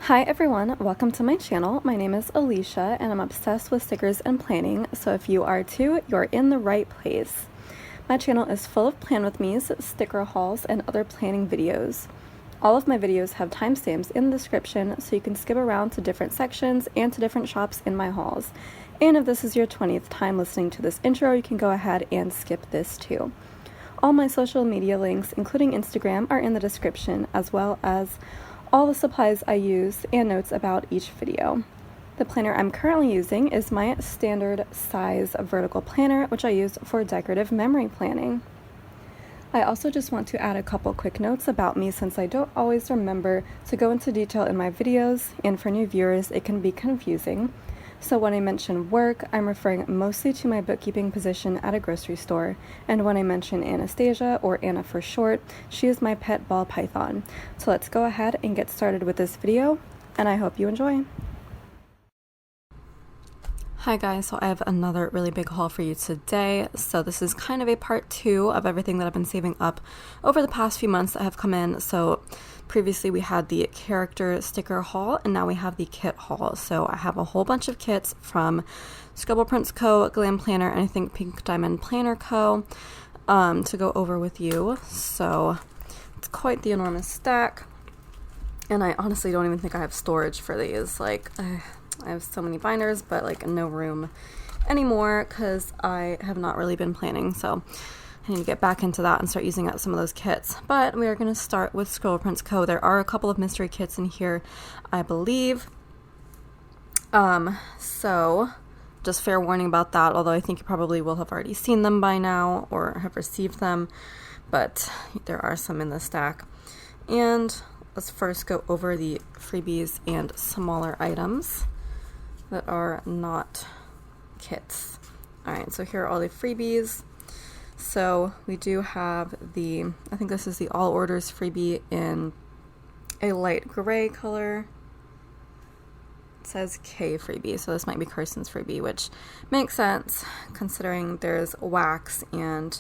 Hi everyone, welcome to my channel. My name is Alicia and I'm obsessed with stickers and planning, so if you are too, you're in the right place. My channel is full of plan with me's, sticker hauls, and other planning videos. All of my videos have timestamps in the description so you can skip around to different sections and to different shops in my hauls. And if this is your 20th time listening to this intro, you can go ahead and skip this too. All my social media links, including Instagram, are in the description, as well as all the supplies I use and notes about each video. The planner I'm currently using is my standard size vertical planner, which I use for decorative memory planning. I also just want to add a couple quick notes about me since I don't always remember to go into detail in my videos, and for new viewers it can be confusing. So when I mention work, I'm referring mostly to my bookkeeping position at a grocery store, and when I mention Anastasia, or Anna for short, she is my pet ball python. So let's go ahead and get started with this video, and I hope you enjoy. Hi guys, so I have another really big haul for you today. So this is kind of a part 2 of everything that I've been saving up over the past few months that have come in. So previously we had the character sticker haul, and now we have the kit haul. So I have a whole bunch of kits from ScribblePrintsCo, Glam Planner, and I think Pink Diamond Planner Co. To go over with you. So it's quite the enormous stack, and I honestly don't even think I have storage for these. I have so many binders, but like no room anymore because I have not really been planning, so I need to get back into that and start using up some of those kits. But we are going to start with ScribblePrintsCo. There are a couple of mystery kits in here, I believe. So just fair warning about that, although I think you probably will have already seen them by now or have received them, but there are some in the stack. And let's first go over the freebies and smaller items that are not kits. Alright, so here are all the freebies. So we do have I think this is the all orders freebie in a light gray color. It says K freebie, so this might be Kirsten's freebie, which makes sense considering there's wax and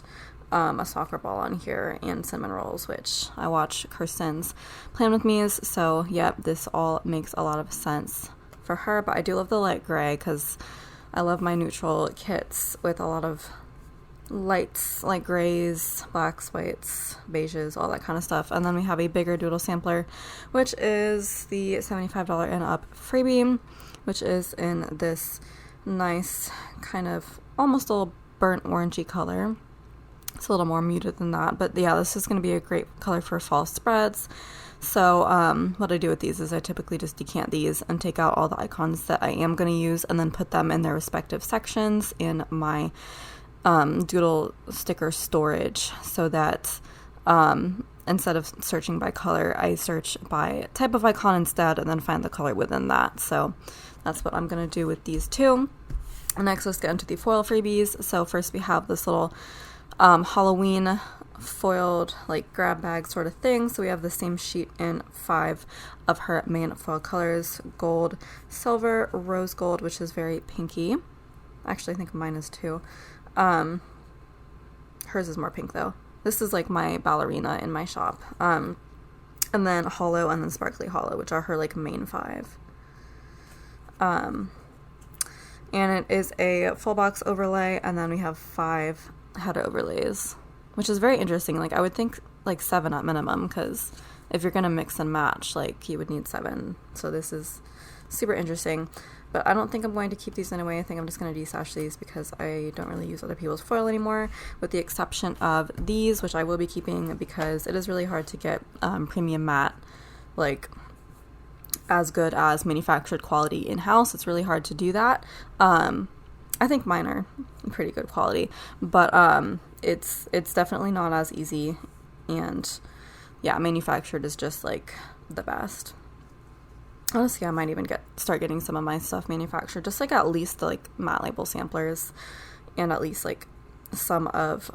a soccer ball on here and cinnamon rolls, which I watch Kirsten's plan with me's, so yep, this all makes a lot of sense for her. But I do love the light gray because I love my neutral kits with a lot of lights like grays, blacks, whites, beiges, all that kind of stuff. And then we have a bigger doodle sampler, which is the $75 and up freebie, which is in this nice kind of almost a little burnt orangey color. It's a little more muted than that, but yeah, this is going to be a great color for fall spreads. So what I do with these is I typically just decant these and take out all the icons that I am going to use and then put them in their respective sections in my doodle sticker storage, so that instead of searching by color, I search by type of icon instead and then find the color within that. So that's what I'm going to do with these two. Next, let's get into the foil freebies. So first we have this little Halloween foiled like grab bag sort of thing. So we have the same sheet in 5 of her main foil colors: gold, silver, rose gold, which is very pinky. Actually, I think mine is too. Hers is more pink though. This is like my ballerina in my shop. And then hollow, and then sparkly hollow, which are her like main 5. And it is a full box overlay, and then we have 5 head overlays, which is very interesting. Like I would think like 7 at minimum, because if you're gonna mix and match, like you would need 7. So this is super interesting, but I don't think I'm going to keep these anyway. I think I'm just going to destash these because I don't really use other people's foil anymore, with the exception of these, which I will be keeping because it is really hard to get premium matte like as good as manufactured quality in-house. It's really hard to do that. I think mine are pretty good quality, but it's definitely not as easy, and yeah, manufactured is just like the best. Honestly, I might even start getting some of my stuff manufactured, just like at least the like matte label samplers, and at least like some of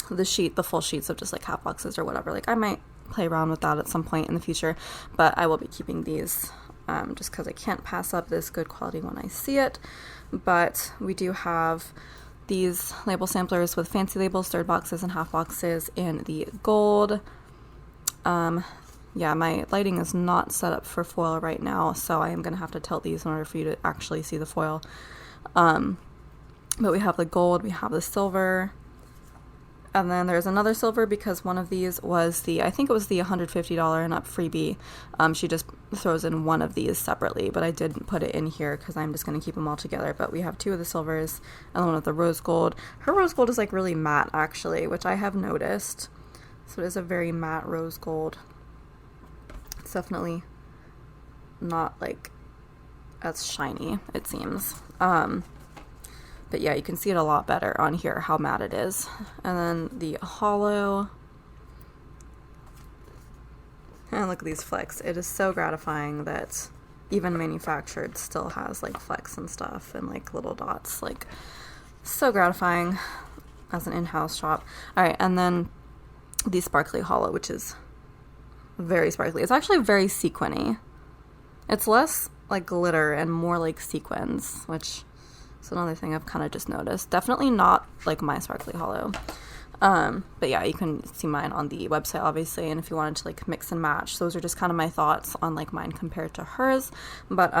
the full sheets of just like half boxes or whatever. Like I might play around with that at some point in the future, but I will be keeping these just because I can't pass up this good quality when I see it. But we do have these label samplers with fancy labels, third boxes and half boxes in the gold. yeah, my lighting is not set up for foil right now, so I am going to have to tilt these in order for you to actually see the foil. But we have the gold, we have the silver, and then there's another silver because one of these was I think it was the $150 and up freebie. She just throws in one of these separately, but I did put it in here because I'm just going to keep them all together. But we have two of the silvers and then one of the rose gold. Her rose gold is like really matte actually, which I have noticed. So it is a very matte rose gold. It's definitely not like as shiny, it seems. But yeah, you can see it a lot better on here, how matte it is. And then the hollow. And look at these flecks. It is so gratifying that even manufactured still has like flecks and stuff and like little dots. Like, so gratifying as an in-house shop. Alright, and then the sparkly hollow, which is very sparkly. It's actually very sequiny. It's less like glitter and more like sequins, which is another thing I've kind of just noticed. Definitely not like my sparkly hollow. But yeah, you can see mine on the website obviously, and if you wanted to like mix and match, those are just kind of my thoughts on like mine compared to hers. But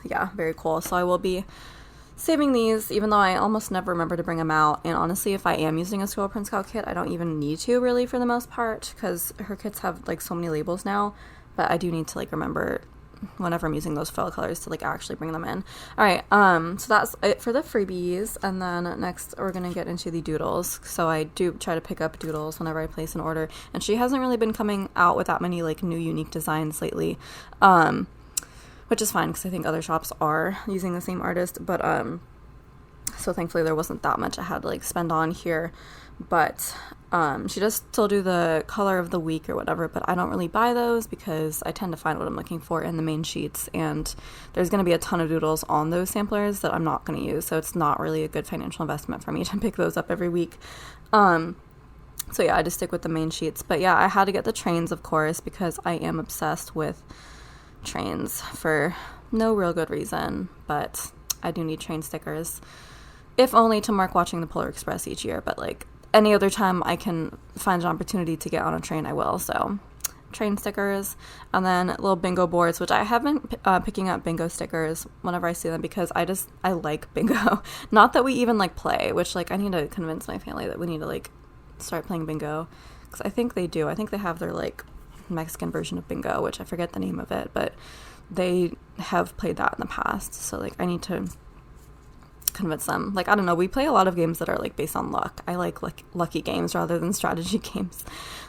yeah, very cool. So I will be saving these, even though I almost never remember to bring them out. And honestly, if I am using a ScribblePrintsCo kit, I don't even need to really for the most part, because her kits have like so many labels now. But I do need to like remember whenever I'm using those foil colors to like actually bring them in. Alright, so that's it for the freebies, and then next we're gonna get into the doodles. So I do try to pick up doodles whenever I place an order, and she hasn't really been coming out with that many like new unique designs lately, which is fine because I think other shops are using the same artist, but so thankfully there wasn't that much I had to like spend on here. But she does still do the color of the week or whatever, but I don't really buy those because I tend to find what I'm looking for in the main sheets, and there's going to be a ton of doodles on those samplers that I'm not going to use, so it's not really a good financial investment for me to pick those up every week. So yeah, I just stick with the main sheets. But yeah, I had to get the trains, of course, because I am obsessed with trains for no real good reason, but I do need train stickers, if only to mark watching the Polar Express each year, but like any other time I can find an opportunity to get on a train, I will. So train stickers, and then little bingo boards, which I have been picking up bingo stickers whenever I see them because I like bingo. Not that we even like play, which like I need to convince my family that we need to like start playing bingo, because I think they do. I think they have their like Mexican version of bingo, which I forget the name of it, but they have played that in the past, so like I need to convince them. Like, I don't know, we play a lot of games that are like based on luck. I like lucky games rather than strategy games,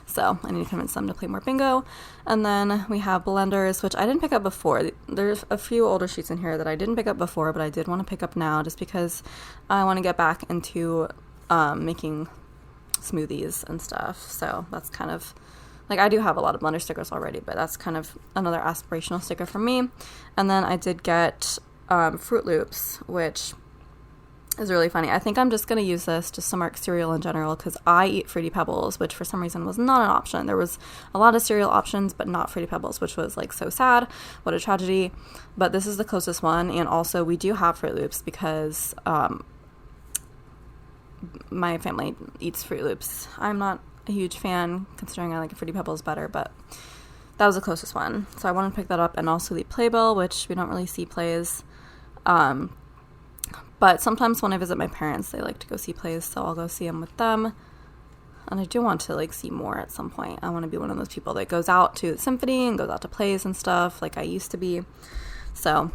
so I need to convince them to play more bingo. And then we have blenders, which I didn't pick up before. There's a few older sheets in here that I didn't pick up before, but I did want to pick up now just because I want to get back into making smoothies and stuff. So that's kind of like, I do have a lot of blender stickers already, but that's kind of another aspirational sticker for me. And then I did get Fruit Loops, which is really funny. I think I'm just going to use this just to mark cereal in general, because I eat Fruity Pebbles, which for some reason was not an option. There was a lot of cereal options, but not Fruity Pebbles, which was like so sad. What a tragedy. But this is the closest one, and also we do have Fruit Loops because my family eats Fruit Loops. I'm not a huge fan, considering I like Fruity Pebbles better, but that was the closest one. So I want to pick that up, and also the Playbill, which we don't really see plays. But sometimes when I visit my parents, they like to go see plays, so I'll go see them with them. And I do want to like see more at some point. I want to be one of those people that goes out to the symphony and goes out to plays and stuff like I used to be. So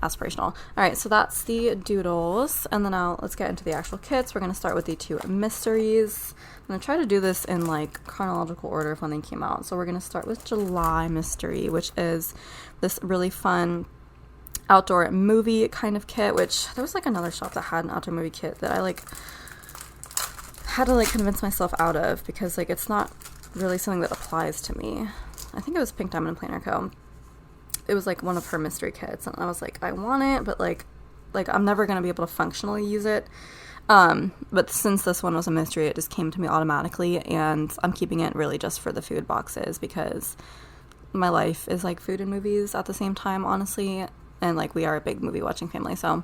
aspirational. Alright, so that's the doodles. And then now let's get into the actual kits. We're going to start with the two mysteries. I'm going to try to do this in like chronological order of when they came out. So we're going to start with July Mystery, which is this really fun outdoor movie kind of kit, which there was like another shop that had an outdoor movie kit that I like had to like convince myself out of, because like it's not really something that applies to me. I think it was Pink Diamond Planner Co. It was like one of her mystery kits, and I was like, I want it, but like I'm never gonna be able to functionally use it. But since this one was a mystery, it just came to me automatically, and I'm keeping it really just for the food boxes, because my life is like food and movies at the same time, honestly. And like we are a big movie watching family, so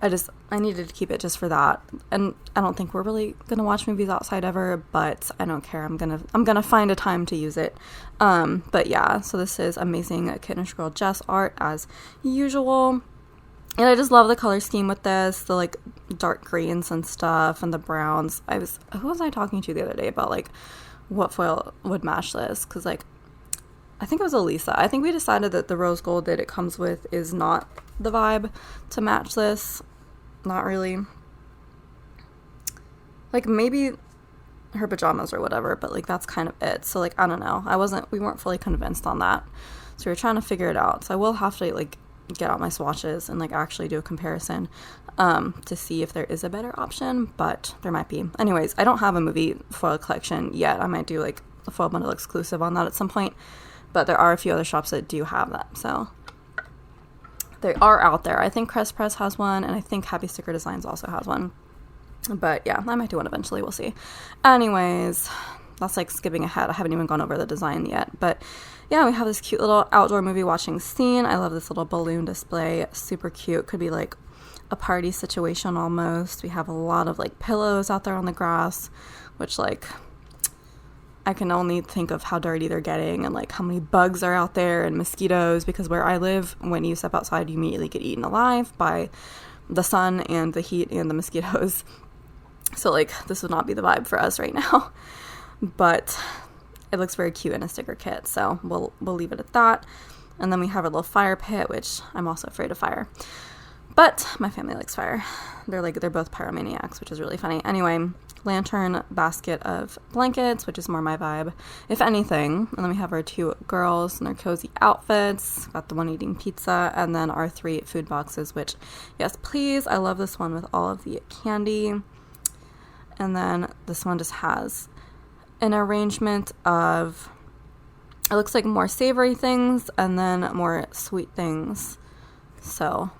I needed to keep it just for that. And I don't think we're really gonna watch movies outside ever, but I don't care. I'm gonna find a time to use it. But yeah, so this is Amazing Kittenish Girl Jess art as usual. And I just love the color scheme with this, the like dark greens and stuff and the browns. Who was I talking to the other day about like what foil would match this? Because like, I think it was Elisa. I think we decided that the rose gold that it comes with is not the vibe to match this. Not really. Like maybe her pajamas or whatever, but like that's kind of it. So like, I don't know. We weren't fully convinced on that. So we were trying to figure it out. So I will have to like get out my swatches and like actually do a comparison to see if there is a better option, but there might be. Anyways, I don't have a movie foil collection yet. I might do like a foil bundle exclusive on that at some point, but there are a few other shops that do have that. So they are out there. I think Crest Press has one, and I think Happy Sticker Designs also has one. But yeah, I might do one eventually. We'll see. Anyways, that's like skipping ahead. I haven't even gone over the design yet. But yeah, we have this cute little outdoor movie watching scene. I love this little balloon display. Super cute. Could be like a party situation almost. We have a lot of like pillows out there on the grass, which like I can only think of how dirty they're getting and like how many bugs are out there and mosquitoes, because where I live, when you step outside, you immediately get eaten alive by the sun and the heat and the mosquitoes. So like this would not be the vibe for us right now, but it looks very cute in a sticker kit. So we'll leave it at that. And then we have a little fire pit, which I'm also afraid of fire, but my family likes fire. They're both pyromaniacs, which is really funny. Anyway, lantern basket of blankets, which is more my vibe, if anything. And then we have our two girls in their cozy outfits. Got the one eating pizza, and then our 3 food boxes, which, yes, please. I love this one with all of the candy. And then this one just has an arrangement of, it looks like more savory things and then more sweet things. So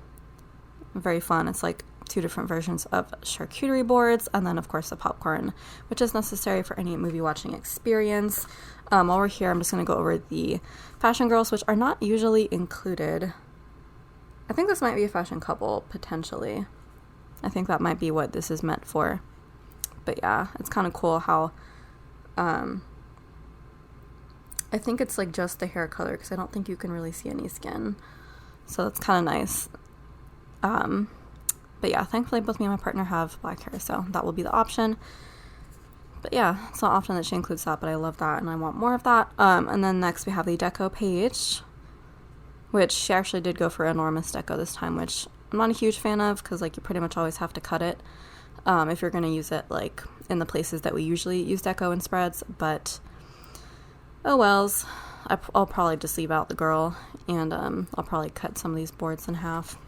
very fun. It's like 2 different versions of charcuterie boards, and then of course the popcorn, which is necessary for any movie watching experience. While we're here, I'm just going to go over the fashion girls, which are not usually included. I think this might be a fashion couple, potentially. I think that might be what this is meant for. But yeah, it's kind of cool how I think it's like just the hair color, because I don't think you can really see any skin, so that's kind of nice. But yeah, thankfully both me and my partner have black hair, so that will be the option. But yeah, it's not often that she includes that, but I love that and I want more of that. And then next we have the deco page, which she actually did go for enormous deco this time, which I'm not a huge fan of, because like you pretty much always have to cut it if you're going to use it like in the places that we usually use deco in spreads. But oh wells, I'll probably just leave out the girl, and I'll probably cut some of these boards in half.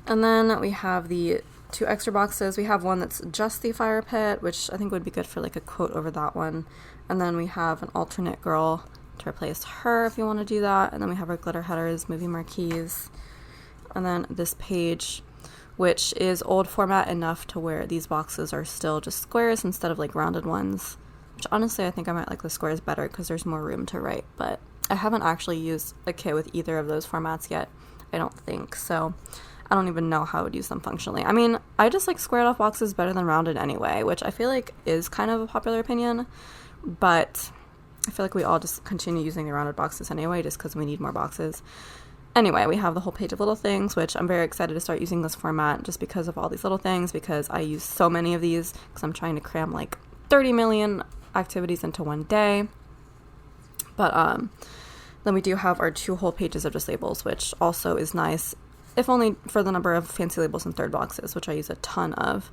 And then we have the 2 extra boxes. We have one that's just the fire pit, which I think would be good for like a quote over that one. And then we have an alternate girl to replace her if you want to do that. And then we have our glitter headers, movie marquees. And then this page, which is old format enough to where these boxes are still just squares instead of like rounded ones. Which honestly, I think I might like the squares better because there's more room to write. But I haven't actually used a kit with either of those formats yet, I don't think. So I don't even know how I would use them functionally. I mean, I just like squared off boxes better than rounded anyway, which I feel like is kind of a popular opinion, but I feel like we all just continue using the rounded boxes anyway, just because we need more boxes. Anyway, we have the whole page of little things, which I'm very excited to start using this format just because of all these little things, because I use so many of these because I'm trying to cram like 30 million activities into one day. But then we do have our 2 whole pages of just labels, which also is nice, if only for the number of fancy labels in third boxes, which I use a ton of.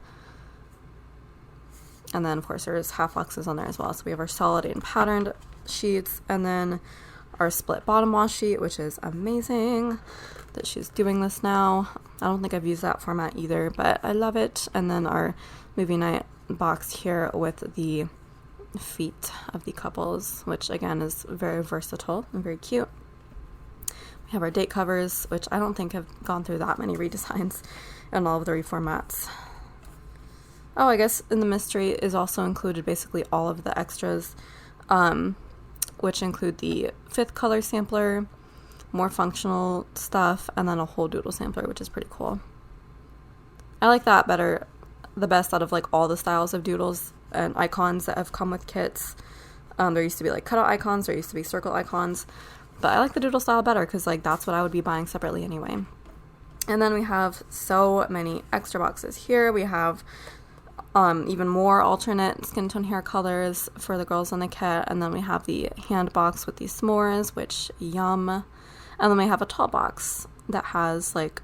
And then, of course, there's half boxes on there as well. So we have our solid and patterned sheets, and then our split bottom wash sheet, which is amazing that she's doing this now. I don't think I've used that format either, but I love it. And then our movie night box here with the feet of the couples, which again is very versatile and very cute. We have our date covers, which I don't think have gone through that many redesigns in all of the reformats. Oh, I guess in the mystery is also included basically all of the extras, which include the 5th color sampler, more functional stuff, and then a whole doodle sampler, which is pretty cool. I like that better, the best out of like all the styles of doodles and icons that have come with kits. There used to be like cutout icons, there used to be circle icons, but I like the doodle style better because like that's what I would be buying separately anyway. And then we have so many extra boxes here. We have even more alternate skin tone hair colors for the girls on the kit, and then we have the hand box with these s'mores, which yum. And then we have a tall box that has like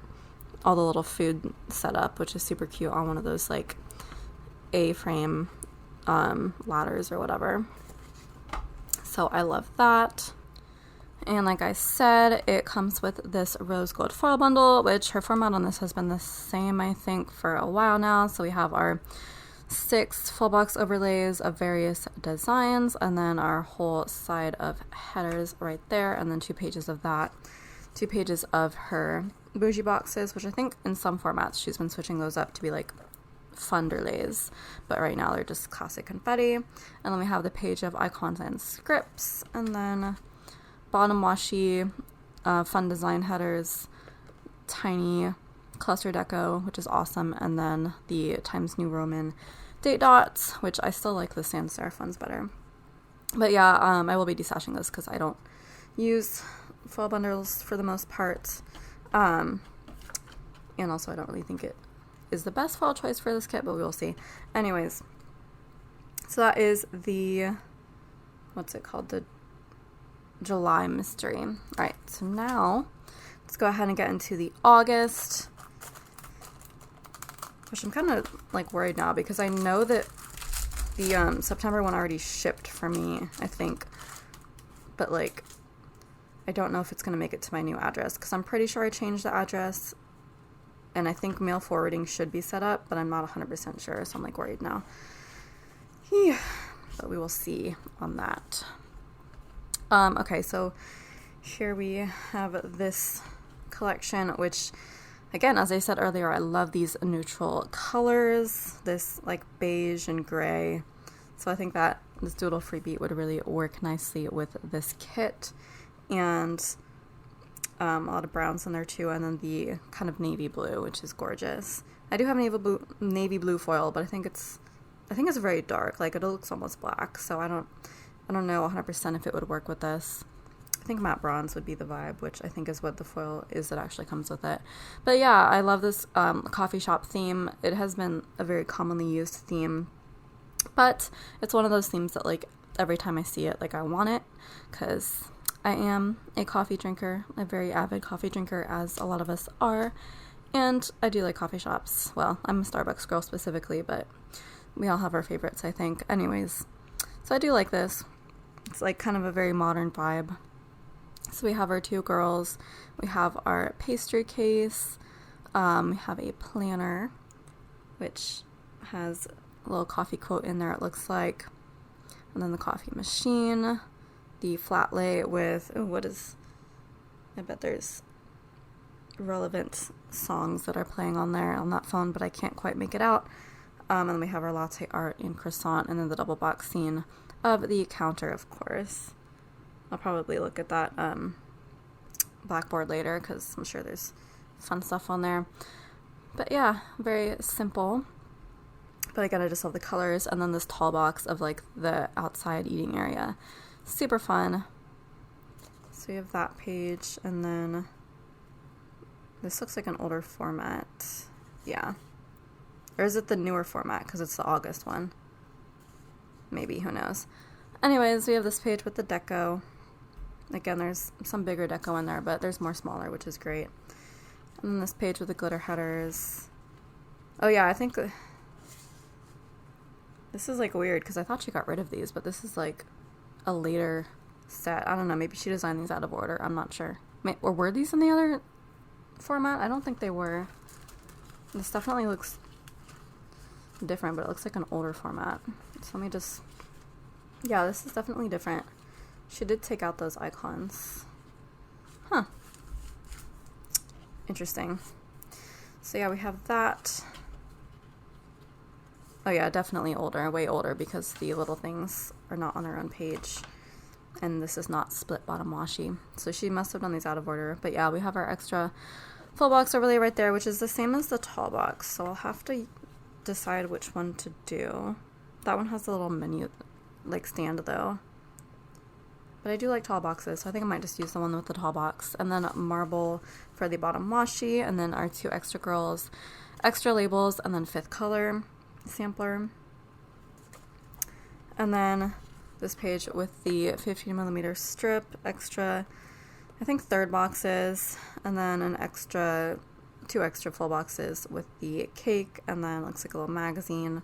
all the little food set up, which is super cute on one of those like A-frame ladders or whatever. So I love that. And like I said, it comes with this rose gold foil bundle, which her format on this has been the same, I think, for a while now. So we have our 6 full box overlays of various designs, and then our whole side of headers right there, and then 2 pages of that. 2 pages of her bougie boxes, which I think in some formats she's been switching those up to be like funderlays, but right now they're just classic confetti. And then we have the page of icons and scripts, and then bottom washi, fun design headers, tiny cluster deco, which is awesome, and then the Times New Roman date dots, which I still like the sans serif ones better. But yeah, I will be destashing this because I don't use foil bundles for the most part, and also I don't really think it is the best foil choice for this kit, but we will see. Anyways, so that is the, what's it called, the July mystery. All right, so now let's go ahead and get into the August, which I'm kind of like worried now because I know that the September one already shipped for me, I think, but like I don't know if it's going to make it to my new address because I'm pretty sure I changed the address, and I think mail forwarding should be set up, but I'm not 100% sure, so I'm like worried now. Yeah, but we will see on that. Okay, so here we have this collection, which again, as I said earlier, I love these neutral colors, this like beige and gray. So I think that this doodle free beat would really work nicely with this kit, and a lot of browns in there too, and then the kind of navy blue, which is gorgeous. I do have navy blue foil, but I think it's very dark, like it looks almost black, so I don't know 100% if it would work with this. I think matte bronze would be the vibe, which I think is what the foil is that actually comes with it. But yeah, I love this coffee shop theme. It has been a very commonly used theme, but it's one of those themes that like every time I see it, like I want it, because I am a coffee drinker, a very avid coffee drinker, as a lot of us are, and I do like coffee shops. Well, I'm a Starbucks girl specifically, but we all have our favorites, I think. Anyways, so I do like this. It's like kind of a very modern vibe. So we have our 2 girls, we have our pastry case, we have a planner, which has a little coffee quote in there, it looks like, and then the coffee machine, the flat lay with, I bet there's relevant songs that are playing on there on that phone, but I can't quite make it out. And then we have our latte art in croissant, and then the double box scene of the counter, of course. I'll probably look at that blackboard later because I'm sure there's fun stuff on there. But yeah, very simple. But again, I just love the colors, and then this tall box of like the outside eating area. Super fun. So we have that page, and then this looks like an older format. Yeah. Or is it the newer format because it's the August one? Maybe, who knows. Anyways, we have this page with the deco. Again, there's some bigger deco in there, but there's more smaller, which is great. And then this page with the glitter headers. Oh yeah, I think this is like weird because I thought she got rid of these, but this is like a later set. I don't know, maybe she designed these out of order. I'm not sure. Or were these in the other format? I don't think they were. This definitely looks different, but it looks like an older format. So let me just, yeah, this is definitely different. She did take out those icons. Huh. Interesting. So yeah, we have that. Oh yeah, definitely older, way older, because the little things are not on their own page. And this is not split bottom washi. So she must have done these out of order. But yeah, we have our extra full box overlay right there, which is the same as the tall box. So I'll have to decide which one to do. That one has a little menu like stand though. But I do like tall boxes, so I think I might just use the one with the tall box. And then marble for the bottom washi, and then our 2 extra girls, extra labels, and then 5th color sampler. And then this page with the 15mm strip, extra, I think 3rd boxes, and then an extra, 2 extra full boxes with the cake, and then looks like a little magazine,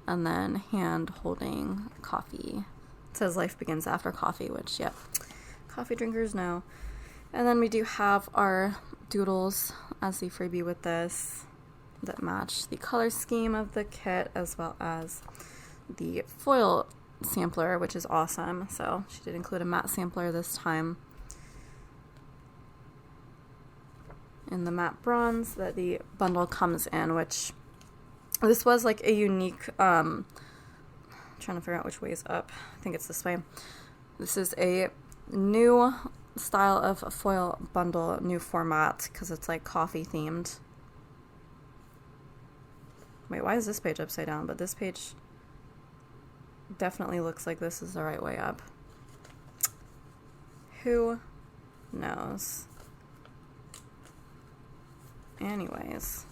and then hand holding coffee. It says life begins after coffee, which, yep, coffee drinkers know. And then we do have our doodles as the freebie with this that match the color scheme of the kit, as well as the foil sampler, which is awesome. So she did include a matte sampler this time in the matte bronze that the bundle comes in, which this was like a unique, trying to figure out which way is up. I think it's this way. This is a new style of foil bundle, new format, because it's like coffee themed. Wait, why is this page upside down? But this page definitely looks like this is the right way up. Who knows? Anyways,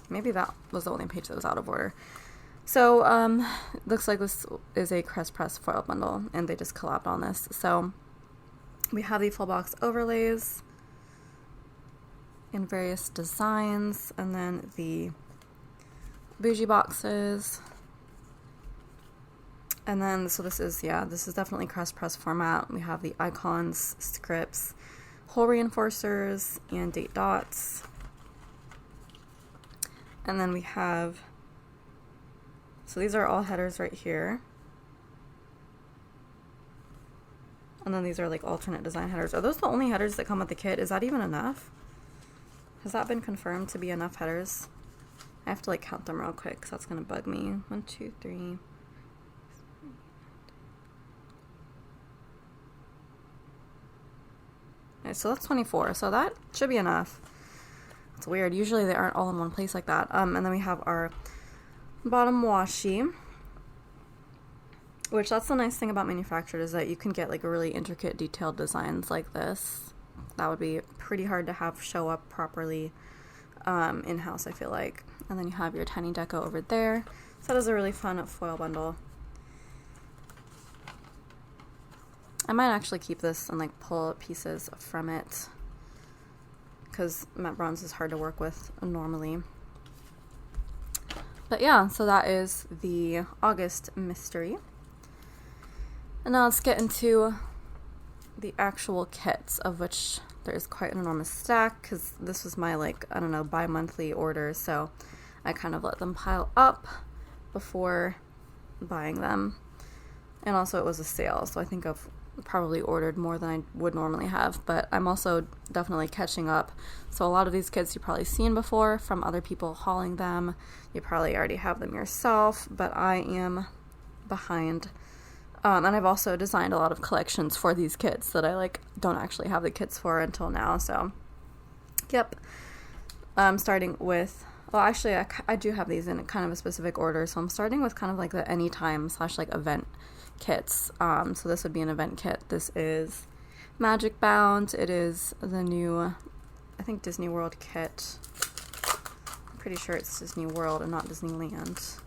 maybe that was the only page that was out of order. So, looks like this is a Crest Press foil bundle, and they just collabed on this. So, we have the full box overlays in various designs, and then the bougie boxes. And then, so this is, yeah, this is definitely Crest Press format. We have the icons, scripts, hole reinforcers, and date dots. And then we have, so these are all headers right here. And then these are like alternate design headers. Are those the only headers that come with the kit? Is that even enough? Has that been confirmed to be enough headers? I have to like count them real quick because that's going to bug me. 1, 2, 3. Okay, so that's 24. So that should be enough. It's weird. Usually they aren't all in one place like that. And then we have our bottom washi, which that's the nice thing about manufactured is that you can get like really intricate detailed designs like this. That would be pretty hard to have show up properly in-house, I feel like. And then you have your tiny deco over there. So that is a really fun foil bundle. I might actually keep this and like pull pieces from it because matte bronze is hard to work with normally. But yeah, so that is the August mystery. And now let's get into the actual kits, of which there is quite an enormous stack because this was my like, I don't know, bi-monthly order, so I kind of let them pile up before buying them. And also it was a sale, so I think I've probably ordered more than I would normally have, but I'm also definitely catching up. So a lot of these kits you've probably seen before from other people hauling them. You probably already have them yourself, but I am behind. And I've also designed a lot of collections for these kits that I like don't actually have the kits for until now. So yep, starting with, well actually I do have these in kind of a specific order, so I'm starting with kind of like the anytime / like event kits. So this would be an event kit. This is Magic Bound. It is the new, I think, Disney World kit. I'm pretty sure it's Disney World and not Disneyland.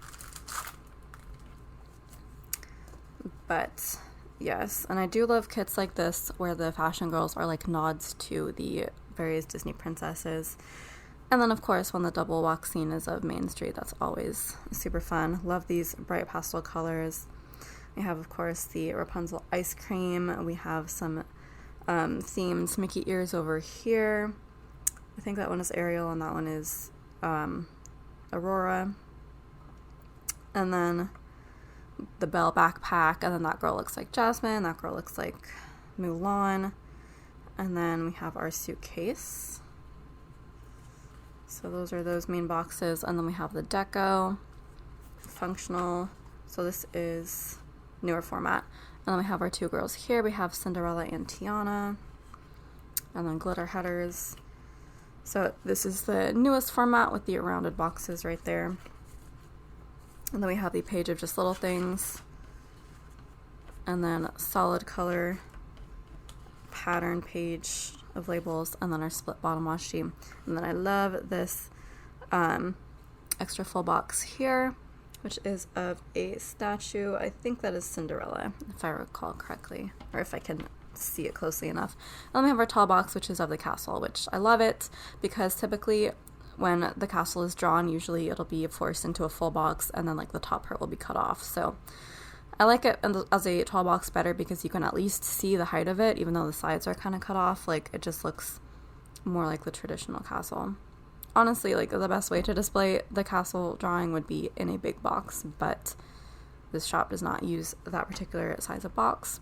But yes, and I do love kits like this where the fashion girls are like nods to the various Disney princesses. And then of course when the double walk scene is of Main Street, that's always super fun. Love these bright pastel colors. We have, of course, the Rapunzel ice cream. We have some themed Mickey ears over here. I think that one is Ariel and that one is Aurora. And then the Belle backpack. And then that girl looks like Jasmine. That girl looks like Mulan. And then we have our suitcase. So those are those main boxes. And then we have the deco, functional. So this is newer format. And then we have our 2 girls here. We have Cinderella and Tiana. And then glitter headers. So this is the newest format with the rounded boxes right there. And then we have the page of just little things. And then solid color pattern page of labels, and then our split bottom washi. And then I love this extra full box here, which is of a statue. I think that is Cinderella, if I recall correctly, or if I can see it closely enough. And then we have our tall box, which is of the castle, which I love it because typically when the castle is drawn, usually it'll be forced into a full box and then like the top part will be cut off. So I like it as a tall box better because you can at least see the height of it, even though the sides are kind of cut off. Like, it just looks more like the traditional castle. Honestly, like, the best way to display the castle drawing would be in a big box, but this shop does not use that particular size of box.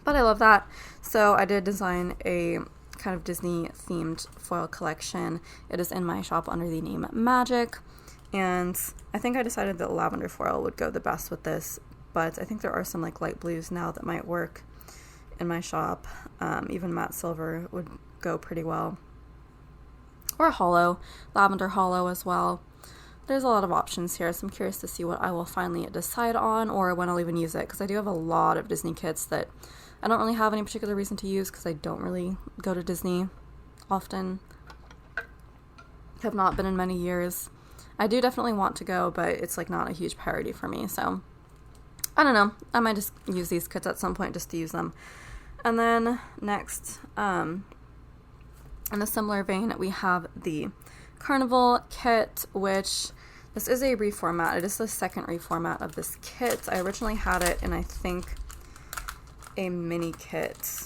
But I love that. So I did design a kind of Disney themed foil collection. It is in my shop under the name Magic, and I think I decided that lavender foil would go the best with this, but I think there are some like light blues now that might work in my shop. Even matte silver would go pretty well, or hollow, lavender hollow as well. There's a lot of options here, so I'm curious to see what I will finally decide on, or when I'll even use it, because I do have a lot of Disney kits that I don't really have any particular reason to use because I don't really go to Disney often. Have not been in many years. I do definitely want to go, but it's like not a huge priority for me, so I don't know. I might just use these kits at some point just to use them. And then next, in a similar vein, we have the Carnival kit, which this is a reformat. It is the second reformat of this kit. I originally had it in, I think, a mini kit,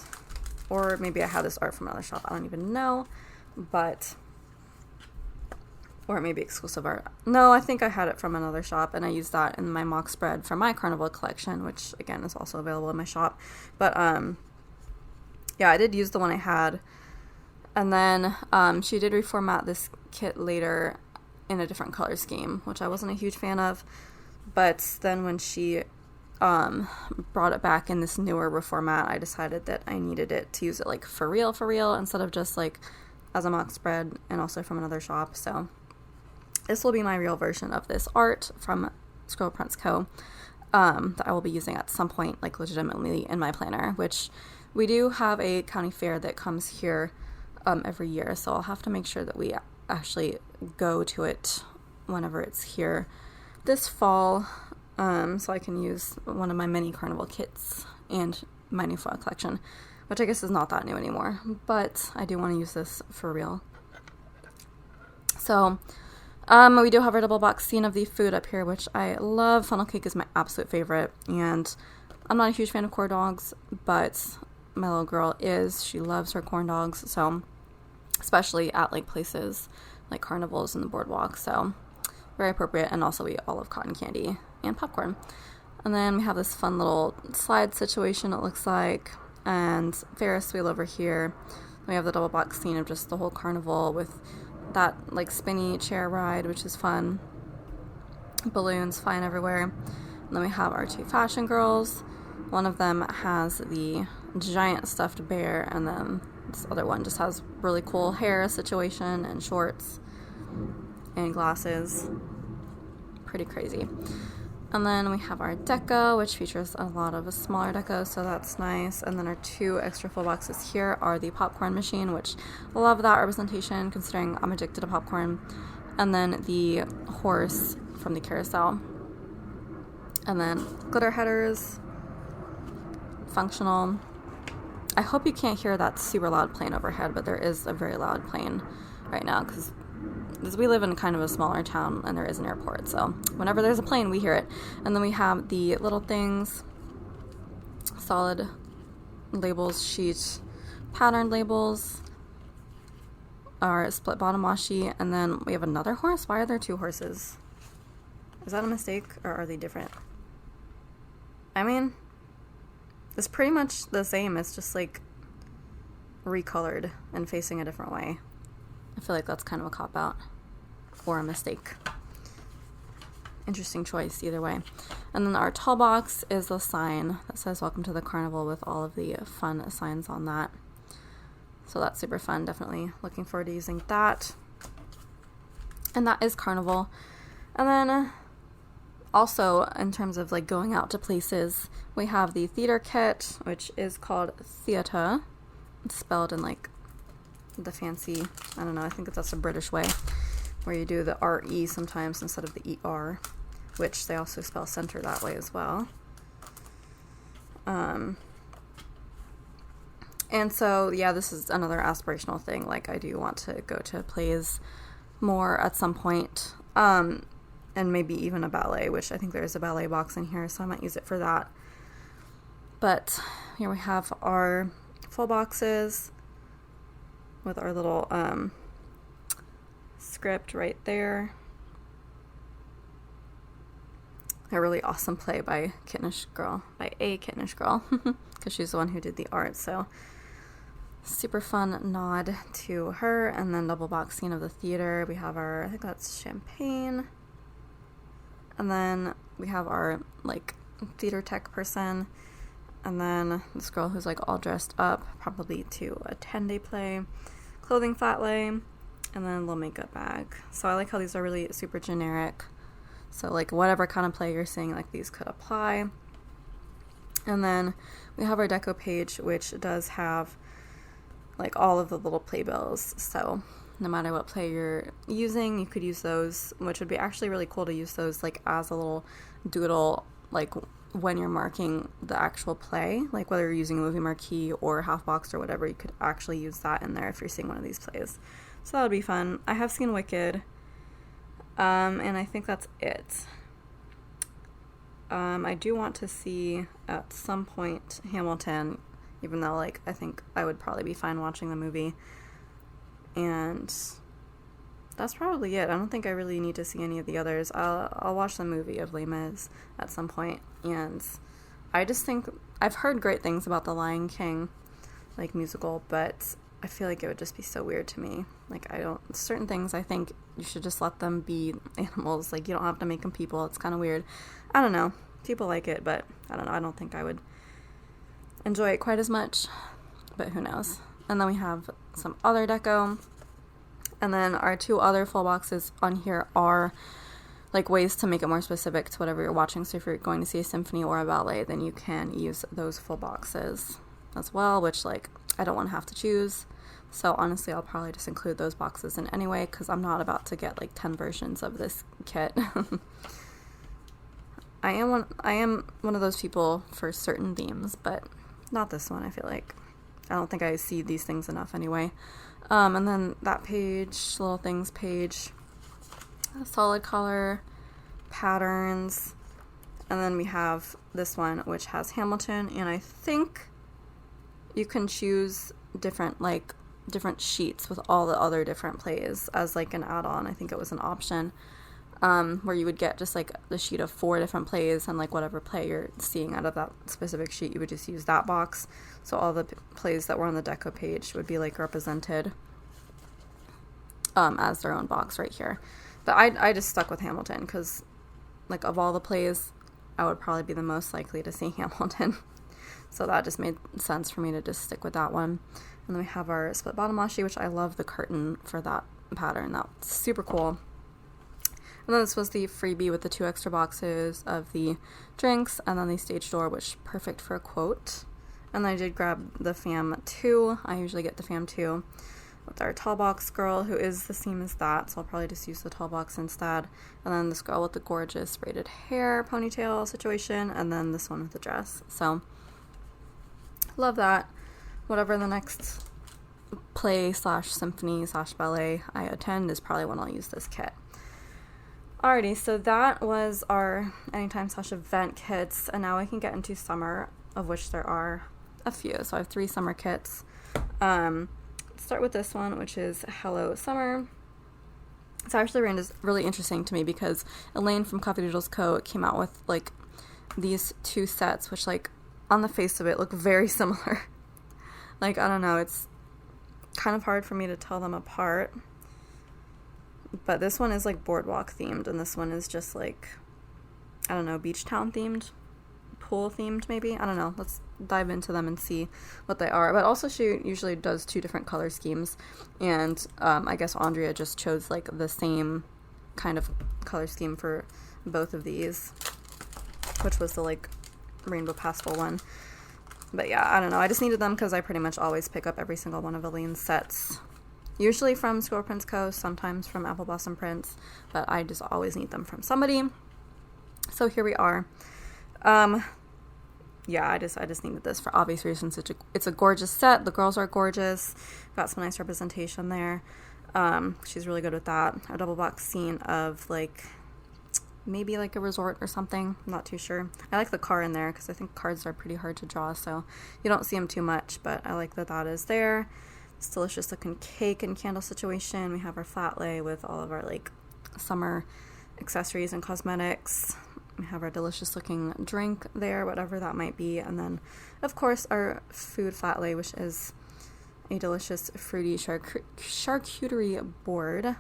or maybe I had this art from another shop. I don't even know, but, or it may be exclusive art. No, I think I had it from another shop, and I used that in my mock spread for my Carnival collection, which again is also available in my shop. But yeah, I did use the one I had, and then she did reformat this kit later in a different color scheme, which I wasn't a huge fan of. But then when she brought it back in this newer reformat, I decided that I needed it to use it like for real, instead of just like as a mock spread and also from another shop. So this will be my real version of this art from ScribblePrintsCo that I will be using at some point, like legitimately in my planner, which we do have a county fair that comes here every year, so I'll have to make sure that we actually go to it whenever it's here this fall, so I can use one of my mini Carnival kits and my new foil collection, which I guess is not that new anymore, but I do want to use this for real. So we do have our double box scene of the food up here, which I love. Funnel cake is my absolute favorite, and I'm not a huge fan of corn dogs, but my little girl is. She loves her corn dogs, so especially at like places like carnivals and the boardwalk, so very appropriate. And also we all love cotton candy and popcorn. And then we have this fun little slide situation, it looks like, and Ferris wheel over here. We have the double box scene of just the whole carnival with that like spinny chair ride, which is fun. Balloons flying everywhere. And then we have our two fashion girls. One of them has the giant stuffed bear, and then this other one just has really cool hair situation and shorts and glasses. Pretty crazy. And then we have our deco, which features a lot of a smaller deco, so that's nice. And then our two extra full boxes here are the popcorn machine, which I love that representation considering I'm addicted to popcorn. And then the horse from the carousel. And then glitter headers, functional. I hope you can't hear that super loud plane overhead, but there is a very loud plane right now because we live in kind of a smaller town and there is an airport, so whenever there's a plane we hear it. And then we have the little things, solid labels sheet, patterned labels, our split bottom washi, and then we have another horse. Why are there two horses? Is that a mistake or are they different? I mean, it's pretty much the same, it's just like recolored and facing a different way. I feel like that's kind of a cop-out or a mistake. Interesting choice either way. And then our tall box is the sign that says welcome to the carnival with all of the fun signs on that. So that's super fun. Definitely looking forward to using that. And that is Carnival. And then also in terms of like going out to places, we have the theater kit, which is called Theatre. It's spelled in like the fancy, I don't know, I think that's a British way, where you do the R-E sometimes instead of the E-R, which they also spell center that way as well. And so, yeah, this is another aspirational thing. Like, I do want to go to plays more at some point, and maybe even a ballet, which I think there's a ballet box in here, so I might use it for that. But here we have our full boxes with our little script right there. A really awesome play by a Kittenish Girl, because she's the one who did the art, so super fun nod to her. And then double box scene of the theater. We have our, I think that's champagne. And then we have our, like, theater tech person. And then this girl who's, like, all dressed up, probably to attend a play. Clothing flat lay. And then a little makeup bag. So I like how these are really super generic. So, like, whatever kind of play you're seeing, like, these could apply. And then we have our deco page, which does have, like, all of the little playbills. So no matter what play you're using, you could use those, which would be actually really cool to use those, like, as a little doodle, like, when you're marking the actual play. Like, whether you're using a movie marquee or half box or whatever, you could actually use that in there if you're seeing one of these plays. So that would be fun. I have seen Wicked. And I think that's it. I do want to see at some point Hamilton, even though, like, I think I would probably be fine watching the movie. And that's probably it. I don't think I really need to see any of the others. I'll watch the movie of Les Mis at some point. And I just think, I've heard great things about The Lion King, like, musical, but I feel like it would just be so weird to me. Like, certain things I think you should just let them be animals. Like, you don't have to make them people. It's kind of weird. I don't know. People like it, but I don't know. I don't think I would enjoy it quite as much, but who knows. And then we have some other deco. And then our two other full boxes on here are, like, ways to make it more specific to whatever you're watching. So if you're going to see a symphony or a ballet, then you can use those full boxes as well, which, like, I don't want to have to choose. So honestly, I'll probably just include those boxes in anyway, because I'm not about to get, like, 10 versions of this kit. I am one of those people for certain themes, but not this one, I feel like. I don't think I see these things enough anyway. And then that page, little things page, solid color, patterns, and then we have this one, which has Hamilton, and I think you can choose different sheets with all the other different plays as, like, an add-on. I think it was an option, where you would get just, like, the sheet of 4 different plays, and, like, whatever play you're seeing out of that specific sheet, you would just use that box. So all the plays that were on the deco page would be, like, represented as their own box right here. But I just stuck with Hamilton because, like, of all the plays, I would probably be the most likely to see Hamilton. So that just made sense for me to just stick with that one. And then we have our split bottom washi, which I love the curtain for that pattern. That's super cool. And then this was the freebie with the 2 extra boxes of the drinks, and then the stage door, which perfect for a quote. And then I did grab the FAM 2. I usually get the FAM 2 with our tall box girl, who is the same as that, so I'll probably just use the tall box instead. And then this girl with the gorgeous braided hair ponytail situation, and then this one with the dress. So love that. Whatever the next play / symphony / ballet I attend is probably when I'll use this kit. Alrighty, so that was our anytime / event kits, and now I can get into summer, of which there are a few. So I have 3 summer kits. Let's start with this one, which is Hello Summer. It's actually really interesting to me because Elaine from VideoPad came out with, like, these 2 sets, which, like, on the face of it look very similar. Like, I don't know, it's kind of hard for me to tell them apart. But this one is, like, boardwalk themed, and this one is just, like, I don't know, beach town themed. pool themed maybe. I don't know. Let's dive into them and see what they are. But also she usually does 2 different color schemes, and I guess Andrea just chose like the same kind of color scheme for both of these, which was the like rainbow pastel one. But yeah, I don't know. I just needed them because I pretty much always pick up every single one of Aleen's sets. Usually from ScribblePrintsCo, sometimes from Apple Blossom Prints, but I just always need them from somebody. So here we are. Yeah, I just needed this for obvious reasons. It's a gorgeous set. The girls are gorgeous. Got some nice representation there. She's really good with that. A double box scene of like maybe like a resort or something. I'm not too sure. I like the car in there because I think cards are pretty hard to draw, so you don't see them too much, but I like that that is there. It's delicious looking cake and candle situation. We have our flat lay with all of our like summer accessories and cosmetics. We have our delicious looking drink there, whatever that might be. And then of course our food flat lay, which is a delicious fruity charcuterie board.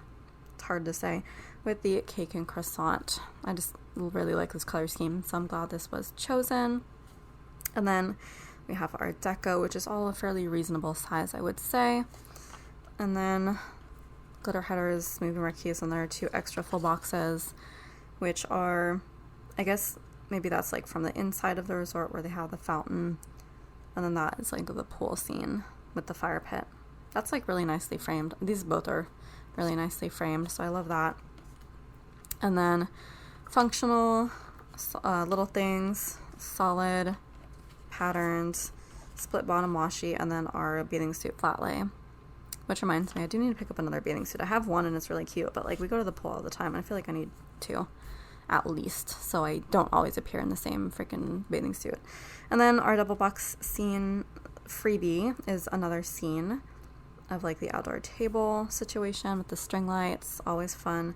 It's hard to say, with the cake and croissant. I just really like this color scheme, so I'm glad this was chosen. And then we have our deco, which is all a fairly reasonable size, I would say. And then glitter headers, moving marquees, and there are 2 extra full boxes, which are, I guess maybe that's like from the inside of the resort where they have the fountain, and then that is like the pool scene with the fire pit. That's like really nicely framed. These both are really nicely framed, so I love that. And then functional little things, solid patterns, split bottom washi, and then our bathing suit flat lay. Which reminds me, I do need to pick up another bathing suit. I have one and it's really cute, but like we go to the pool all the time and I feel like I need 2 at least, so I don't always appear in the same freaking bathing suit. And then our double box scene freebie is another scene of like the outdoor table situation with the string lights, always fun.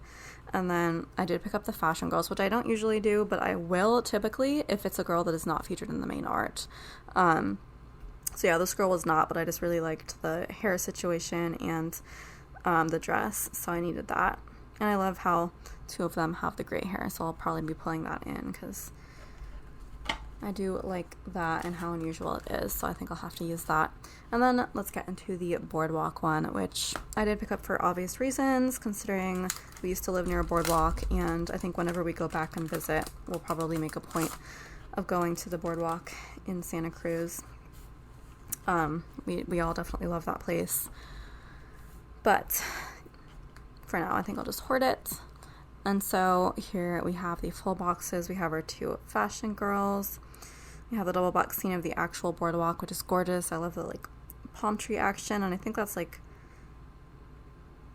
And then I did pick up the fashion girls, which I don't usually do, but I will typically if it's a girl that is not featured in the main art. So yeah, this girl was not, but I just really liked the hair situation and the dress, so I needed that. And I love how 2 of them have the gray hair, so I'll probably be pulling that in because I do like that and how unusual it is, so I think I'll have to use that. And then let's get into the boardwalk one, which I did pick up for obvious reasons, considering we used to live near a boardwalk, and I think whenever we go back and visit, we'll probably make a point of going to the boardwalk in Santa Cruz. We all definitely love that place, but for now I think I'll just hoard it. And so here we have the full boxes. We have our 2 fashion girls. We have the double box scene of the actual boardwalk, which is gorgeous. I love the like palm tree action, and I think that's like,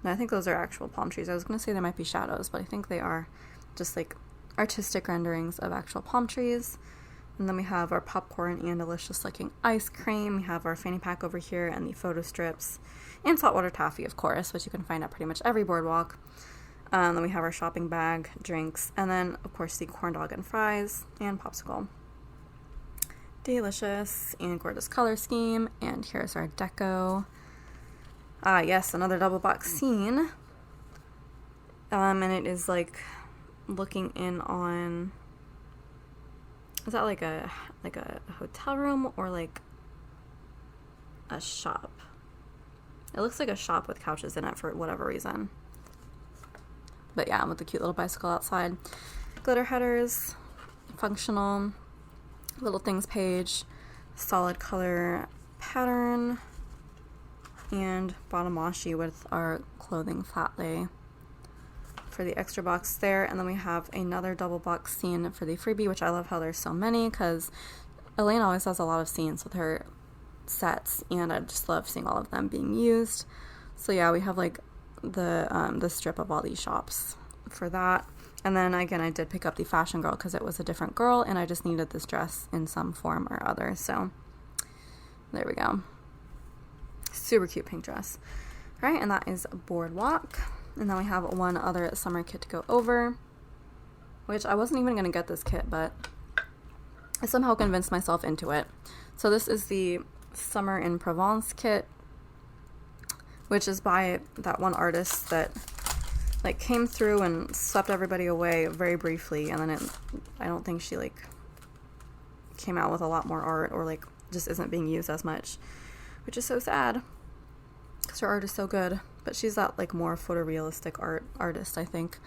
no, I think those are actual palm trees. I was going to say they might be shadows, but I think they are just like artistic renderings of actual palm trees. And then we have our popcorn and delicious looking ice cream. We have our fanny pack over here and the photo strips and saltwater taffy, of course, which you can find at pretty much every boardwalk. Then we have our shopping bag, drinks, and then of course the corn dog and fries and popsicle. Delicious and gorgeous color scheme. And here's our deco. Yes, another double box scene. And it is like looking in on, is that like a hotel room or like a shop? It looks like a shop with couches in it for whatever reason. But yeah, with the cute little bicycle outside. Glitter headers, functional, little things page, solid color pattern, and bottom washi with our clothing flat lay for the extra box there. And then we have another double box scene for the freebie, which I love how there's so many because Elaine always has a lot of scenes with her sets, and I just love seeing all of them being used. So yeah, we have like the strip of all these shops for that. And then again, I did pick up the fashion girl because it was a different girl and I just needed this dress in some form or other. So there we go. Super cute pink dress. All right, and that is Boardwalk. And then we have one other summer kit to go over, which I wasn't even going to get this kit, but I somehow convinced myself into it. So this is the Summer in Provence kit, which is by that one artist that like came through and swept everybody away very briefly, and then I don't think she like came out with a lot more art, or like just isn't being used as much, which is so sad because her art is so good. But she's that like more photorealistic artist, I think.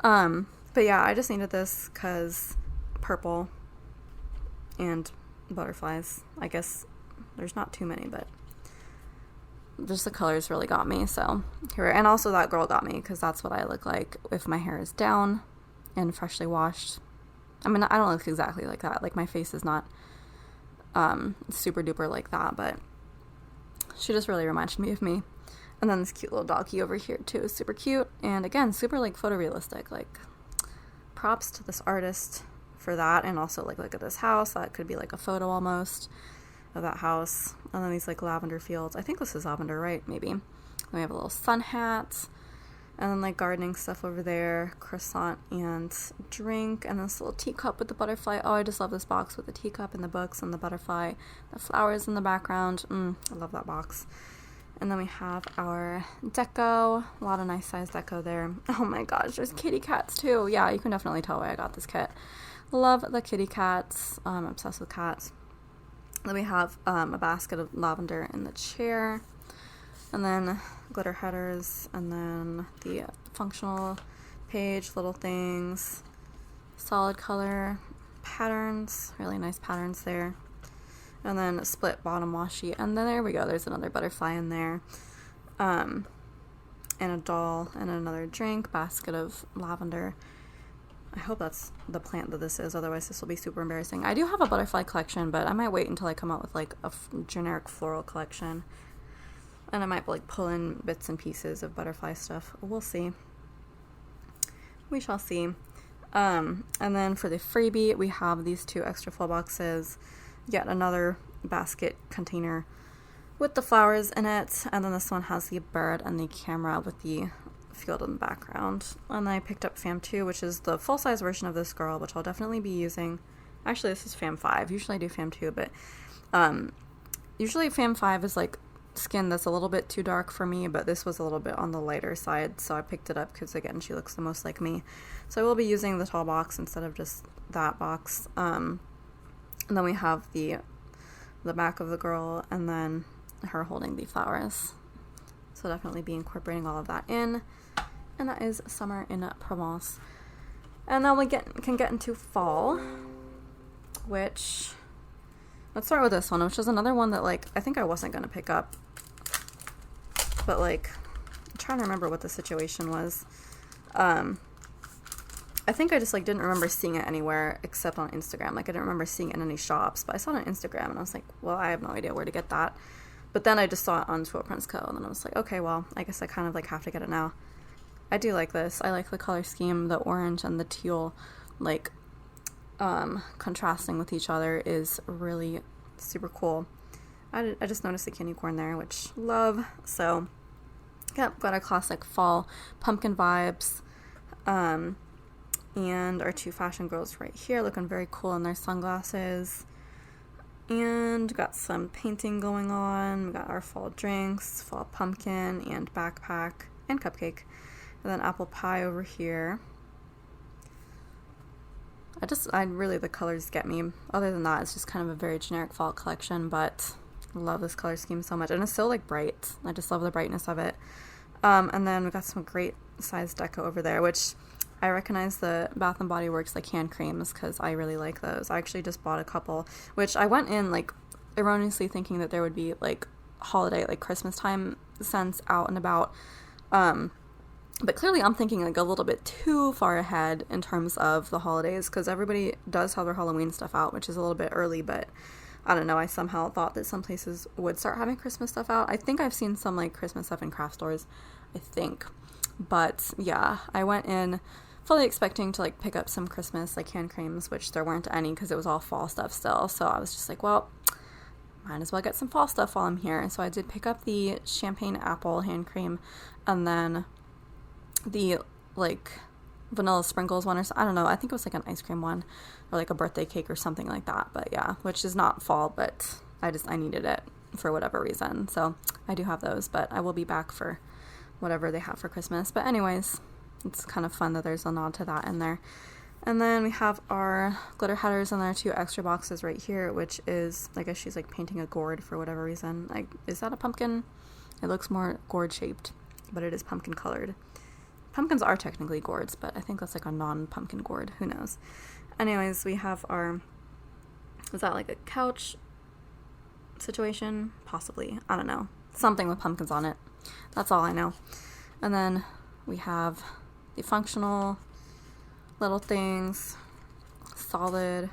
But yeah, I just needed this because purple and butterflies. I guess there's not too many, but just the colors really got me. So here, and also that girl got me because that's what I look like if my hair is down and freshly washed. I mean, I don't look exactly like that. Like, my face is not super duper like that, but she just really reminded me of me. And then this cute little doggy over here too is super cute, and again, super like photorealistic. Like, props to this artist for that. And also, like, look at this house. That could be like a photo almost of that house. And then these like lavender fields. I think this is lavender, right? Maybe. And we have a little sun hat, and then like gardening stuff over there, croissant and drink, and this little teacup with the butterfly. Oh, I just love this box with the teacup and the books and the butterfly, the flowers in the background. I love that box. And then we have our deco, a lot of nice size deco there. Oh my gosh, there's kitty cats too. Yeah, you can definitely tell why I got this kit. Love the kitty cats. I'm obsessed with cats. Then we have a basket of lavender in the chair, and then glitter headers, and then the functional page, little things, solid color patterns, really nice patterns there. And then a split bottom washi, and then there we go, there's another butterfly in there, and a doll, and another drink, basket of lavender. I hope that's the plant that this is, otherwise this will be super embarrassing. I do have a butterfly collection, but I might wait until I come out with like a generic floral collection, and I might like pull in bits and pieces of butterfly stuff. We'll see. We shall see. And then for the freebie, we have these 2 extra full boxes, yet another basket container with the flowers in it, and then this one has the bird and the camera with the field in the background. And then I picked up Fam 2, which is the full-size version of this girl, which I'll definitely be using. Actually, this is Fam 5. Usually I do Fam 2, but usually Fam 5 is like skin that's a little bit too dark for me, but this was a little bit on the lighter side, so I picked it up because, again, she looks the most like me. So I will be using the tall box instead of just that box. And then we have the back of the girl, and then her holding the flowers. So definitely be incorporating all of that in. And that is Summer in Provence. And then we can get into fall, which, let's start with this one, which is another one that, like, I think I wasn't going to pick up. But, like, I'm trying to remember what the situation was. I think I just, like, didn't remember seeing it anywhere except on Instagram. Like, I didn't remember seeing it in any shops, but I saw it on Instagram, and I was like, well, I have no idea where to get that. But then I just saw it on ScribblePrintsCo, and then I was like, okay, well, I guess I kind of, like, have to get it now. I do like this. I like the color scheme. The orange and the teal, like, contrasting with each other is really super cool. I just noticed the candy corn there, which love. So, yep, got a classic fall pumpkin vibes. And our 2 fashion girls right here looking very cool in their sunglasses. And got some painting going on. We got our fall drinks, fall pumpkin, and backpack, and cupcake. And then apple pie over here. I really, the colors get me. Other than that, it's just kind of a very generic fall collection, but I love this color scheme so much. And it's so, like, bright. I just love the brightness of it. And then we got some great size deco over there, which I recognize the Bath & Body Works, like, hand creams, because I really like those. I actually just bought a couple, which I went in, like, erroneously thinking that there would be, like, holiday, like, Christmas time scents out and about. But clearly I'm thinking, like, a little bit too far ahead in terms of the holidays, because everybody does have their Halloween stuff out, which is a little bit early, but I don't know. I somehow thought that some places would start having Christmas stuff out. I think I've seen some, like, Christmas stuff in craft stores, I think. But, yeah, I went in fully expecting to, like, pick up some Christmas, like, hand creams, which there weren't any because it was all fall stuff still. So I was just like, well, might as well get some fall stuff while I'm here. And so I did pick up the champagne apple hand cream, and then the, like, vanilla sprinkles one, or I don't know, I think it was like an ice cream one, or like a birthday cake or something like that. But yeah, which is not fall, but I needed it for whatever reason. So I do have those, but I will be back for whatever they have for Christmas. But anyways, it's kind of fun that there's a nod to that in there. And then we have our glitter headers and there are 2 extra boxes right here, which is, I guess she's like painting a gourd for whatever reason. Like, is that a pumpkin? It looks more gourd shaped, but it is pumpkin colored. Pumpkins are technically gourds, but I think that's like a non-pumpkin gourd. Who knows? Anyways, we have our, is that like a couch situation? Possibly. I don't know. Something with pumpkins on it. That's all I know. And then we have the functional little things, solid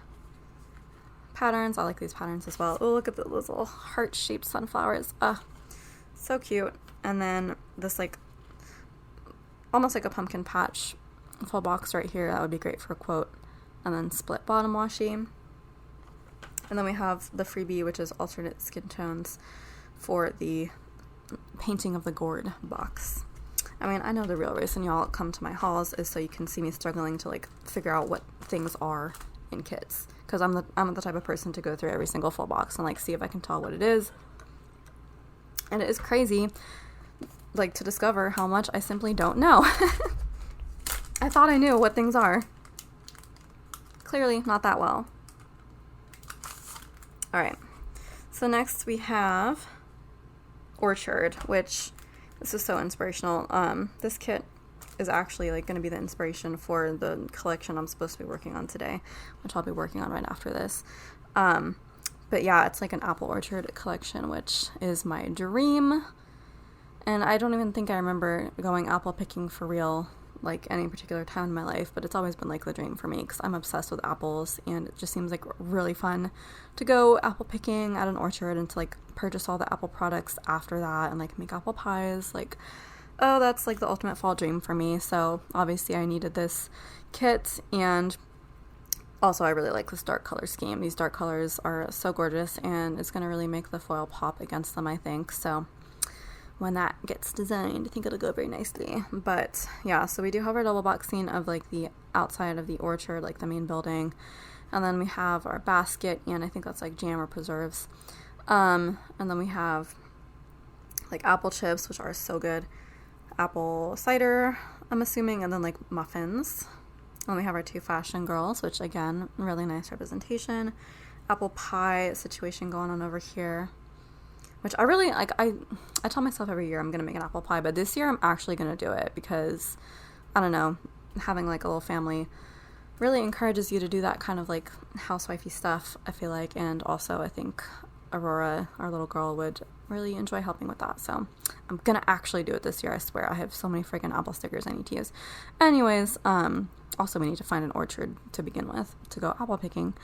patterns. I like these patterns as well. Oh, look at those little heart-shaped sunflowers. So cute. And then this like almost like a pumpkin patch full box right here. That would be great for a quote. And then split bottom washi. And then we have the freebie, which is alternate skin tones for the painting of the gourd box. I mean, I know the real reason y'all come to my hauls is so you can see me struggling to like figure out what things are in kits, because I'm the type of person to go through every single full box and like see if I can tell what it is. And it is crazy like to discover how much I simply don't know. I thought I knew what things are. Clearly not that well. All right. So next we have Orchard, which this is so inspirational. This kit is actually like going to be the inspiration for the collection I'm supposed to be working on today, which I'll be working on right after this. But yeah, it's like an apple orchard collection, which is my dream. And I don't even think I remember going apple picking for real like any particular time in my life, but it's always been like the dream for me because I'm obsessed with apples, and it just seems like really fun to go apple picking at an orchard and to like purchase all the apple products after that and like make apple pies. Like, oh, that's like the ultimate fall dream for me. So obviously I needed this kit, and also I really like this dark color scheme. These dark colors are so gorgeous, and it's going to really make the foil pop against them, I think. So when that gets designed, I think it'll go very nicely. But yeah, so we do have our double box scene of like the outside of the orchard, like the main building, and then we have our basket, and I think that's like jam or preserves, and then we have like apple chips, which are so good, apple cider, I'm assuming, and then like muffins. And we have our 2 fashion girls, which again, really nice representation. Apple pie situation going on over here, which I really like. I tell myself every year I'm gonna make an apple pie, but this year I'm actually gonna do it because I don't know, having like a little family really encourages you to do that kind of like housewifey stuff, I feel like. And also I think Aurora, our little girl, would really enjoy helping with that. So I'm gonna actually do it this year, I swear. I have so many freaking apple stickers I need to use. Anyways, also we need to find an orchard to begin with to go apple picking.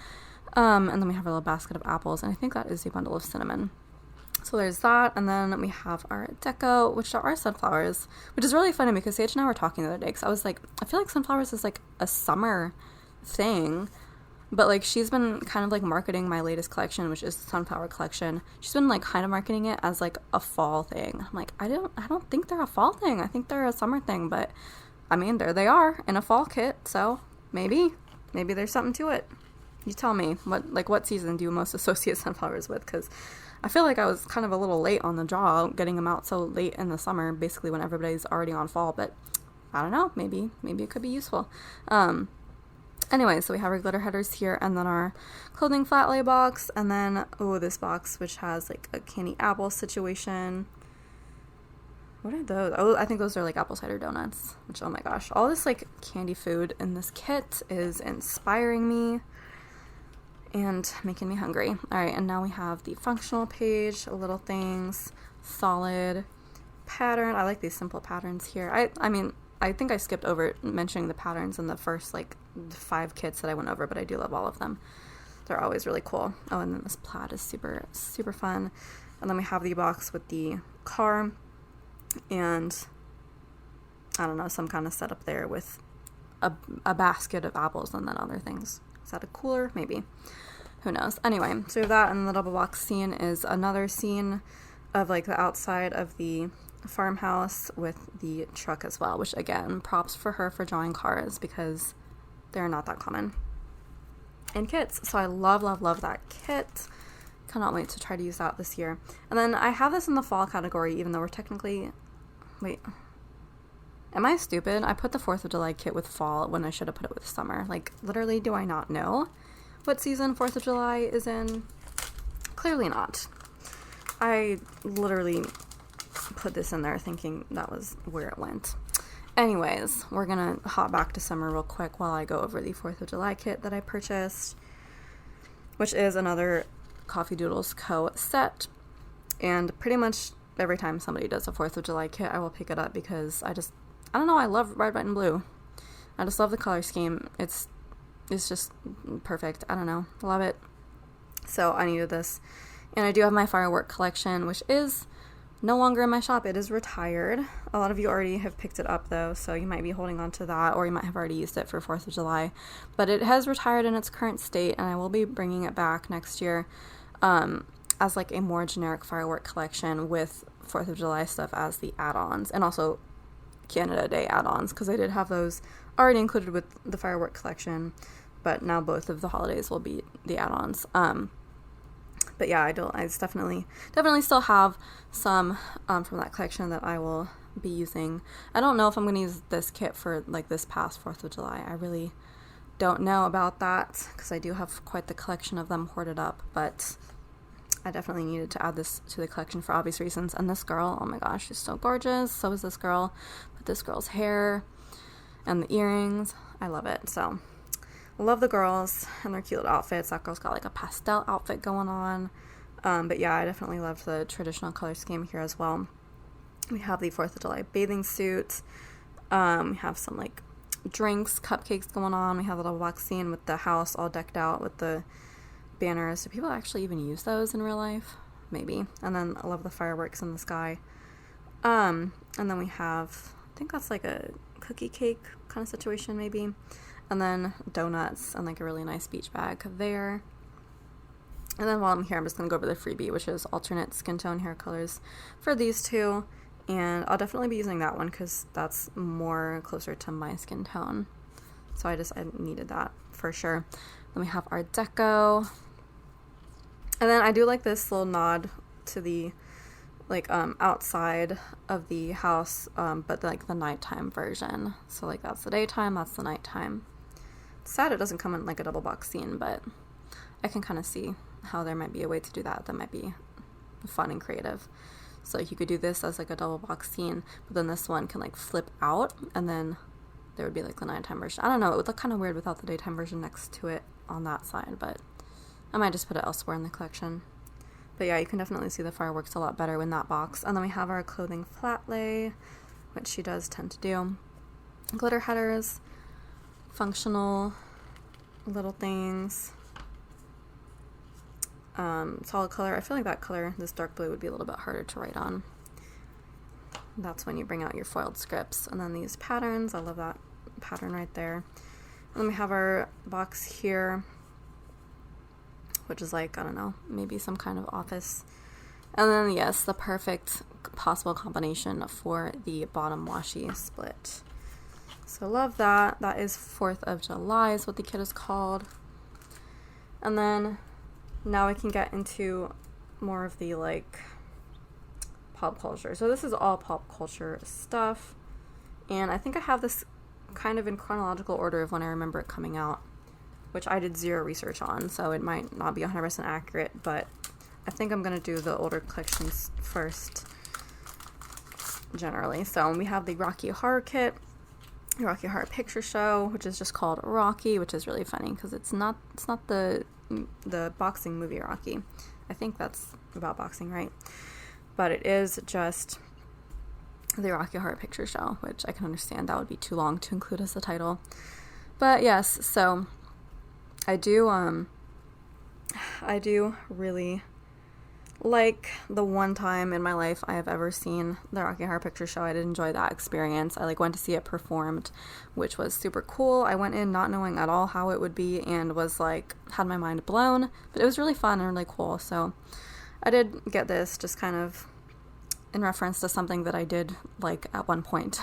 And then we have a little basket of apples, and I think that is a bundle of cinnamon. So there's that, and then we have our deco, which are our sunflowers, which is really funny because Sage and I were talking the other day, because I was like, I feel like sunflowers is like a summer thing, but like she's been kind of like marketing my latest collection, which is the sunflower collection. She's been like kind of marketing it as like a fall thing. I'm like, I don't think they're a fall thing. I think they're a summer thing, but I mean, there they are in a fall kit, so maybe there's something to it. You tell me, what season do you most associate sunflowers with? Because I feel like I was kind of a little late on the draw getting them out so late in the summer, basically when everybody's already on fall, but I don't know, maybe it could be useful. Anyway, so we have our glitter headers here, and then our clothing flat lay box, and then, oh, this box, which has like a candy apple situation. What are those? Oh, I think those are like apple cider donuts, which, oh my gosh, all this like candy food in this kit is inspiring me and making me hungry. All right, and now we have the functional page, little things, solid pattern. I like these simple patterns here. I mean, I think I skipped over mentioning the patterns in the first like 5 kits that I went over, but I do love all of them. They're always really cool. Oh, and then this plaid is super, super fun. And then we have the box with the car and I don't know, some kind of setup there with a basket of apples and then other things. Is that a cooler? Maybe. Who knows? Anyway, so that, and the double box scene is another scene of like the outside of the farmhouse with the truck as well, which again, props for her for drawing cars because they're not that common in kits. So I love that kit. Cannot wait to try to use that this year. And then I have this in the fall category, even though we're technically, wait, Am I stupid? I put the 4th of July kit with fall when I should have put it with summer. Like, literally, do I not know what season 4th of July is in? Clearly not. I literally put this in there thinking that was where it went. Anyways, we're gonna hop back to summer real quick while I go over the 4th of July kit that I purchased, which is another Coffee Doodles Co. set. And pretty much every time somebody does a 4th of July kit, I will pick it up because I don't know, I love red, white, and blue. I just love the color scheme. It's just perfect. I don't know. Love it. So I needed this. And I do have my firework collection, which is no longer in my shop. It is retired. A lot of you already have picked it up, though, so you might be holding on to that, or you might have already used it for 4th of July. But it has retired in its current state, and I will be bringing it back next year as like a more generic firework collection with 4th of July stuff as the add-ons, and also Canada Day add-ons, because I did have those already included with the firework collection, but now both of the holidays will be the add-ons. But yeah, I definitely still have some from that collection that I will be using. I don't know if I'm going to use this kit for like this past 4th of July. I really don't know about that because I do have quite the collection of them hoarded up, but I definitely needed to add this to the collection for obvious reasons. And this girl, oh my gosh, she's so gorgeous. So is this girl. But this girl's hair and the earrings, I love it. So I love the girls and their cute outfits. That girl's got like a pastel outfit going on. But yeah, I definitely loved the traditional color scheme here as well. We have the 4th of July bathing suit. We have some like drinks, cupcakes going on. We have a little box scene with the house all decked out with the banners. Do people actually even use those in real life? Maybe. And then I love the fireworks in the sky. And then we have, I think that's like a cookie cake kind of situation maybe. And then donuts and like a really nice beach bag there. And then while I'm here, I'm just going to go over the freebie, which is alternate skin tone hair colors for these two. And I'll definitely be using that one because that's more closer to my skin tone. So I needed that for sure. Then we have Art Deco. And then I do like this little nod to the like outside of the house, but like the nighttime version. So like that's the daytime, that's the nighttime. It's sad it doesn't come in like a double box scene, but I can kind of see how there might be a way to do that might be fun and creative. So like you could do this as like a double box scene, but then this one can like flip out, and then there would be like the nighttime version. I don't know, it would look kind of weird without the daytime version next to it on that side, but I might just put it elsewhere in the collection. But yeah, you can definitely see the fireworks a lot better in that box. And then we have our clothing flat lay, which she does tend to do. Glitter headers, functional little things. Solid color. I feel like that color, this dark blue, would be a little bit harder to write on. That's when you bring out your foiled scripts. And then these patterns, I love that pattern right there. And then we have our box here, which is like, I don't know, maybe some kind of office. And then, yes, the perfect possible combination for the bottom washi split. So love that. That is 4th of July is what the kit is called. And then now we can get into more of the like pop culture. So this is all pop culture stuff. And I think I have this kind of in chronological order of when I remember it coming out, which I did zero research on, so it might not be 100% accurate, but I think I'm going to do the older collections first, generally. So we have the Rocky Horror Kit, the Rocky Horror Picture Show, which is just called Rocky, which is really funny, because it's not the boxing movie Rocky. I think that's about boxing, right? But it is just the Rocky Horror Picture Show, which I can understand that would be too long to include as the title. But yes, so I do really like the one time in my life I have ever seen the Rocky Horror Picture Show. I did enjoy that experience. I like went to see it performed, which was super cool. I went in not knowing at all how it would be and was like, had my mind blown, but it was really fun and really cool. So I did get this just kind of in reference to something that I did like at one point.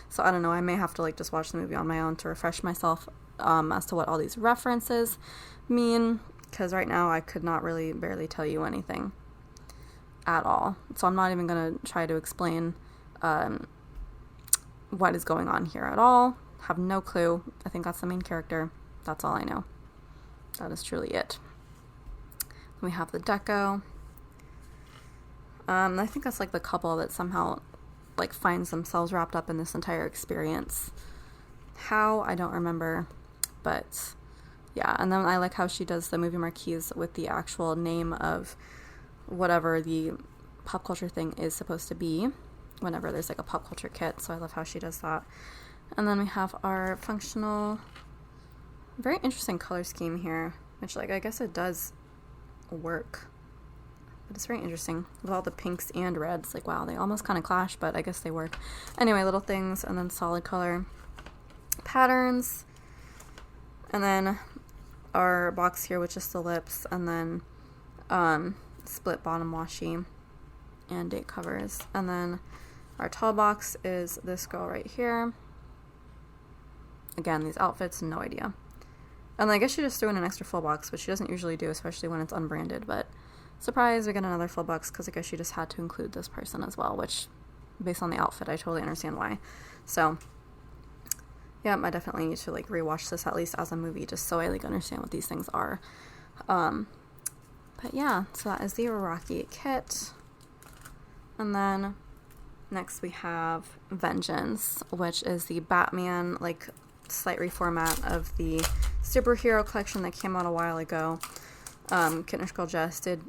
So I don't know, I may have to like just watch the movie on my own to refresh myself as to what all these references mean, because right now I could not really barely tell you anything at all. So I'm not even going to try to explain what is going on here at all. Have no clue. I think that's the main character. That's all I know. That is truly it. We have the deco. I think that's like the couple that somehow like finds themselves wrapped up in this entire experience. How, I don't remember, but yeah. And then I like how she does the movie marquees with the actual name of whatever the pop culture thing is supposed to be whenever there's like a pop culture kit. So I love how she does that. And then we have our functional, very interesting color scheme here, which like I guess it does work, but it's very interesting with all the pinks and reds. Like, wow, they almost kind of clash, but I guess they work. Anyway, little things, and then solid color patterns, and then our box here with just the lips, and then split bottom washi and date covers. And then our tall box is this girl right here. Again, these outfits, no idea. And I guess she just threw in an extra full box, which she doesn't usually do, especially when it's unbranded. But surprise, we get another full box because I guess she just had to include this person as well, which based on the outfit, I totally understand why. So yeah, I definitely need to like rewatch this at least as a movie just so I like understand what these things are. But yeah, so that is the Rocky kit. And then next we have Vengeance, which is the Batman like slight reformat of the superhero collection that came out a while ago. Kittenish Girl Jess did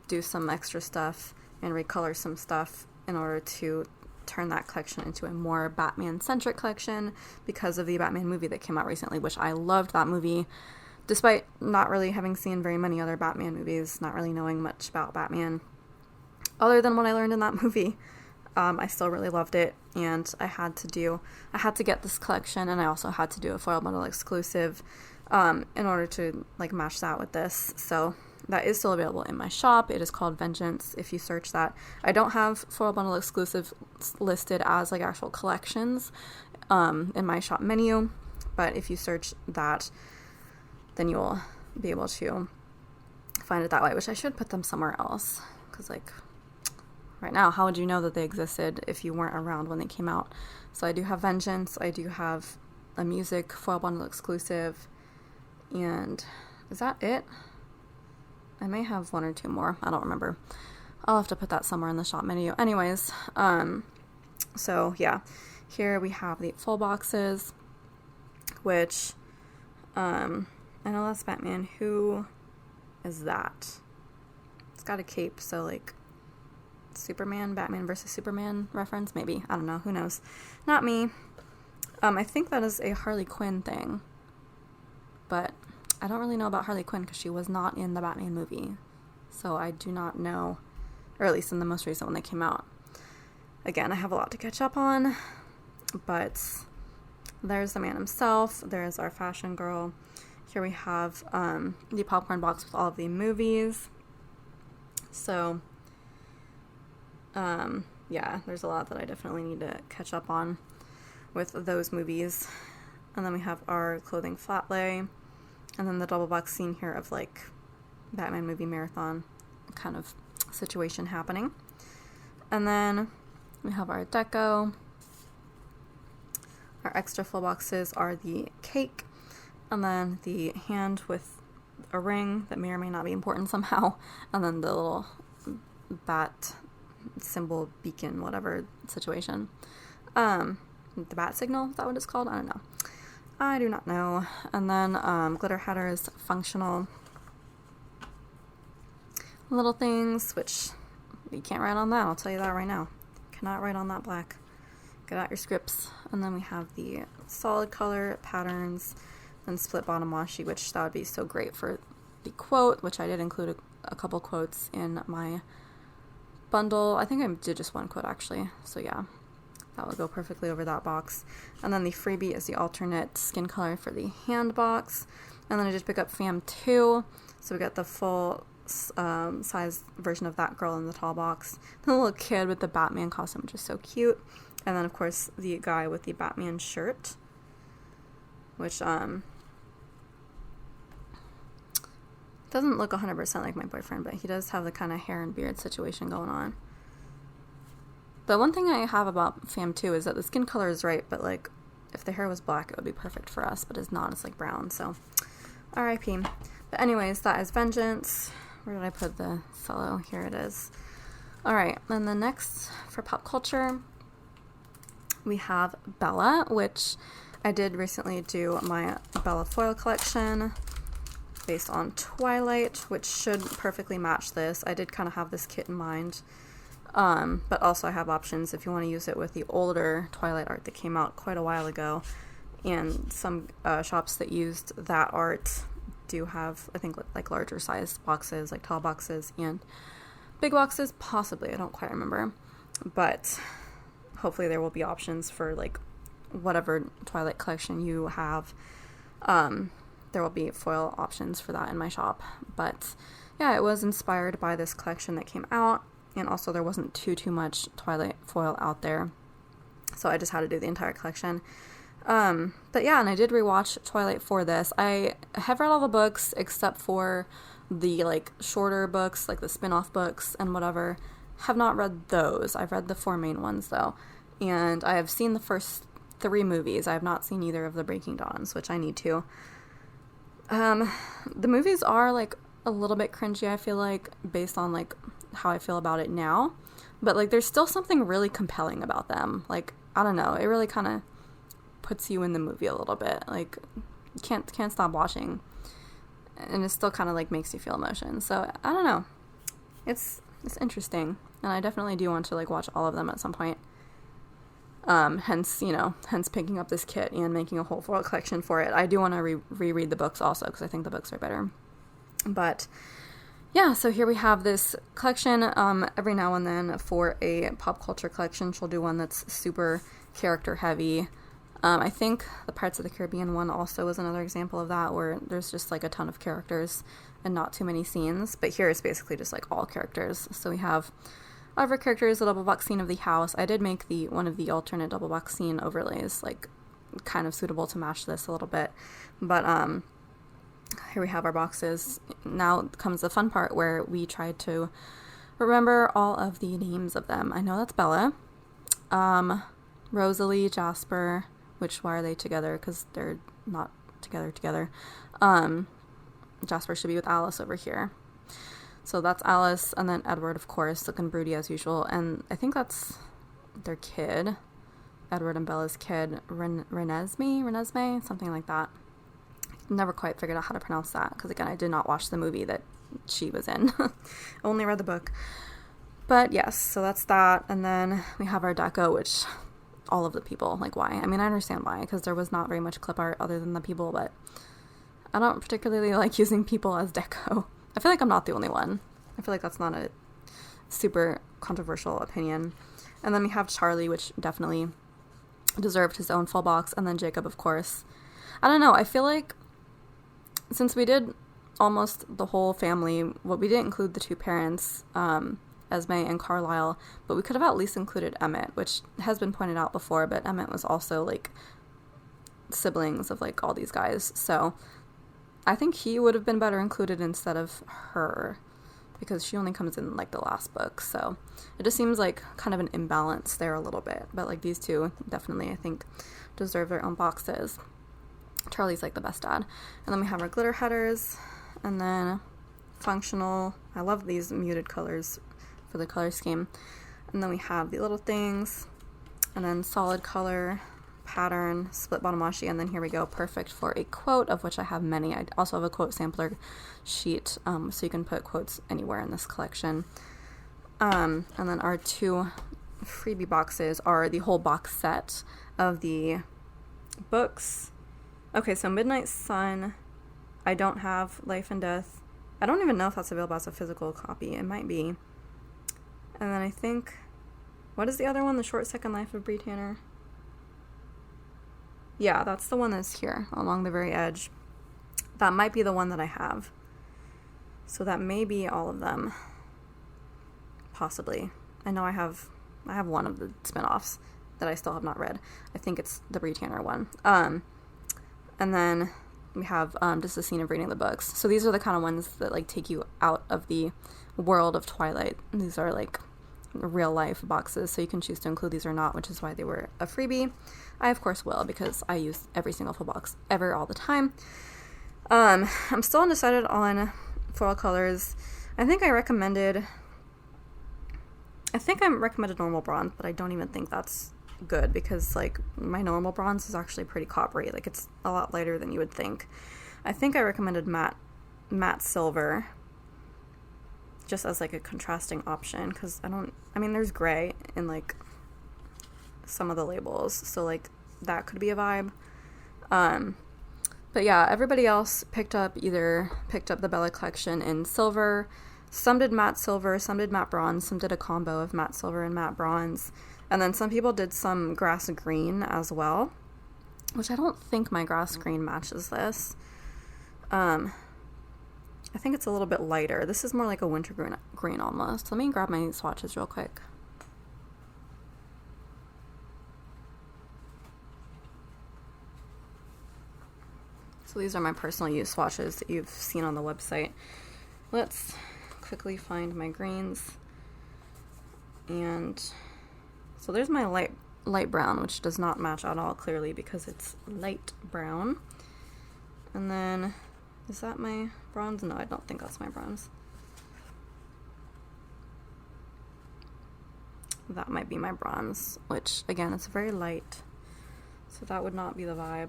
do some extra stuff and recolor some stuff in order to turn that collection into a more Batman-centric collection because of the Batman movie that came out recently, which I loved that movie. Despite not really having seen very many other Batman movies, not really knowing much about Batman, other than what I learned in that movie, I still really loved it, and I had to get this collection, and I also had to do a foil bundle exclusive in order to like match that with this. So that is still available in my shop. It is called Vengeance if you search that. I don't have foil bundle exclusive listed as like actual collections in my shop menu, but if you search that, then you'll be able to find it that way, which I should put them somewhere else, because like right now, how would you know that they existed if you weren't around when they came out? So I do have Vengeance, I do have a music foil bundle exclusive, and is that it? I may have one or two more, I don't remember. I'll have to put that somewhere in the shop menu. Anyways, so yeah, here we have the full boxes, which, I know that's Batman. Who is that? It's got a cape, so like, Superman, Batman versus Superman reference, maybe. I don't know, who knows. Not me. I think that is a Harley Quinn thing, but I don't really know about Harley Quinn because she was not in the Batman movie, so I do not know, or at least in the most recent one that came out. Again, I have a lot to catch up on, but there's the man himself. There's our fashion girl. Here we have the popcorn box with all of the movies. So yeah, there's a lot that I definitely need to catch up on with those movies. And then we have our clothing flat lay, and then the double box scene here of like Batman movie marathon kind of situation happening. And then we have our deco. Our extra full boxes are the cake, and then the hand with a ring that may or may not be important somehow, and then the little bat symbol beacon whatever situation. The bat signal, is that what it's called? I don't know. I do not know. And then glitter headers, functional little things, which you can't write on that, I'll tell you that right now. Cannot write on that black. Get out your scripts. And then we have the solid color patterns and split bottom washi, which that would be so great for the quote, which I did include a couple quotes in my bundle. I think I did just one quote actually, so yeah, that would go perfectly over that box. And then the freebie is the alternate skin color for the hand box. And then I just pick up Fam 2, so we got the full size version of that girl in the tall box, the little kid with the Batman costume, which is so cute, and then of course the guy with the Batman shirt, which doesn't look 100% like my boyfriend, but he does have the kind of hair and beard situation going on. The one thing I have about Fam 2 is that the skin color is right, but like if the hair was black, it would be perfect for us, but it's not. It's like brown, so R.I.P. But anyways, that is Vengeance. Where did I put the fellow? Here it is. Alright, and then next for pop culture, we have Bella, which I did recently do my Bella foil collection based on Twilight, which should perfectly match this. I did kind of have this kit in mind, but also I have options if you want to use it with the older Twilight art that came out quite a while ago, and some shops that used that art do have, I think, like larger size boxes, like tall boxes and big boxes, possibly. I don't quite remember, but hopefully there will be options for like whatever Twilight collection you have. There will be foil options for that in my shop. But yeah, it was inspired by this collection that came out, and also there wasn't too much Twilight foil out there, so I just had to do the entire collection. But yeah, and I did rewatch Twilight for this. I have read all the books except for the like shorter books, like the spin-off books and whatever. Have not read those. I've read the 4 main ones though, and I have seen the first 3 movies. I have not seen either of the Breaking Dawns, which I need to. The movies are like a little bit cringy, I feel like, based on like how I feel about it now, but like there's still something really compelling about them. Like, I don't know, it really kind of puts you in the movie a little bit. Like, you can't stop watching, and it still kind of like makes you feel emotion. So I don't know, it's interesting, and I definitely do want to like watch all of them at some point. Hence picking up this kit and making a whole foil collection for it. I do want to reread the books also, because I think the books are better. But yeah, so here we have this collection. Every now and then for a pop culture collection, she'll do one that's super character heavy. I think the Pirates of the Caribbean one also is another example of that, where there's just like a ton of characters and not too many scenes. But here it's basically just like all characters. So we have all of our characters, a double box scene of the house. I did make one of the alternate double box scene overlays, like kind of suitable to match this a little bit. But here we have our boxes. Now comes the fun part where we tried to remember all of the names of them. I know that's Bella, Rosalie, Jasper, which, why are they together? Because they're not together. Jasper should be with Alice over here. So that's Alice, and then Edward, of course, looking broody as usual. And I think that's their kid, Edward and Bella's kid, Renesmee, something like that. Never quite figured out how to pronounce that, because again, I did not watch the movie that she was in. Only read the book. But yes, so that's that. And then we have our deco, which all of the people, like, why? I mean, I understand why, because there was not very much clip art other than the people, but I don't particularly like using people as deco. I feel like I'm not the only one. I feel like that's not a super controversial opinion. And then we have Charlie, which definitely deserved his own full box, and then Jacob, of course. I don't know, I feel like since we did almost the whole family, well, we didn't include the 2 parents, Esme and Carlisle, but we could have at least included Emmett, which has been pointed out before, but Emmett was also like siblings of like all these guys, so I think he would have been better included instead of her, because she only comes in like the last book, so it just seems like kind of an imbalance there a little bit. But like these 2 definitely, I think, deserve their own boxes. Charlie's like the best dad. And then we have our glitter headers, and then functional. I love these muted colors for the color scheme. And then we have the little things, and then solid color, pattern, split bottom washi, and then here we go, perfect for a quote, of which I have many. I also have a quote sampler sheet, so you can put quotes anywhere in this collection. And then our 2 freebie boxes are the whole box set of the books. Okay, so Midnight Sun, I don't have Life and Death. I don't even know if that's available as a physical copy. It might be. And then I think, what is the other one? The Short Second Life of Bree Tanner. Yeah, that's the one that's here, along the very edge. That might be the one that I have. So that may be all of them. Possibly. I know I have one of the spin-offs that I still have not read. I think it's the Bree Tanner one. And then we have just a scene of reading the books. So these are the kind of ones that like take you out of the world of Twilight. These are like real life boxes, so you can choose to include these or not, which is why they were a freebie. I of course will, because I use every single full box ever, all the time. I'm still undecided on foil colors. I think I recommended normal bronze, but I don't even think that's good, because like my normal bronze is actually pretty coppery. Like, it's a lot lighter than you would think. I think I recommended matte silver, just as like a contrasting option, because I mean there's gray in like some of the labels, so like that could be a vibe. But yeah, everybody else picked up the Bella collection in silver. Some did matte silver, some did matte bronze, some did a combo of matte silver and matte bronze, and then some people did some grass green as well, which I don't think my grass green matches this. I think it's a little bit lighter. This is more like a winter green almost. Let me grab my swatches real quick. So these are my personal use swatches that you've seen on the website. Let's quickly find my greens. And so there's my light brown, which does not match at all clearly because it's light brown. And then, is that my bronze? No, I don't think that's my bronze. That might be my bronze, which again, it's very light, so that would not be the vibe.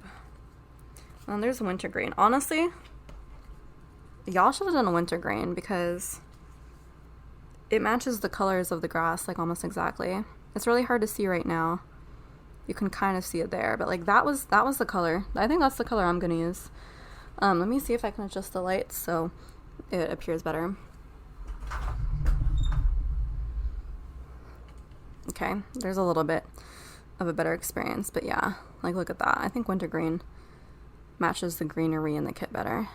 And there's winter green. Honestly, y'all should have done a winter green because it matches the colors of the grass like almost exactly. It's really hard to see right now. You can kind of see it there, but like that was the color. I think that's the color I'm gonna use. Let me see if I can adjust the lights so it appears better. Okay, there's a little bit of a better experience, but yeah, like look at that. I think winter green matches the greenery in the kit better.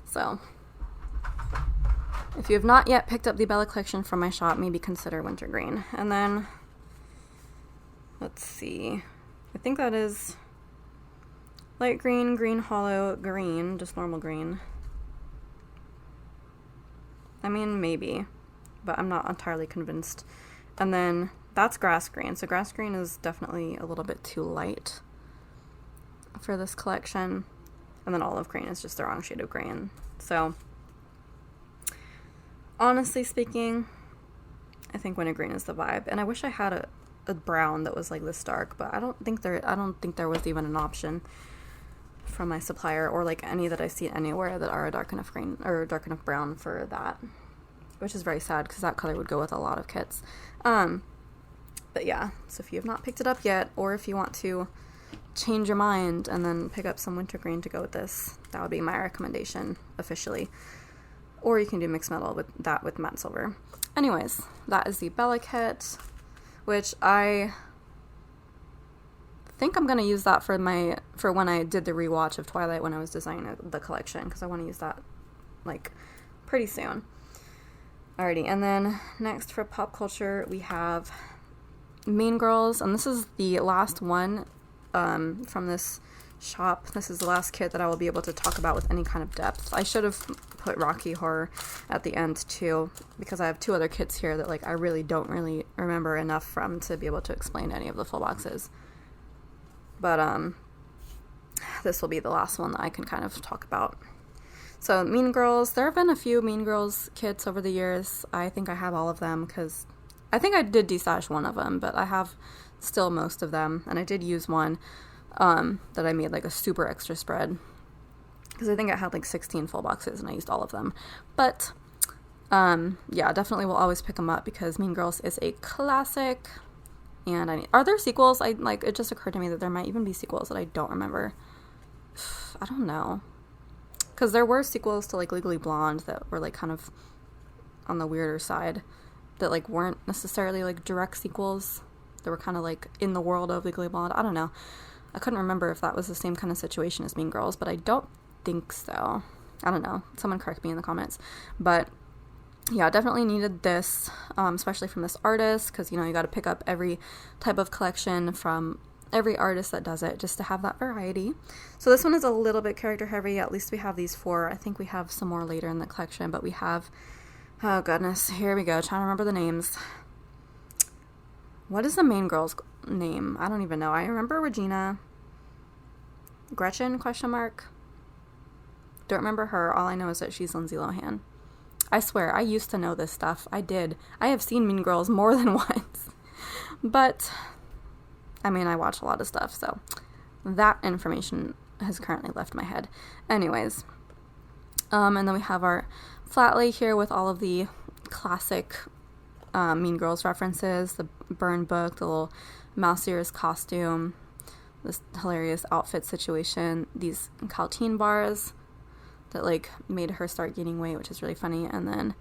So, if you have not yet picked up the Bella collection from my shop, maybe consider winter green. And then, let's see, I think that is light green, green hollow, green, just normal green. I mean, maybe, but I'm not entirely convinced. And then that's grass green. So grass green is definitely a little bit too light for this collection. And then olive green is just the wrong shade of green. So honestly speaking, I think winter green is the vibe. And I wish I had a brown that was like this dark, but I don't think there was even an option from my supplier, or like any that I see anywhere that are a dark enough green or dark enough brown for that, which is very sad because that color would go with a lot of kits. But yeah, so if you have not picked it up yet, or if you want to change your mind and then pick up some winter green to go with this, that would be my recommendation officially. Or you can do mixed metal with matte silver. Anyways, that is the Bella kit, which I think I'm gonna use that for when I did the rewatch of Twilight when I was designing the collection, because I want to use that like pretty soon. Alrighty, and then next for pop culture we have Mean Girls, and this is the last one from this shop. This is the last kit that I will be able to talk about with any kind of depth. I should have put Rocky Horror at the end too, because I have two other kits here that like I really don't remember enough from to be able to explain any of the full boxes. But this will be the last one that I can kind of talk about. So Mean Girls, there have been a few Mean Girls kits over the years. I think I have all of them because I think I did destash one of them, but I have still most of them. And I did use one that I made like a super extra spread because I think it had like 16 full boxes and I used all of them. But yeah, definitely will always pick them up because Mean Girls is a classic. And are there sequels? It just occurred to me that there might even be sequels that I don't remember. I don't know. Because there were sequels to like Legally Blonde that were like kind of on the weirder side that like weren't necessarily like direct sequels. They were kind of like in the world of Legally Blonde. I don't know. I couldn't remember if that was the same kind of situation as Mean Girls, but I don't think so. I don't know. Someone correct me in the comments. But yeah, definitely needed this, especially from this artist, because, you know, you got to pick up every type of collection from every artist that does it just to have that variety. So this one is a little bit character heavy. At least we have these four. I think we have some more later in the collection, but we have Oh goodness, here we go, trying to remember the names. What is the main girl's name? I don't even know. I remember Regina. Gretchen, question mark. Don't remember her. All I know is that she's Lindsay Lohan. I swear, I used to know this stuff. I did. I have seen Mean Girls more than once. But, I mean, I watch a lot of stuff, so that information has currently left my head. Anyways, and then we have our flat lay here with all of the classic Mean Girls references, the burn book, the little mouse ears costume, this hilarious outfit situation, these Caltine bars that like made her start gaining weight, which is really funny, and then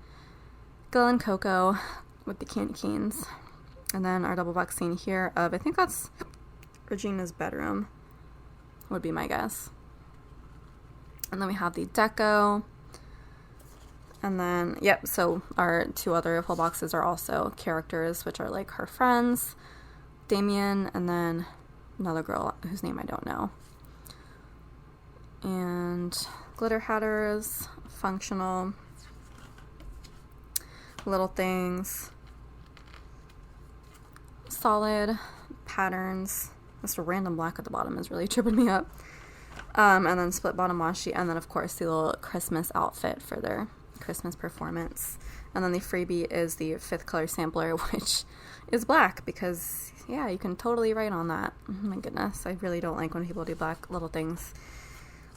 Gil and Coco with the candy canes, and then our double box scene here of, I think that's Regina's bedroom, would be my guess. And then we have the deco, and then, yep, so our two other full boxes are also characters, which are like her friends, Damien, and then another girl whose name I don't know. And glitter hatters, functional, little things, solid, patterns. This random black at the bottom is really tripping me up. And then split bottom washi, and then of course the little Christmas outfit for their Christmas performance. And then the freebie is the 5th color sampler, which is black because, yeah, you can totally write on that. Oh my goodness, I really don't like when people do black little things.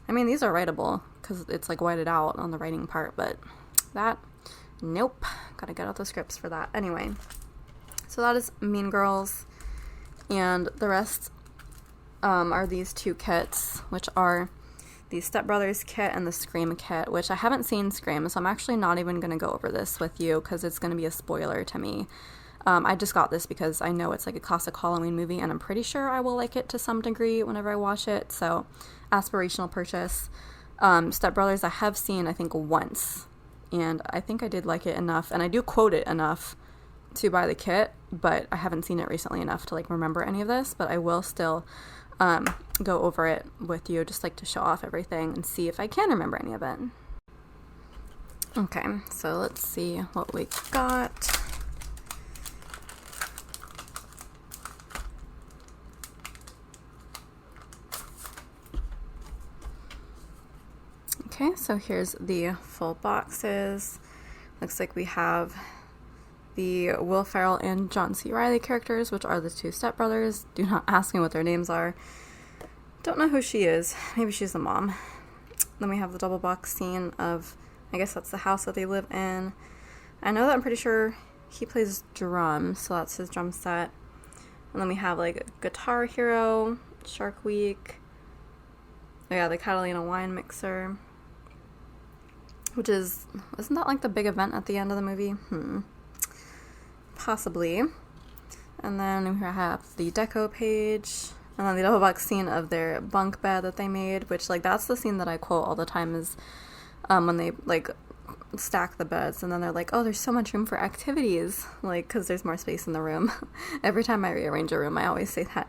I mean, these are writable because it's like whited out on the writing part, but that, nope. Gotta get out the scripts for that. Anyway, so that is Mean Girls, and the rest are these two kits, which are the Step Brothers kit and the Scream kit, which I haven't seen Scream, so I'm actually not even going to go over this with you because it's going to be a spoiler to me. I just got this because I know it's like a classic Halloween movie, and I'm pretty sure I will like it to some degree whenever I watch it, so aspirational purchase. Step Brothers I have seen, I think, once, and I think I did like it enough, and I do quote it enough to buy the kit, but I haven't seen it recently enough to like remember any of this, but I will still go over it with you, just like to show off everything and see if I can remember any of it. Okay, so let's see what we got. Okay, so here's the full boxes. Looks like we have the Will Ferrell and John C. Reilly characters, which are the two stepbrothers. Do not ask me what their names are. Don't know who she is. Maybe she's the mom. Then we have the double box scene of, I guess that's the house that they live in. I know that I'm pretty sure he plays drums, so that's his drum set. And then we have like Guitar Hero, Shark Week. Oh yeah, the Catalina wine mixer. Which is, isn't that like the big event at the end of the movie? Possibly. And then we have the deco page, and then the double box scene of their bunk bed that they made, which like that's the scene that I quote all the time, is when they like stack the beds and then they're like, oh, there's so much room for activities, like because there's more space in the room. Every time I rearrange a room I always say that.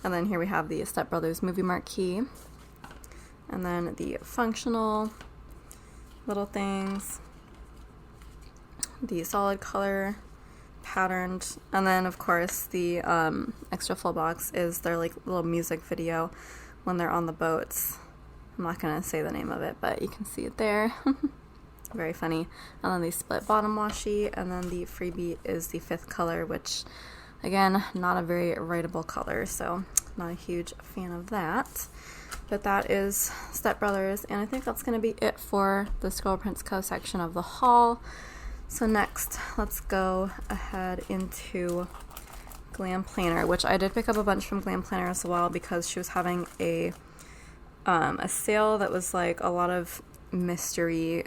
And then here we have the Step Brothers movie marquee, and then the functional little things, the solid color patterned, and then of course the extra full box is their like little music video when they're on the boats. I'm not gonna say the name of it, but you can see it there. Very funny. And then the split bottom washi, and then the freebie is the 5th color, which again, not a very writable color, so not a huge fan of that. But that is Step Brothers, and I think that's going to be it for the ScribblePrintsCo section of the haul. So next, let's go ahead into Glam Planner, which I did pick up a bunch from Glam Planner as well because she was having a sale that was like a lot of mystery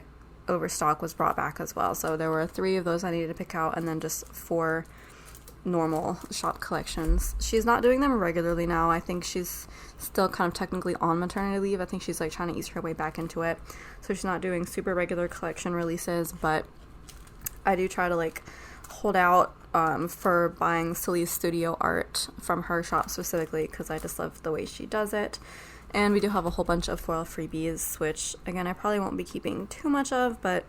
overstock was brought back as well. So there were 3 of those I needed to pick out, and then just 4 normal shop collections. She's not doing them regularly now. I think she's still kind of technically on maternity leave. I think she's like trying to ease her way back into it. So she's not doing super regular collection releases, but I do try to like hold out for buying Sally's studio art from her shop specifically because I just love the way she does it. And we do have a whole bunch of foil freebies, which again I probably won't be keeping too much of, but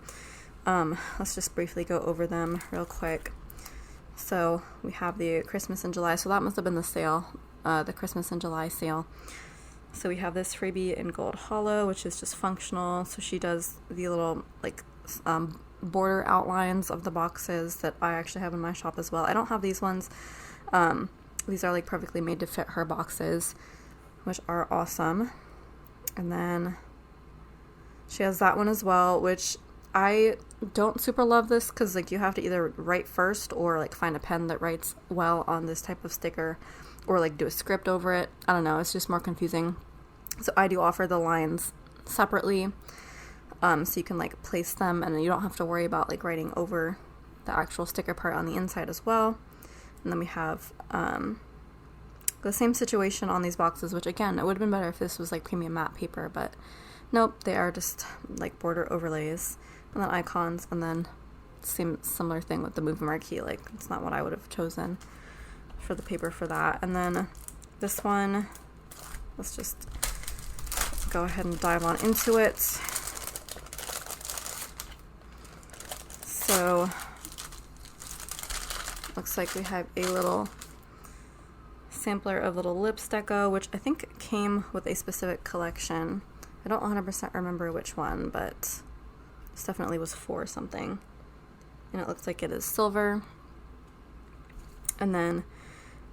Let's just briefly go over them real quick. So we have the Christmas in July, so that must have been the sale, the Christmas in July sale. So we have this freebie in gold hollow, which is just functional. So she does the little like border outlines of the boxes that I actually have in my shop as well. I don't have these ones. These are like perfectly made to fit her boxes, which are awesome. And then she has that one as well, which I don't super love this because like you have to either write first or like find a pen that writes well on this type of sticker or like do a script over it. I don't know, it's just more confusing. So I do offer the lines separately, so you can like place them and you don't have to worry about like writing over the actual sticker part on the inside as well. And then we have the same situation on these boxes, which again, it would have been better if this was like premium matte paper, but nope, they are just like border overlays. And then icons, and then similar thing with the movie marquee, like it's not what I would have chosen for the paper for that. And then this one, let's just go ahead and dive on into it. So looks like we have a little sampler of little lips deco, which I think came with a specific collection. I don't 100% remember which one, but this definitely was for something. And it looks like it is silver. And then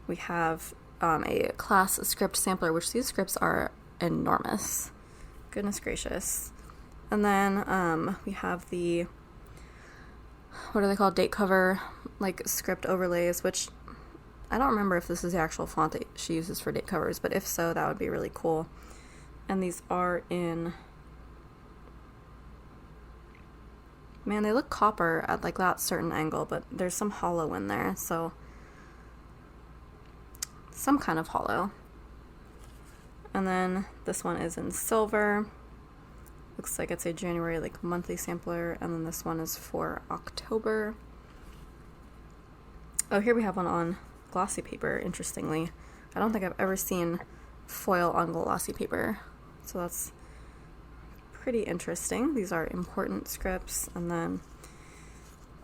we have a class script sampler, which these scripts are enormous. Goodness gracious. And then we have the, what are they called? Date cover, like script overlays, which I don't remember if this is the actual font that she uses for date covers, but if so, that would be really cool. And these are in, man, they look copper at like that certain angle, but there's some hollow in there, so some kind of hollow. And then this one is in silver. Looks like it's a January like monthly sampler, and then this one is for October. Oh, here we have one on glossy paper, interestingly. I don't think I've ever seen foil on glossy paper, so that's pretty interesting. These are important scripts. And then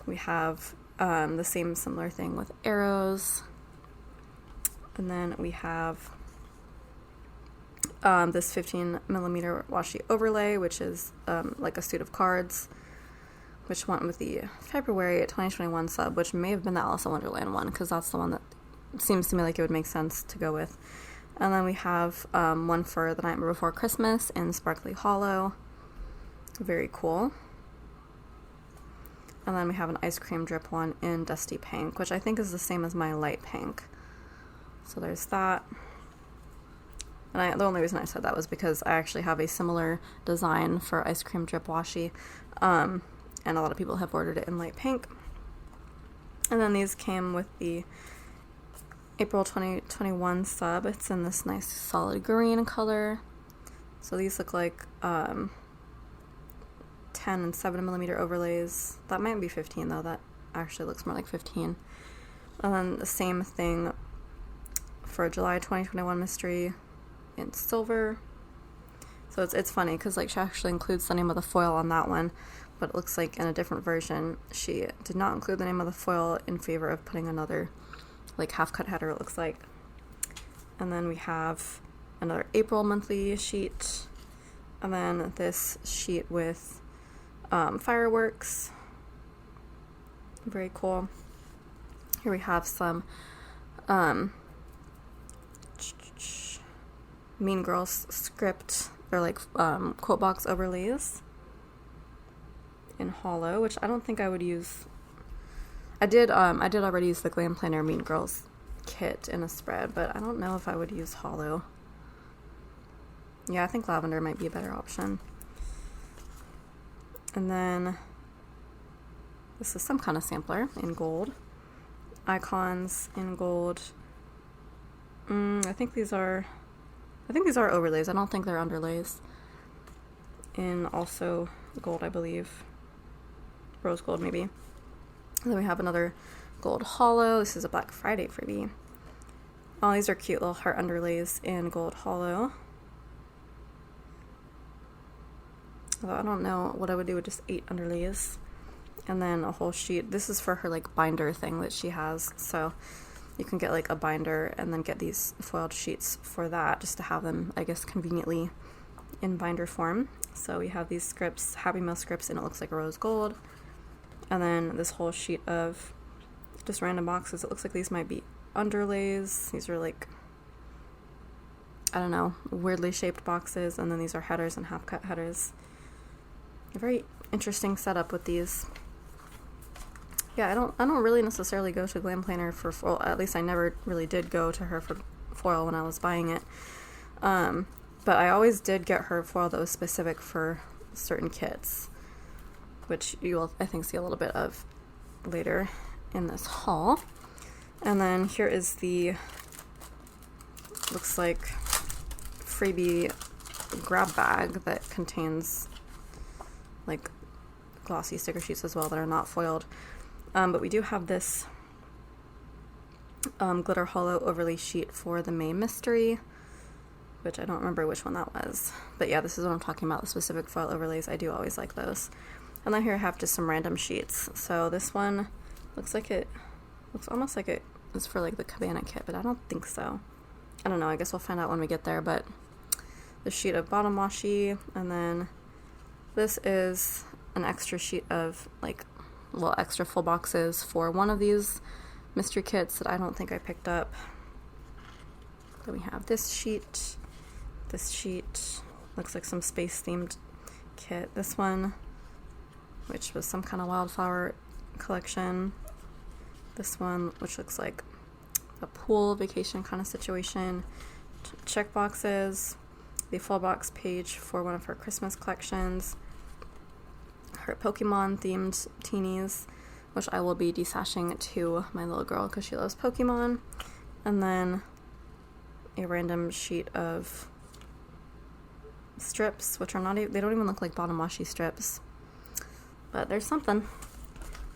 we have the same similar thing with arrows. And then we have this 15mm washi overlay, which is like a suit of cards, which went with the February 2021 sub, which may have been the Alice in Wonderland one, because that's the one that seems to me like it would make sense to go with. And then we have one for The Night Before Christmas in Sparkly Hollow. Very cool. And then we have an ice cream drip one in Dusty Pink, which I think is the same as my light pink. So there's that. And the only reason I said that was because I actually have a similar design for ice cream drip washi, and a lot of people have ordered it in light pink. And then these came with the April 2021 sub. It's in this nice solid green color. So these look like 10 and 7mm overlays. That might be 15 though. That actually looks more like 15. And then the same thing for July 2021 mystery in silver. So it's funny because like she actually includes the name of the foil on that one, but it looks like in a different version she did not include the name of the foil in favor of putting another like half cut header, it looks like. And then we have another April monthly sheet, and then this sheet with fireworks. Very cool. Here we have some Mean Girls script, or like quote box overlays in hollow, which I don't think I would use. I did already use the Glam Planner Mean Girls kit in a spread, but I don't know if I would use hollow. Yeah, I think lavender might be a better option. And then this is some kind of sampler in gold. Icons in gold. I think these are overlays. I don't think they're underlays. In also gold, I believe. Rose gold, maybe. And then we have another gold hollow. This is a Black Friday freebie. Oh, these are cute little heart underlays in gold hollow. Although I don't know what I would do with just 8 underlays. and then a whole sheet. This is for her like binder thing that she has, so you can get like a binder and then get these foiled sheets for that, just to have them, I guess, conveniently in binder form. So we have these scripts, Happy Meal scripts, and it looks like a rose gold. And then this whole sheet of just random boxes. It looks like these might be underlays. These are like, I don't know, weirdly shaped boxes. And then these are headers and half cut headers. A very interesting setup with these. Yeah, I don't really necessarily go to Glam Planner for foil. At least I never really did go to her for foil when I was buying it. But I always did get her foil that was specific for certain kits, which you will, I think, see a little bit of later in this haul. And then here is the, looks like, freebie grab bag that contains like glossy sticker sheets as well that are not foiled. But we do have this glitter hollow overlay sheet for the May Mystery, which I don't remember which one that was. But yeah, this is what I'm talking about, the specific foil overlays. I do always like those. And then here I have just some random sheets. So this one looks almost like it is for like the Cabana kit, but I don't think so. I don't know, I guess we'll find out when we get there. But the sheet of bottom washi, and then this is an extra sheet of like, well, extra full boxes for one of these mystery kits that I don't think I picked up. Then we have this sheet, looks like some space themed kit. This one, which was some kind of wildfire collection. This one, which looks like a pool vacation kind of situation. Check boxes, the full box page for one of her Christmas collections. Her Pokemon themed teenies, which I will be desashing to my little girl because she loves Pokemon. And then a random sheet of strips, which are not, they don't even look like bottom washi strips, but there's something.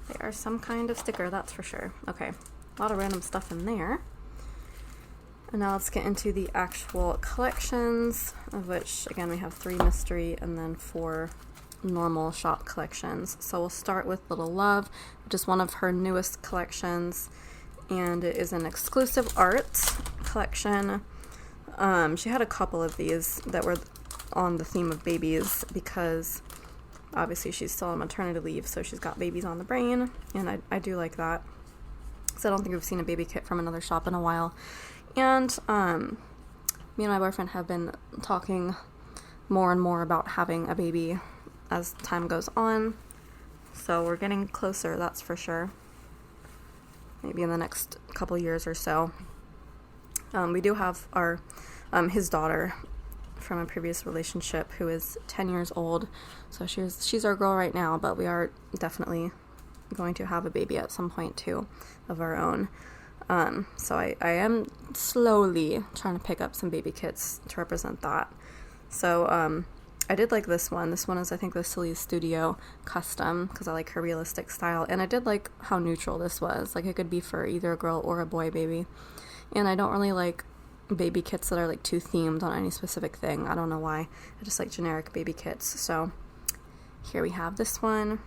They are some kind of sticker, that's for sure. Okay, a lot of random stuff in there. And now let's get into the actual collections, of which, again, we have 3 mystery and then 4 normal shop collections. So we'll start with Little Love, which is one of her newest collections, and it is an exclusive art collection. She had a couple of these that were on the theme of babies because obviously she's still on maternity leave, so she's got babies on the brain, and I do like that. So I don't think we've seen a baby kit from another shop in a while. And me and my boyfriend have been talking more and more about having a baby as time goes on, so we're getting closer, that's for sure. Maybe in the next couple years or so. We do have our his daughter from a previous relationship who is 10 years old, so she's our girl right now, but we are definitely going to have a baby at some point too of our own. So I am slowly trying to pick up some baby kits to represent that. So I did like this one. This one is, I think, the Silly Studio custom, because I like her realistic style, and I did like how neutral this was. Like, it could be for either a girl or a boy baby. And I don't really like baby kits that are like too themed on any specific thing. I don't know why. I just like generic baby kits. So here we have this one.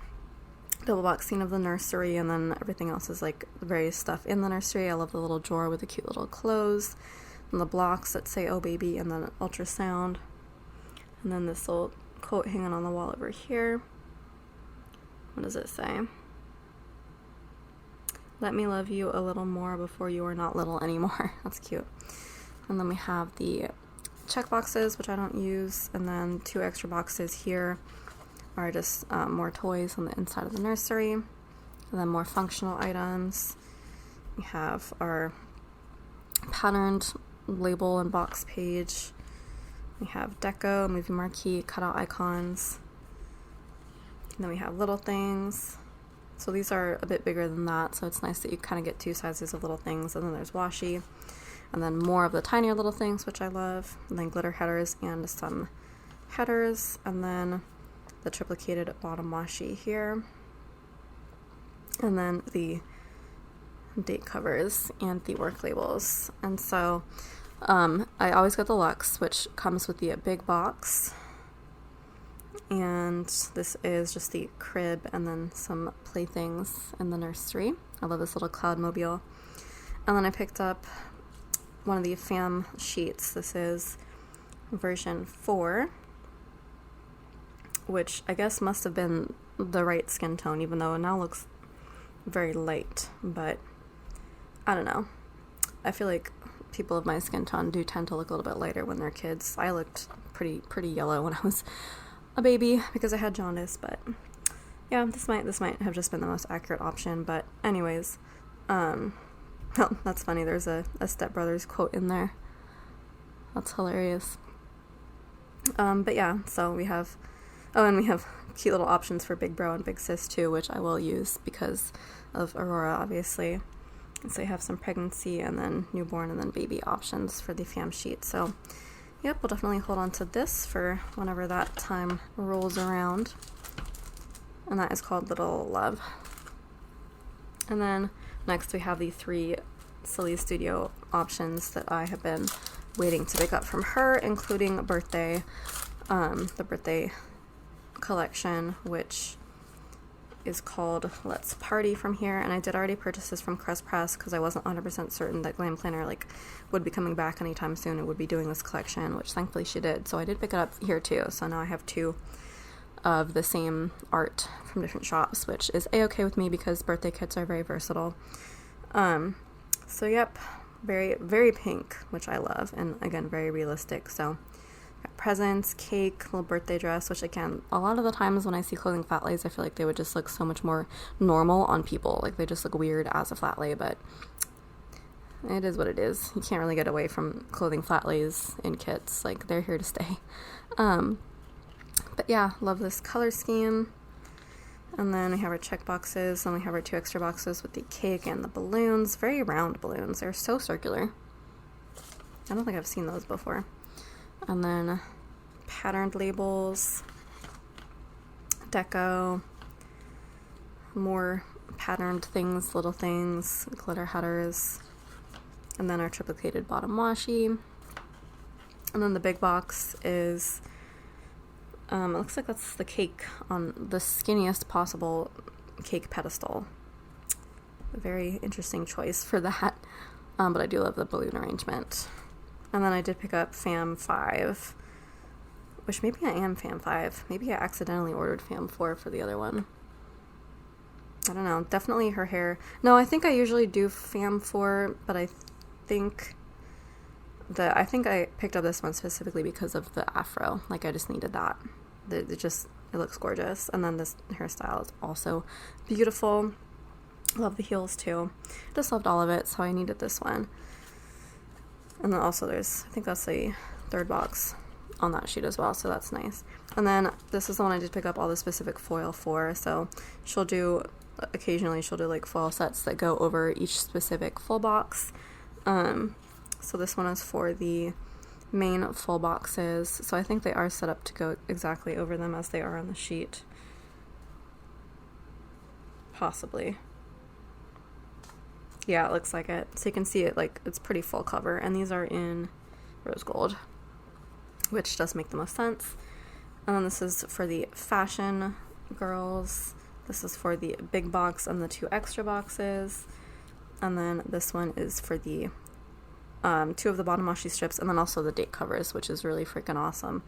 Double box scene of the nursery, and then everything else is like various stuff in the nursery. I love the little drawer with the cute little clothes, and the blocks that say "Oh baby," and then ultrasound, and then this little quote hanging on the wall over here. What does it say? Let me love you a little more before you are not little anymore. That's cute. And then we have the check boxes, which I don't use, and then 2 extra boxes here are just more toys on the inside of the nursery, and then more functional items. We have our patterned label and box page. We have deco, movie marquee, cutout icons, and then we have little things. So these are a bit bigger than that, so it's nice that you kind of get 2 sizes of little things. And then there's washi, and then more of the tinier little things, which I love, and then glitter headers and some headers, and then the triplicated bottom washi here, and then the date covers and the work labels. And so I always get the Luxe, which comes with the big box, And this is just the crib and then some playthings in the nursery. I love this little Cloudmobile. And then I picked up one of the fam sheets. This is version 4, which I guess must have been the right skin tone, even though it now looks very light. But I don't know. I feel like people of my skin tone do tend to look a little bit lighter when they're kids. I looked pretty yellow when I was a baby because I had jaundice, but yeah, this might have just been the most accurate option. But anyways, oh, that's funny. There's a Step Brothers quote in there. That's hilarious. But yeah, so we have, oh, and we have cute little options for Big Bro and Big Sis too, which I will use because of Aurora, obviously. So you have some pregnancy and then newborn and then baby options for the fam sheet. So yep, we'll definitely hold on to this for whenever that time rolls around. And that is called Little Love. And then next we have the 3 Silly Studio options that I have been waiting to pick up from her, including the birthday collection, which is called Let's Party from here. And I did already purchase this from Crest Press because I wasn't 100% certain that Glam Planner would be coming back anytime soon and would be doing this collection, which thankfully she did. So I did pick it up here too. So now I have 2 of the same art from different shops, which is a-okay with me because birthday kits are very versatile. So yep, very, very pink, which I love, and again, very realistic. So got presents, cake, little birthday dress, which again, a lot of the times when I see clothing flat lays, I feel like they would just look so much more normal on people. Like they just look weird as a flat lay, but it is what it is. You can't really get away from clothing flat lays in kits. Like they're here to stay. But yeah, love this color scheme. And then we have our check boxes, and we have our 2 extra boxes with the cake and the balloons. Very round balloons. They're so circular. I don't think I've seen those before. And then patterned labels, deco, more patterned things, little things, glitter headers, and then our triplicated bottom washi. And then the big box is, it looks like that's the cake on the skinniest possible cake pedestal. A very interesting choice for that, but I do love the balloon arrangement. And then I did pick up Fam 5, which maybe I am Fam 5. Maybe I accidentally ordered Fam 4 for the other one. I don't know. Definitely her hair. No, I think I usually do Fam 4, but I think I picked up this one specifically because of the afro. Like I just needed that. It looks gorgeous. And then this hairstyle is also beautiful. Love the heels too. Just loved all of it, so I needed this one. And then also I think that's the 3rd box on that sheet as well, so that's nice. And then this is the one I did pick up all the specific foil for, so occasionally she'll do like foil sets that go over each specific full box. So this one is for the main full boxes, so I think they are set up to go exactly over them as they are on the sheet. Possibly. Yeah, it looks like it. So you can see it, like, it's pretty full cover. And these are in rose gold, which does make the most sense. And then this is for the fashion girls. This is for the big box and the 2 extra boxes. And then this one is for the 2 of the bottom washi strips, and then also the date covers, which is really freaking awesome.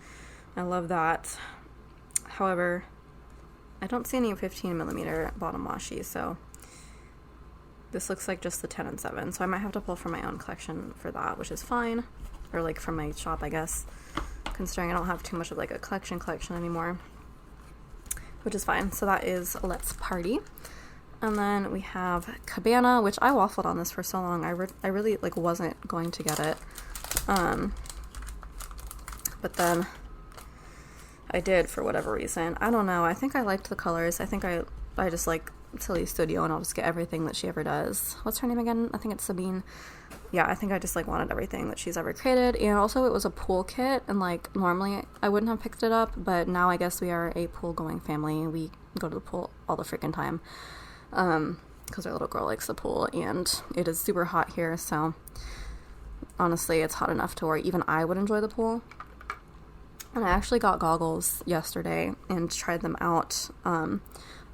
I love that. However, I don't see any 15mm bottom washi, so this looks like just the 10 and 7, so I might have to pull from my own collection for that, which is fine. Or like from my shop, I guess, considering I don't have too much of like a collection anymore, which is fine. So that is Let's Party. And then we have Cabana, which I waffled on this for so long. I really like wasn't going to get it, but then I did for whatever reason. I don't know. I think I liked the colors. I think I just like Silly Studio, and I'll just get everything that she ever does. What's her name again? I think it's Sabine. Yeah, I think I just like wanted everything that she's ever created. And also it was a pool kit, and like normally I wouldn't have picked it up, but now I guess we are a pool going family. We go to the pool all the freaking time because our little girl likes the pool, and it is super hot here, so honestly it's hot enough to where even I would enjoy the pool. And I actually got goggles yesterday and tried them out, and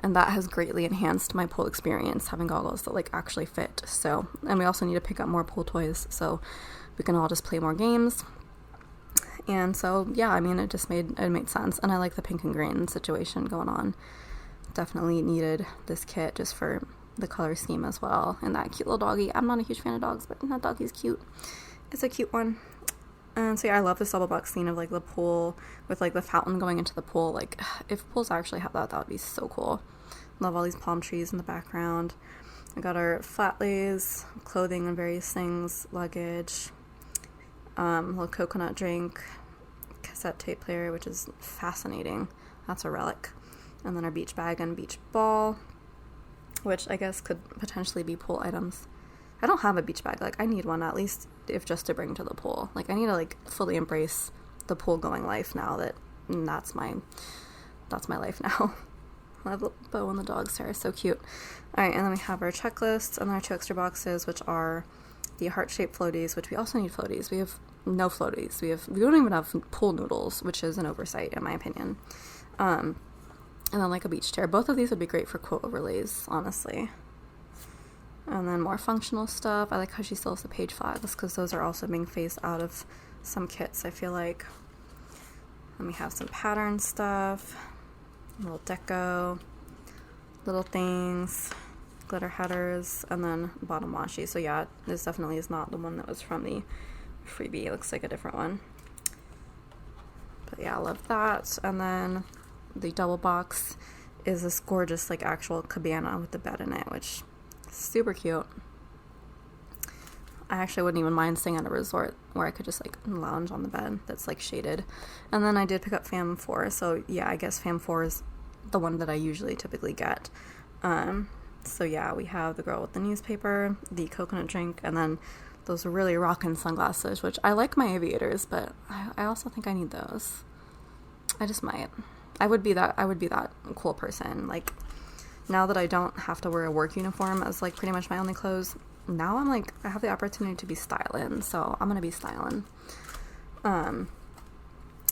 that has greatly enhanced my pool experience, having goggles that like actually fit. So, and we also need to pick up more pool toys so we can all just play more games. And so yeah, I mean, it made sense. And I like the pink and green situation going on. Definitely needed this kit just for the color scheme as well. And that cute little doggy. I'm not a huge fan of dogs, but that doggy's cute. It's a cute one. And so yeah, I love this double box scene of like the pool with like the fountain going into the pool. Like, if pools actually have that would be so cool. Love all these palm trees in the background. I got our flat lays, clothing and various things, luggage, little coconut drink, cassette tape player, which is fascinating. That's a relic. And then our beach bag and beach ball, which I guess could potentially be pool items. I don't have a beach bag. Like, I need one, at least if just to bring to the pool. Like, I need to like fully embrace the pool going life now that's my life now. I love the bow on the dog's hair, so cute. Alright, and then we have our checklists and our 2 extra boxes, which are the heart-shaped floaties, which we also need floaties. We have no floaties. We don't even have pool noodles, which is an oversight in my opinion. And then like a beach chair. Both of these would be great for quote overlays, honestly. And then more functional stuff. I like how she still has the page flags because those are also being phased out of some kits, I feel like. Then we have some pattern stuff, little deco, little things, glitter headers, and then bottom washi. So yeah, this definitely is not the one that was from the freebie. It looks like a different one. But yeah, I love that. And then the double box is this gorgeous like actual cabana with the bed in it, which is super cute. I actually wouldn't even mind staying at a resort where I could just like lounge on the bed that's like shaded. And then I did pick up Fam 4, so yeah, I guess Fam 4 is the one that I usually typically get. So yeah, we have the girl with the newspaper, the coconut drink, and then those really rockin' sunglasses, which I like my aviators, but I also think I need those. I just might. I would be that cool person. Like, now that I don't have to wear a work uniform as like pretty much my only clothes, now I'm like, I have the opportunity to be styling, so I'm gonna be styling. And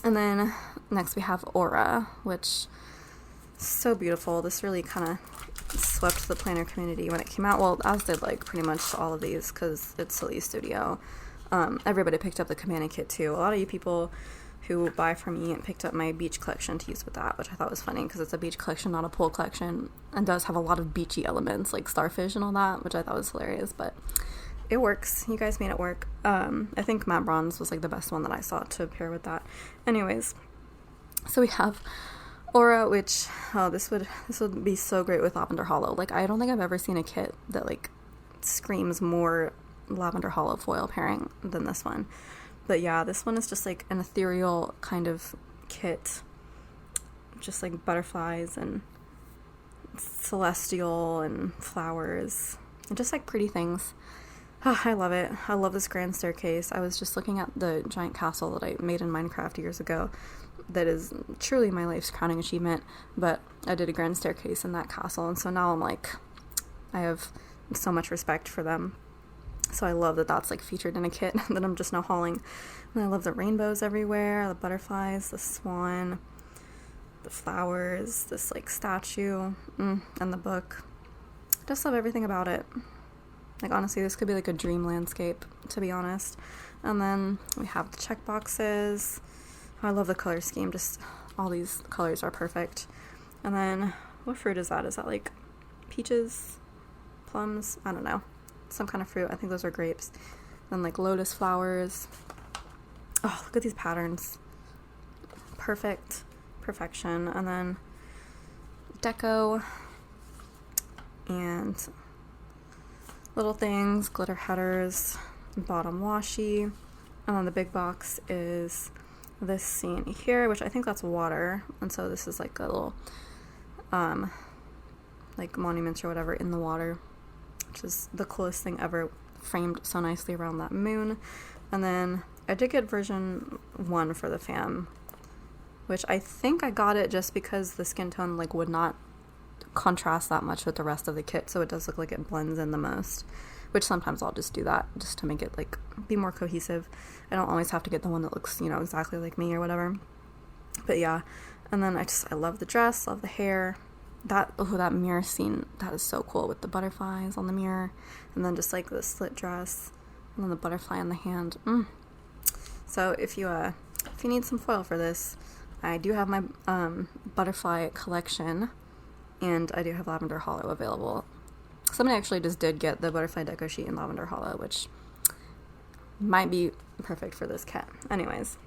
then next we have Aura, which is so beautiful. This really kind of swept the planner community when it came out. Well, as did like pretty much all of these because it's Soleil's studio. Everybody picked up the Cabana kit too. A lot of you people who buy from me and picked up my beach collection to use with that, which I thought was funny because it's a beach collection, not a pool collection, and does have a lot of beachy elements like starfish and all that, which I thought was hilarious, but it works. You guys made it work. I think Matte Bronze was like the best one that I saw to pair with that. Anyways, so we have Aura, which this would be so great with Lavender Hollow. Like, I don't think I've ever seen a kit that like screams more Lavender Hollow foil pairing than this one. But yeah, this one is just like an ethereal kind of kit, just like butterflies and celestial and flowers and just like pretty things. Oh, I love it. I love this grand staircase. I was just looking at the giant castle that I made in Minecraft years ago. That is truly my life's crowning achievement, but I did a grand staircase in that castle, and so now I'm like, I have so much respect for them. So I love that that's like featured in a kit that I'm just now hauling. And I love the rainbows everywhere, the butterflies, the swan, the flowers, this like statue, and the book. Just love everything about it. Like, honestly, this could be like a dream landscape, to be honest. And then we have the check boxes. I love the color scheme. Just all these colors are perfect. And then what fruit is that? Is that like peaches, plums? I don't know. Some kind of fruit. I think those are grapes. Then like lotus flowers. Oh, look at these patterns. Perfection. And then deco and little things, glitter headers, bottom washi. And then the big box is this scene here, which I think that's water. And so this is like a little like monuments or whatever in the water, which is the coolest thing ever, framed so nicely around that moon. And then I did get version 1 for the fam, which I think I got it just because the skin tone like would not contrast that much with the rest of the kit, so it does look like it blends in the most, which sometimes I'll just do that just to make it like be more cohesive. I don't always have to get the one that looks, you know, exactly like me or whatever. But yeah, and then I love the dress, love the hair. That mirror scene, that is so cool with the butterflies on the mirror, and then just like the slit dress, and then the butterfly on the hand. So if you need some foil for this, I do have my butterfly collection, and I do have Lavender Hollow available. Somebody actually just did get the butterfly deco sheet in Lavender Hollow, which might be perfect for this kit. Anyways,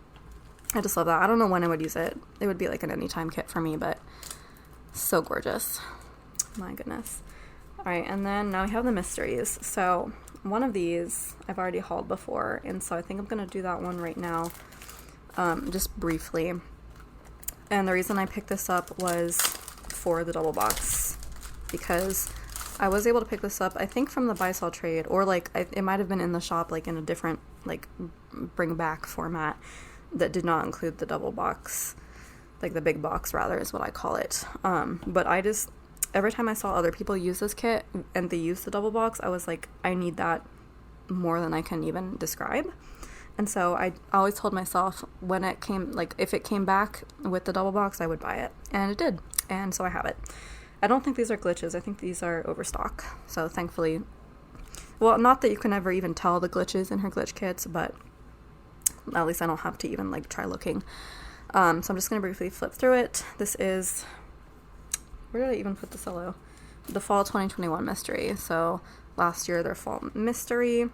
I just love that. I don't know when I would use it. It would be like an anytime kit for me, but so gorgeous. My goodness. Alright, and then now we have the mysteries. So one of these I've already hauled before, and so I think I'm going to do that one right now, just briefly. And the reason I picked this up was for the double box, because I was able to pick this up, I think, from the buy sell trade, or like it might have been in the shop, like in a different like bring back format that did not include the double box, like the big box rather is what I call it. But I just, every time I saw other people use this kit and they use the double box, I was like, I need that more than I can even describe. And so I always told myself when it came, like if it came back with the double box, I would buy it, and it did, and so I have it. I don't think these are glitches. I think these are overstock. So thankfully, well, not that you can ever even tell the glitches in her glitch kits, but at least I don't have to even like try looking. So I'm just going to briefly flip through it. This is, where did I even put the cello? The Fall 2021 Mystery. So last year, their Fall Mystery,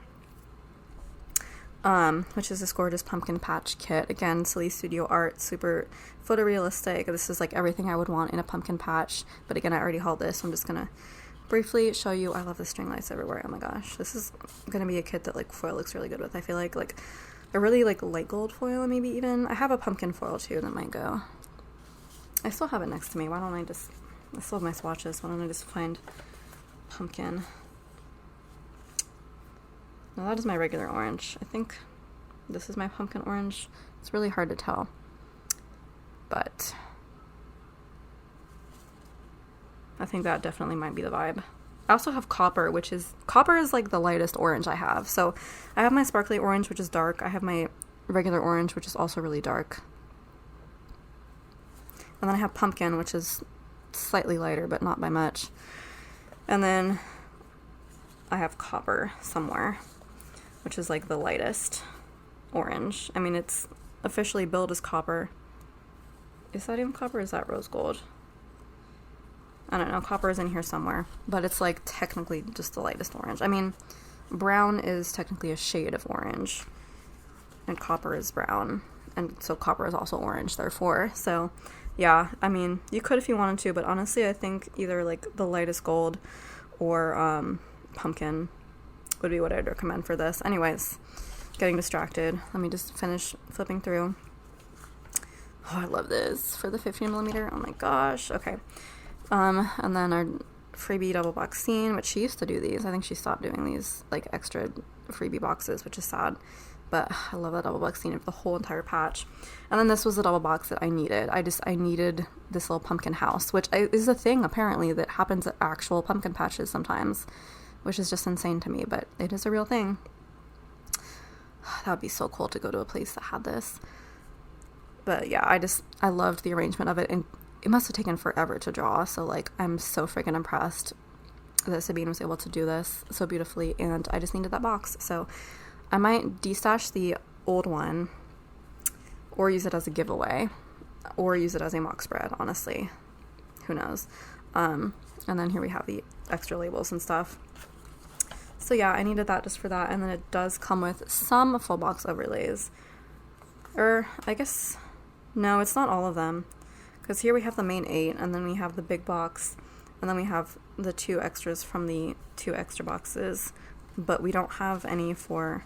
which is this gorgeous pumpkin patch kit. Again, Silly Studio art, super photorealistic. This is like everything I would want in a pumpkin patch. But again, I already hauled this, so I'm just going to briefly show you. I love the string lights everywhere. Oh my gosh. This is going to be a kit that like foil looks really good with. I feel like a really like light gold foil, maybe even. I have a pumpkin foil too that might go. I still have it next to me. Why don't I still have my swatches. Why don't I just find pumpkin? Now that is my regular orange. I think this is my pumpkin orange. It's really hard to tell, but I think that definitely might be the vibe. I also have copper, copper is like the lightest orange I have. So I have my sparkly orange, which is dark. I have my regular orange, which is also really dark. And then I have pumpkin, which is slightly lighter, but not by much. And then I have copper somewhere, which is like the lightest orange. I mean, it's officially billed as copper. Is that even copper or is that rose gold? I don't know, copper is in here somewhere, but it's like technically just the lightest orange. I mean, brown is technically a shade of orange, and copper is brown, and so copper is also orange, therefore. So yeah, I mean, you could if you wanted to, but honestly, I think either like the lightest gold or pumpkin would be what I'd recommend for this. Anyways, getting distracted. Let me just finish flipping through. Oh, I love this for the 15mm. Oh my gosh. Okay. And then our freebie double box scene, which she used to do these. I think she stopped doing these like extra freebie boxes, which is sad. But I love that double box scene of the whole entire patch. And then this was the double box that I needed. I needed this little pumpkin house, which is a thing apparently that happens at actual pumpkin patches sometimes, which is just insane to me, but it is a real thing. That would be so cool to go to a place that had this. But yeah, I loved the arrangement of it, and it must have taken forever to draw, so like I'm so freaking impressed that Sabine was able to do this so beautifully, and I just needed that box. So I might destash the old one, or use it as a giveaway, or use it as a mock spread, honestly. Who knows? And then here we have the extra labels and stuff. So yeah, I needed that just for that, and then it does come with some full box overlays. Or, I guess, no, it's not all of them. Because here we have the main 8, and then we have the big box, and then we have the 2 extras from the 2 extra boxes, but we don't have any for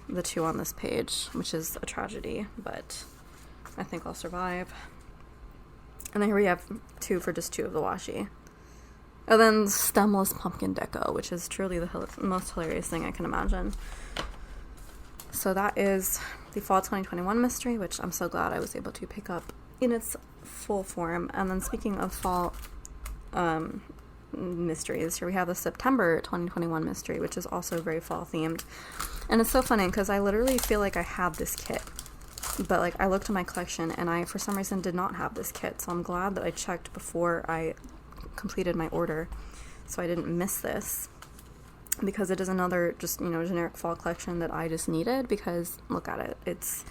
the 2 on this page, which is a tragedy, but I think I'll survive. And then here we have 2 for just 2 of the washi. And then stemless pumpkin deco, which is truly the most hilarious thing I can imagine. So that is the Fall 2021 Mystery, which I'm so glad I was able to pick up in its full form. And then speaking of fall mysteries, here we have the September 2021 Mystery, which is also very fall themed. And it's so funny because I literally feel like I have this kit but like I looked at my collection and I for some reason did not have this kit, so I'm glad that I checked before I completed my order so I didn't miss this, because it is another just, you know, generic fall collection that I just needed, because look at it, it's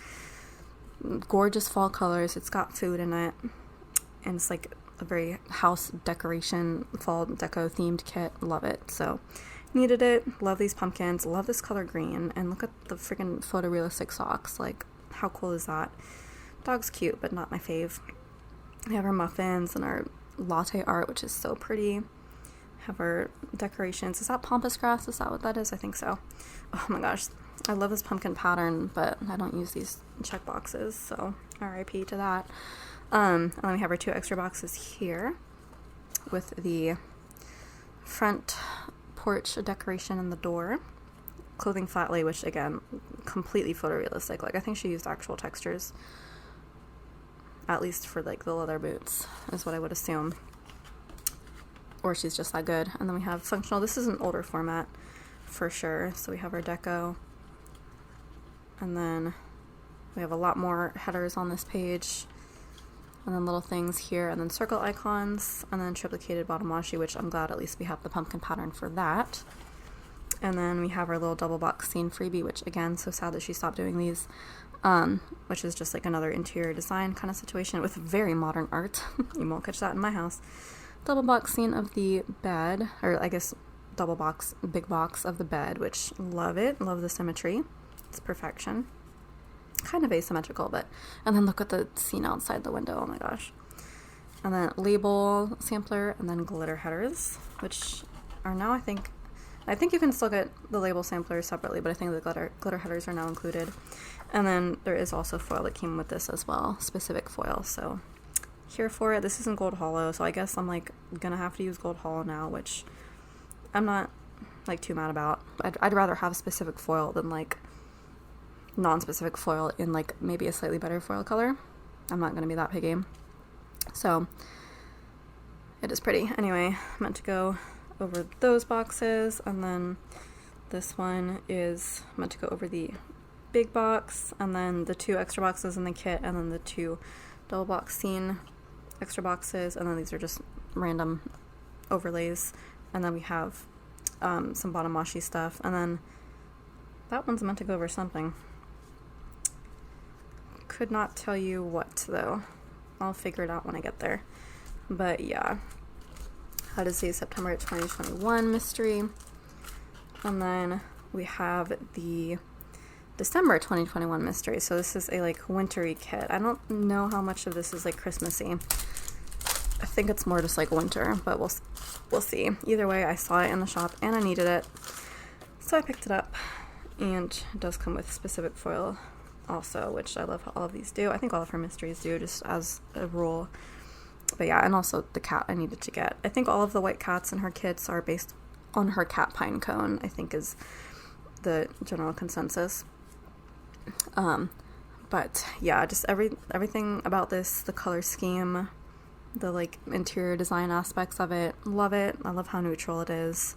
gorgeous fall colors, it's got food in it, and it's like a very house decoration, fall deco themed kit. Love it. So needed it. Love these pumpkins. Love this color green. And look at the freaking photorealistic socks. Like, how cool is that? Dog's cute, but not my fave. We have our muffins and our latte art, which is so pretty. Have our decorations. Is that pampas grass? Is that what that is? I think so. Oh my gosh. I love this pumpkin pattern, but I don't use these check boxes, so RIP to that. And then we have our 2 extra boxes here with the front porch decoration in the door. Clothing flat lay, which again, completely photorealistic. Like, I think she used actual textures, at least for like the leather boots, is what I would assume. Or she's just that good. And then we have functional. This is an older format for sure. So we have our deco. And then we have a lot more headers on this page. And then little things here, and then circle icons, and then triplicated bottom washi, which I'm glad at least we have the pumpkin pattern for that. And then we have our little double box scene freebie, which again, so sad that she stopped doing these, which is just like another interior design kind of situation with very modern art. You won't catch that in my house. Double box scene of the bed, or I guess double box, big box of the bed, which love it. Love the symmetry. It's perfection. Kind of asymmetrical, but, and then look at the scene outside the window. Oh my gosh. And then label sampler, and then glitter headers, which are now, I think you can still get the label sampler separately, but I think the glitter headers are now included. And then there is also foil that came with this as well, specific foil, so here for it. This isn't gold hollow, so I guess I'm like gonna have to use gold hollow now, which I'm not like too mad about. I'd rather have specific foil than like non-specific foil in like maybe a slightly better foil color. I'm not gonna be that picky. So it is pretty. Anyway, I meant to go over those boxes, and then this one is meant to go over the big box, and then the 2 extra boxes in the kit, and then the 2 double box scene extra boxes, and then these are just random overlays, and then we have some bottom washi stuff, and then that one's meant to go over something. Could not tell you what though. I'll figure it out when I get there. But yeah, how to say September 2021 mystery. And then we have the December 2021 mystery. So this is a like wintry kit. I don't know how much of this is like Christmassy. I think it's more just like winter, but we'll see. Either way, I saw it in the shop and I needed it, so I picked it up. And it does come with specific foil also, which I love how all of these do. I think all of her mysteries do, just as a rule. But yeah, and also the cat I needed to get. I think all of the white cats in her kits are based on her cat pine cone, I think is the general consensus. But yeah, just everything about this, the color scheme, the like interior design aspects of it, love it. I love how neutral it is.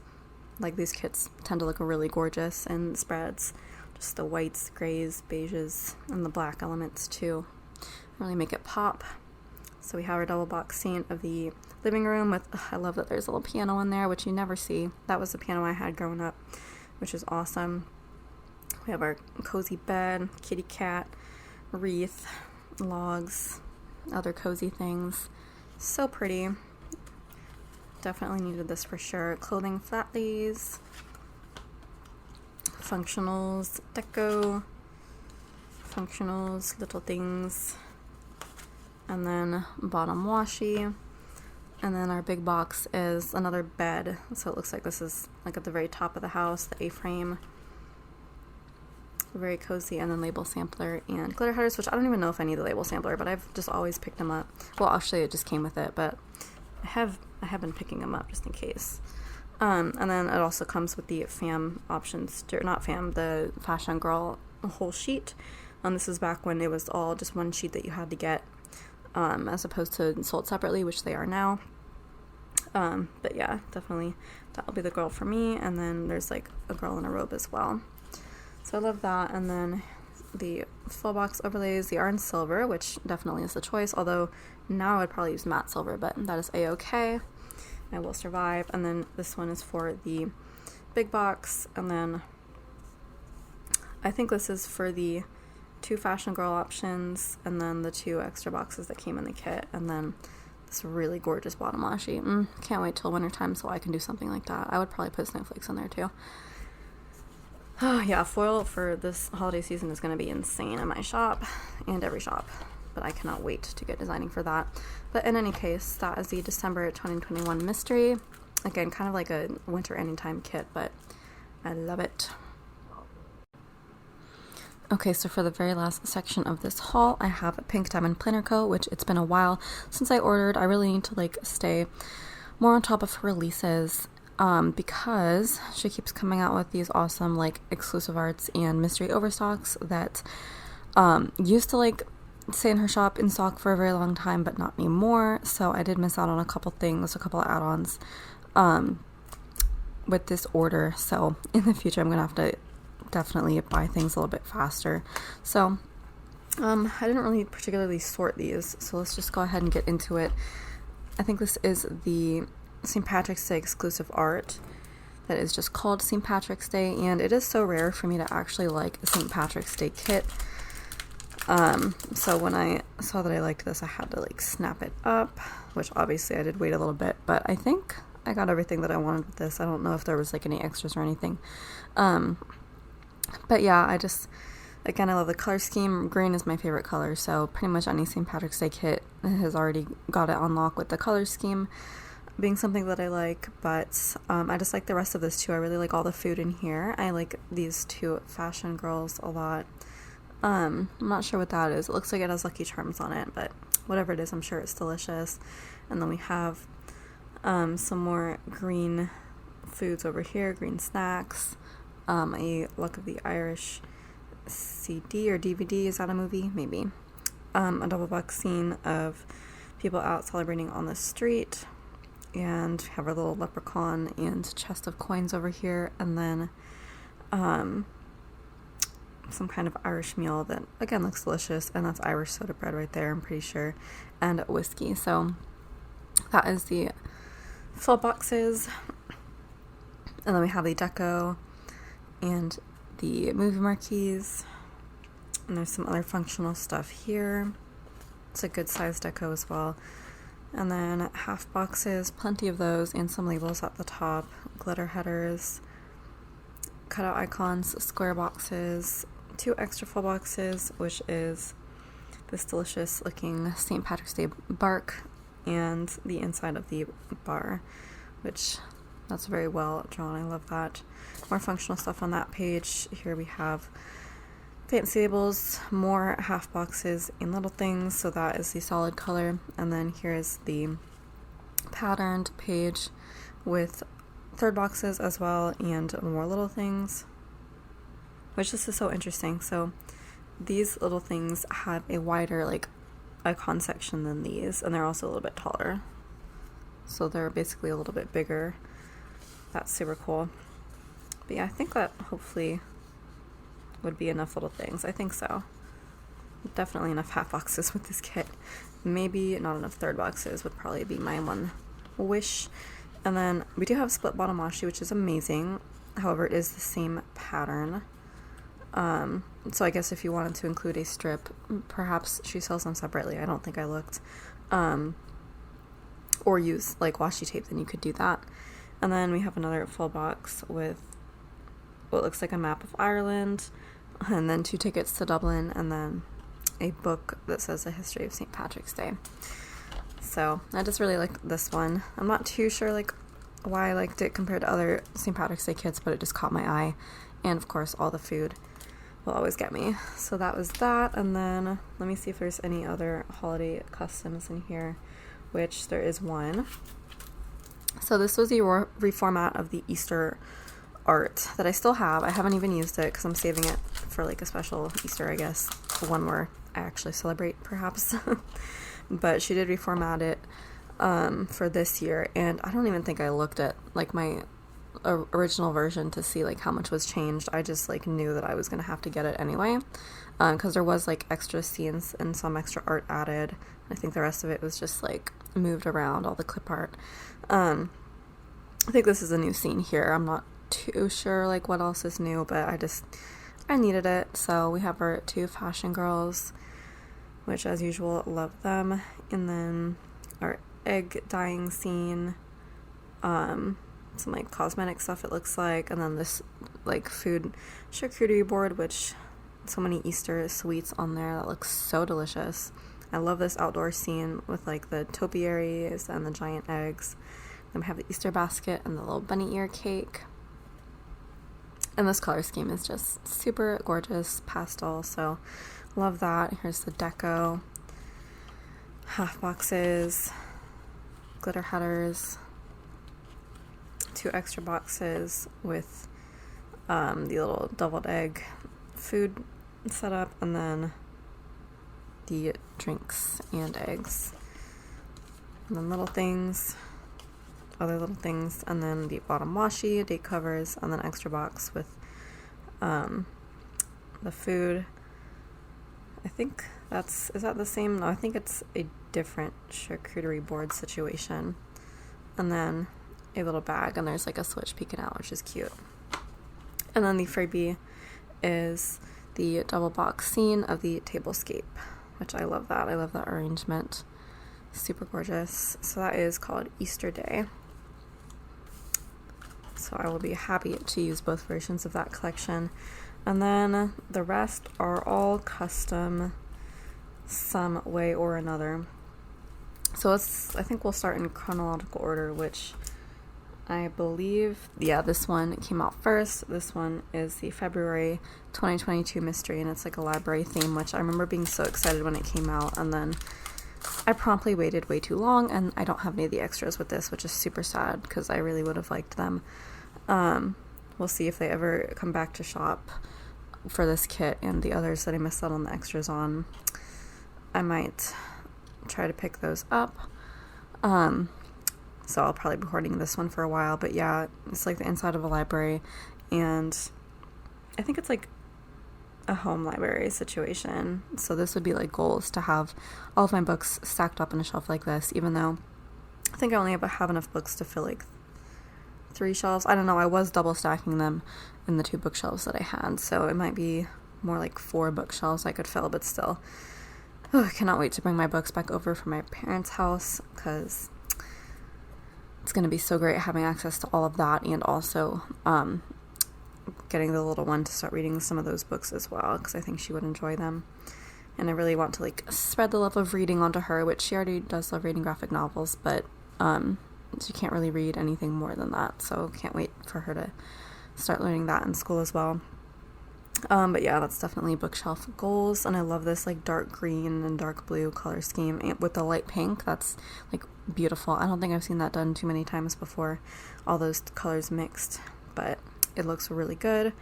Like, these kits tend to look really gorgeous in spreads. Just the whites, grays, beiges, and the black elements too really make it pop. So we have our double box scene of the living room with, I love that there's a little piano in there, which you never see. That was the piano I had growing up, which is awesome. We have our cozy bed, kitty cat, wreath, logs, other cozy things. So pretty. Definitely needed this for sure. Clothing flat lays, functionals, deco, functionals, little things, and then bottom washi. And then our big box is another bed, so it looks like this is like at the very top of the house, the A-frame. Very cozy. And then label sampler and glitter headers, which I don't even know if I need the label sampler, but I've just always picked them up. Well, actually it just came with it, but I have been picking them up just in case. And then it also comes with the FAM options, not FAM, the Fashion Girl whole sheet. This is back when it was all just one sheet that you had to get, as opposed to sold separately, which they are now. But yeah, definitely that will be the girl for me. And then there's like a girl in a robe as well. So I love that. And then the full box overlays. They are in silver, which definitely is the choice, although now I'd probably use matte silver, but that is a-okay. I will survive. And then this one is for the big box, and then I think this is for the 2 Fashion Girl options, and then the 2 extra boxes that came in the kit, and then this really gorgeous bottom washi. Can't wait till winter time so I can do something like that. I would probably put snowflakes in there too. Oh yeah, foil for this holiday season is going to be insane in my shop and every shop, but I cannot wait to get designing for that. But in any case, that is the December 2021 mystery. Again, kind of like a winter anytime kit, but I love it. Okay, so for the very last section of this haul, I have Pink Diamond Planner Co., which it's been a while since I ordered. I really need to like stay more on top of her releases because she keeps coming out with these awesome like exclusive arts and mystery overstocks that used to like stay in her shop in stock for a very long time, but not anymore. So I did miss out on a couple things, a couple of add-ons with this order. So in the future, I'm gonna have to definitely buy things a little bit faster. So I didn't really particularly sort these, so let's just go ahead and get into it. I think this is the St. Patrick's Day exclusive art that is just called St. Patrick's Day, and it is so rare for me to actually like a St. Patrick's Day kit. So when I saw that I liked this, I had to like snap it up, which obviously I did wait a little bit, but I think I got everything that I wanted with this. I don't know if there was like any extras or anything. But yeah, again, I love the color scheme. Green is my favorite color, so pretty much any St. Patrick's Day kit has already got it on lock with the color scheme being something that I like, but I just like the rest of this too. I really like all the food in here. I like these 2 Fashion Girls a lot. I'm not sure what that is. It looks like it has Lucky Charms on it, but whatever it is, I'm sure it's delicious. And then we have some more green foods over here, green snacks. A Luck of the Irish CD or DVD, is that a movie? Maybe. A double box scene of people out celebrating on the street, and have our little leprechaun and chest of coins over here, and then some kind of Irish meal that again looks delicious, and that's Irish soda bread right there, I'm pretty sure, and whiskey. So that is the full boxes, and then we have the deco and the movie marquees, and there's some other functional stuff here. It's a good size deco as well. And then half boxes, plenty of those, and some labels at the top, glitter headers, cutout icons, square boxes, 2 extra full boxes, which is this delicious looking St. Patrick's Day bark and the inside of the bar, which that's very well drawn. I love that. More functional stuff on that page. Here we have fancy labels, more half boxes and little things, so that is the solid color. And then here is the patterned page with 3rd boxes as well, and more little things, which this is so interesting. So these little things have a wider like icon section than these, and they're also a little bit taller, so they're basically a little bit bigger. That's super cool. But yeah, I think that hopefully would be enough little things. I think so. Definitely enough half boxes with this kit. Maybe not enough 3rd boxes would probably be my one wish. And then we do have split bottom washi, which is amazing. However, it is the same pattern. So I guess if you wanted to include a strip, perhaps she sells them separately. I don't think I looked. Or use like washi tape, then you could do that. And then we have another full box with what looks like a map of Ireland, and then 2 tickets to Dublin, and then a book that says The History of St. Patrick's Day. So I just really like this one. I'm not too sure like why I liked it compared to other St. Patrick's Day kits, but it just caught my eye. And of course all the food will always get me. So that was that. And then let me see if there's any other holiday customs in here, which there is one. So this was the reformat of the Easter art that I still have. I haven't even used it because I'm saving it for like a special Easter, I guess, one where I actually celebrate perhaps. But she did reformat it for this year, and I don't even think I looked at like my original version to see like how much was changed. I just like knew that I was gonna have to get it anyway, because there was like extra scenes and some extra art added. I think the rest of it was just like moved around, all the clip art. I think this is a new scene here. I'm not too sure like what else is new, but I needed it. So we have our two fashion girls, which as usual, love them. And then our egg dyeing scene, some like cosmetic stuff it looks like, and then this like food charcuterie board, which so many Easter sweets on there that looks so delicious. I love this outdoor scene with like the topiaries and the giant eggs. Then we have the Easter basket and the little bunny ear cake. And this color scheme is just super gorgeous pastel, so love that. Here's the deco, half boxes, glitter headers, 2 extra boxes with the little deviled egg food setup, and then the drinks and eggs, and then little things, other little things, and then the bottom washi, date covers, and then extra box with the food. I think is that the same? No, I think it's a different charcuterie board situation. And then a little bag, and there's like a switch peeking out, which is cute. And then the freebie is the double box scene of the tablescape, which I love that. I love that arrangement. Super gorgeous. So that is called Easter Day. So I will be happy to use both versions of that collection. And then the rest are all custom some way or another. So I think we'll start in chronological order, which I believe, yeah, this one came out first. This one is the February 2022 mystery, and it's like a library theme, which I remember being so excited when it came out, and then I promptly waited way too long, and I don't have any of the extras with this, which is super sad because I really would have liked them. We'll see if they ever come back to shop for this kit and the others that I missed out on the extras on. I might try to pick those up. So I'll probably be hoarding this one for a while, but yeah, it's like the inside of a library, and I think it's like a home library situation. So this would be like goals to have all of my books stacked up on a shelf like this, even though I think I only have enough books to fill like 3 shelves. I don't know, I was double stacking them in the 2 bookshelves that I had, so it might be more like 4 bookshelves I could fill, but still. Oh, I cannot wait to bring my books back over from my parents' house, because it's going to be so great having access to all of that, and also getting the little one to start reading some of those books as well, because I think she would enjoy them. And I really want to like spread the love of reading onto her, which she already does love reading graphic novels, but she can't really read anything more than that, so can't wait for her to start learning that in school as well. But yeah, that's definitely bookshelf goals, and I love this like dark green and dark blue color scheme with the light pink. That's like beautiful. I don't think I've seen that done too many times before, all those colors mixed, but it looks really good.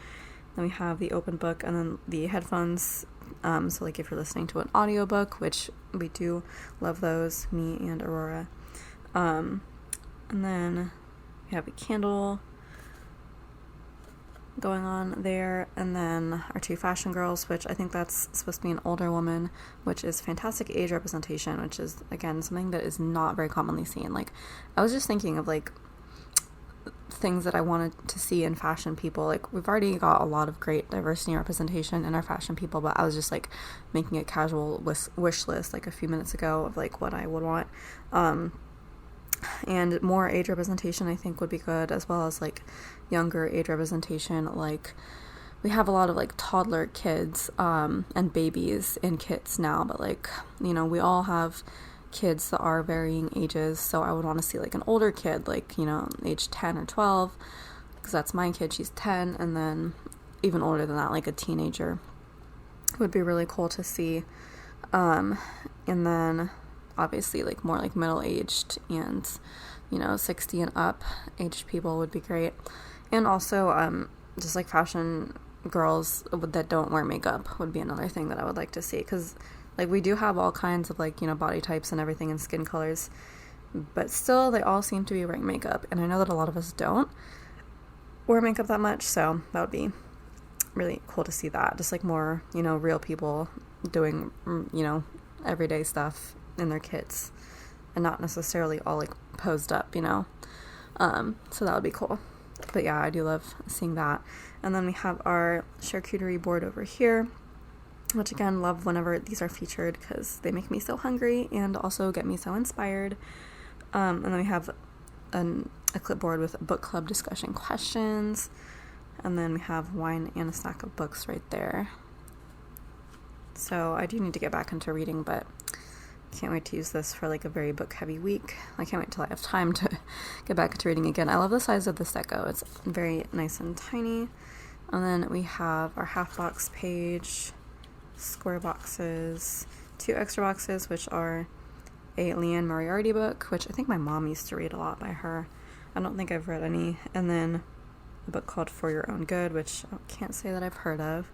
Then we have the open book, and then the headphones, so like if you're listening to an audiobook, which we do love those, me and Aurora. And then we have a candle going on there, and then our 2 fashion girls, which I think that's supposed to be an older woman, which is fantastic age representation, which is again something that is not very commonly seen. Like, I was just thinking of like things that I wanted to see in fashion people. Like, we've already got a lot of great diversity and representation in our fashion people, but I was just like making a casual wish list like a few minutes ago of like what I would want. And more age representation I think would be good, as well as like younger age representation. Like, we have a lot of like toddler kids and babies in kits now, but like, you know, we all have kids that are varying ages, so I would want to see like an older kid, like, you know, age 10 or 12, because that's my kid, she's 10, and then even older than that, like a teenager would be really cool to see. And then obviously like more like middle-aged and, you know, 60 and up aged people would be great. And also just like fashion girls that don't wear makeup would be another thing that I would like to see, because like we do have all kinds of like, you know, body types and everything and skin colors, but still they all seem to be wearing makeup, and I know that a lot of us don't. wear makeup that much, so that would be really cool to see that. Just like more, you know, real people doing, you know, everyday stuff in their kits and not necessarily all like posed up, you know. So that would be cool. But yeah, I do love seeing that. And then we have our charcuterie board over here, which again, love whenever these are featured because they make me so hungry and also get me so inspired. And then we have a clipboard with book club discussion questions. And then we have wine and a stack of books right there. So I do need to get back into reading, but can't wait to use this for like a very book heavy week. I can't wait till I have time to get back into reading again. I love the size of this deco. It's very nice and tiny. And then we have our half box page, square boxes, 2 extra boxes, which are a Leanne Moriarty book, which I think my mom used to read a lot by her. I don't think I've read any. And then a book called For Your Own Good, which I can't say that I've heard of.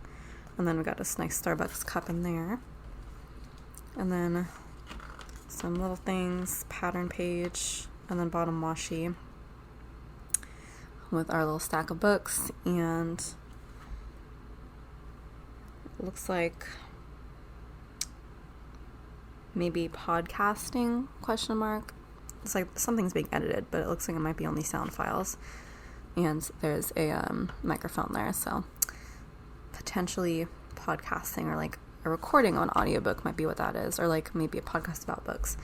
And then we got this nice Starbucks cup in there. And then some little things, pattern page, and then bottom washi with our little stack of books. And it looks like maybe podcasting, question mark. It's like something's being edited, but it looks like it might be only sound files. And there's a microphone there, so potentially podcasting or like a recording of an audiobook might be what that is, or like maybe a podcast about books.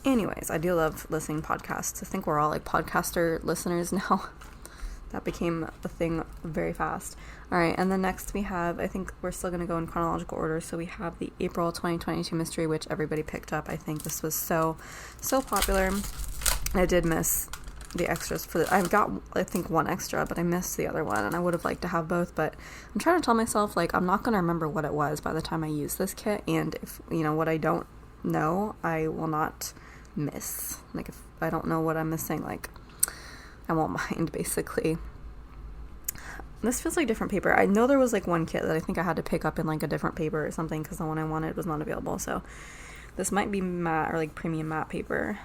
Anyways, I do love listening to podcasts. I think we're all like podcaster listeners now. That became a thing very fast. All right, and then next we have, I think we're still going to go in chronological order, so we have the April 2022 mystery, which everybody picked up. I think this was so popular. I did miss the extras for I've got, I think, one extra, but I missed the other one, and I would have liked to have both, but I'm trying to tell myself, like, I'm not going to remember what it was by the time I use this kit, and if, you know, what I don't know, I will not miss. Like, if I don't know what I'm missing, like, I won't mind, basically. This feels like different paper. I know there was, like, one kit that I think I had to pick up in, like, a different paper or something, because the one I wanted was not available, so this might be matte, or, like, premium matte paper.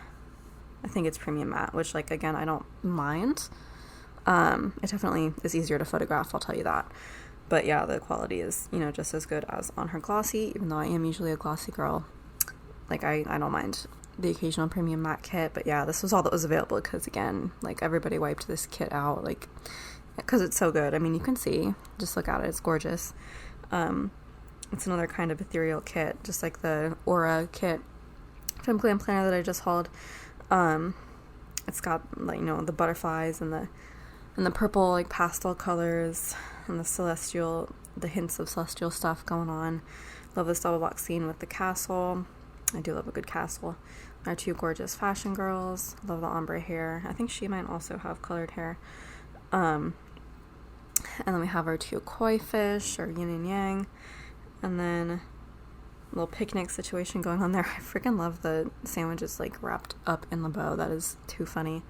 I think it's premium matte, which, like, again, I don't mind. It definitely is easier to photograph, I'll tell you that. But yeah, the quality is, you know, just as good as on her glossy, even though I am usually a glossy girl. Like, I don't mind the occasional premium matte kit, but yeah, this was all that was available because, again, like, everybody wiped this kit out, like, because it's so good. I mean, you can see, just look at it, it's gorgeous. It's another kind of ethereal kit, just like the Aura kit from Glam Planner that I just hauled. It's got, like, you know, the butterflies and the purple, like, pastel colors and the hints of celestial stuff going on. Love this double box scene with the castle. I do love a good castle. Our 2 gorgeous fashion girls. Love the ombre hair. I think she might also have colored hair. And then we have our 2 koi fish, or yin and yang. And then little picnic situation going on there. I freaking love the sandwiches, like, wrapped up in the bow. That is too funny.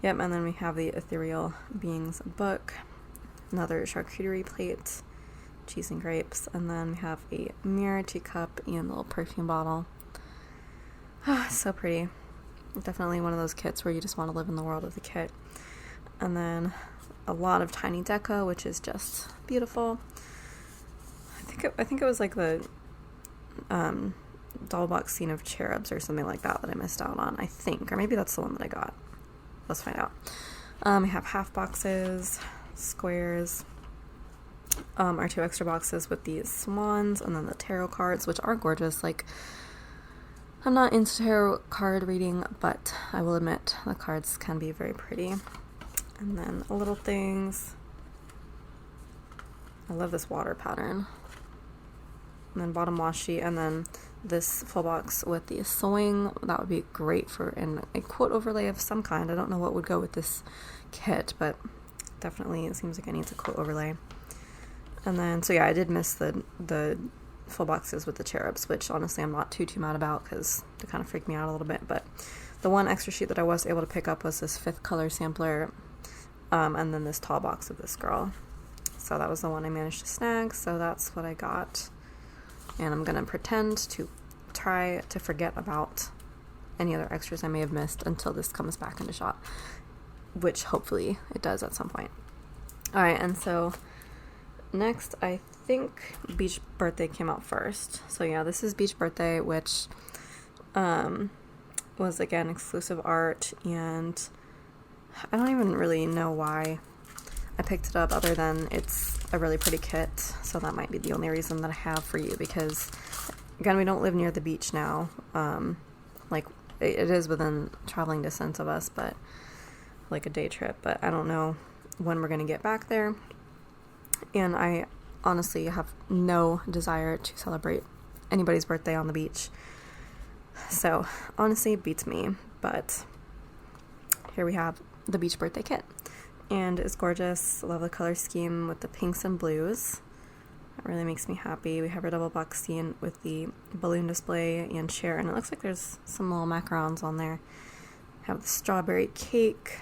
Yep, and then we have the Ethereal Beings book, another charcuterie plate, cheese and grapes, and then we have a mirror, teacup, and a little perfume bottle. So pretty. Definitely one of those kits where you just want to live in the world of the kit. And then a lot of tiny deco, which is just beautiful. I think it was like the doll box scene of cherubs or something like that I missed out on, I think. Or maybe that's the one that I got. Let's find out. We have half boxes, squares, our 2 extra boxes with these swans, and then the tarot cards, which are gorgeous. Like, I'm not into tarot card reading, but I will admit the cards can be very pretty. And then little things. I love this water pattern. And then bottom washi, and then this full box with the sewing. That would be great for a quote overlay of some kind. I don't know what would go with this kit, but definitely it seems like it needs a quote overlay. And then, so yeah, I did miss the full boxes with the cherubs, which honestly I'm not too mad about because they kind of freaked me out a little bit. But the one extra sheet that I was able to pick up was this 5th color sampler, and then this tall box of this girl. So that was the one I managed to snag, so that's what I got. And I'm going to pretend to try to forget about any other extras I may have missed until this comes back into shot, which hopefully it does at some point. Alright, and so next I think Beach Birthday came out first. So yeah, this is Beach Birthday, which was again exclusive art, and I don't even really know why I picked it up other than it's a really pretty kit, so that might be the only reason that I have for you, because again, we don't live near the beach now. Like it is within traveling distance of us, but like a day trip, but I don't know when we're gonna get back there, and I honestly have no desire to celebrate anybody's birthday on the beach, so honestly it beats me. But here we have the Beach Birthday kit, and it's gorgeous. I love the color scheme with the pinks and blues. That really makes me happy. We have our double box scene with the balloon display and chair, and it looks like there's some little macarons on there. We have the strawberry cake,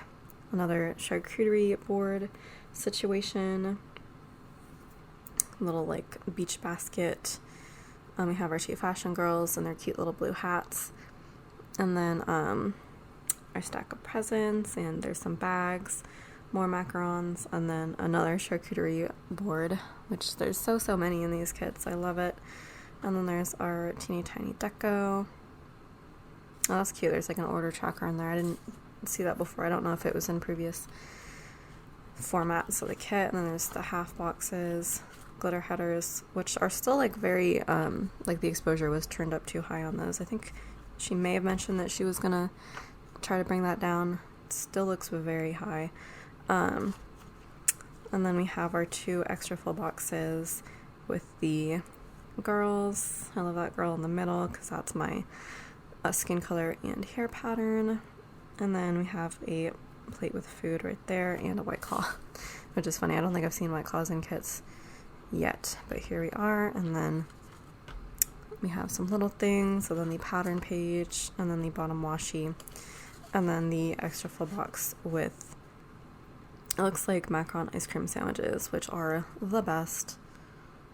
another charcuterie board situation, little like beach basket. We have our 2 fashion girls and their cute little blue hats, and then our stack of presents, and there's some bags, more macarons, and then another charcuterie board, which there's so many in these kits. I love it. And then there's our teeny tiny deco. Oh, that's cute. There's like an order tracker in there. I didn't see that before. I don't know if it was in previous formats of the kit. And then there's the half boxes, glitter headers, which are still like very like the exposure was turned up too high on those. I think she may have mentioned that she was gonna try to bring that down. It still looks very high. And then we have our 2 extra full boxes with the girls. I love that girl in the middle because that's my skin color and hair pattern. And then we have a plate with food right there and a White Claw, which is funny. I don't think I've seen White Claws in kits yet, but here we are. And then we have some little things, so then the pattern page, and then the bottom washi, and then the extra full box with, it looks like macaron ice cream sandwiches, which are the best.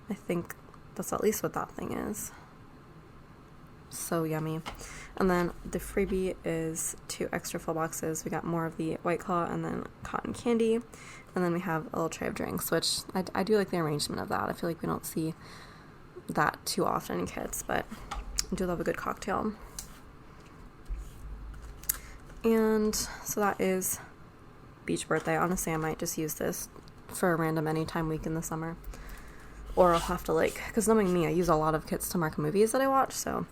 I think that's at least what that thing is. So yummy. And then the freebie is 2 extra full boxes. We got more of the White Claw and then cotton candy. And then we have a little tray of drinks, which I do like the arrangement of that. I feel like we don't see that too often in kits, but I do love a good cocktail. And so that is Beach Birthday. Honestly, I might just use this for a random anytime week in the summer. Or I'll have to like, because knowing me, I use a lot of kits to mark movies that I watch, so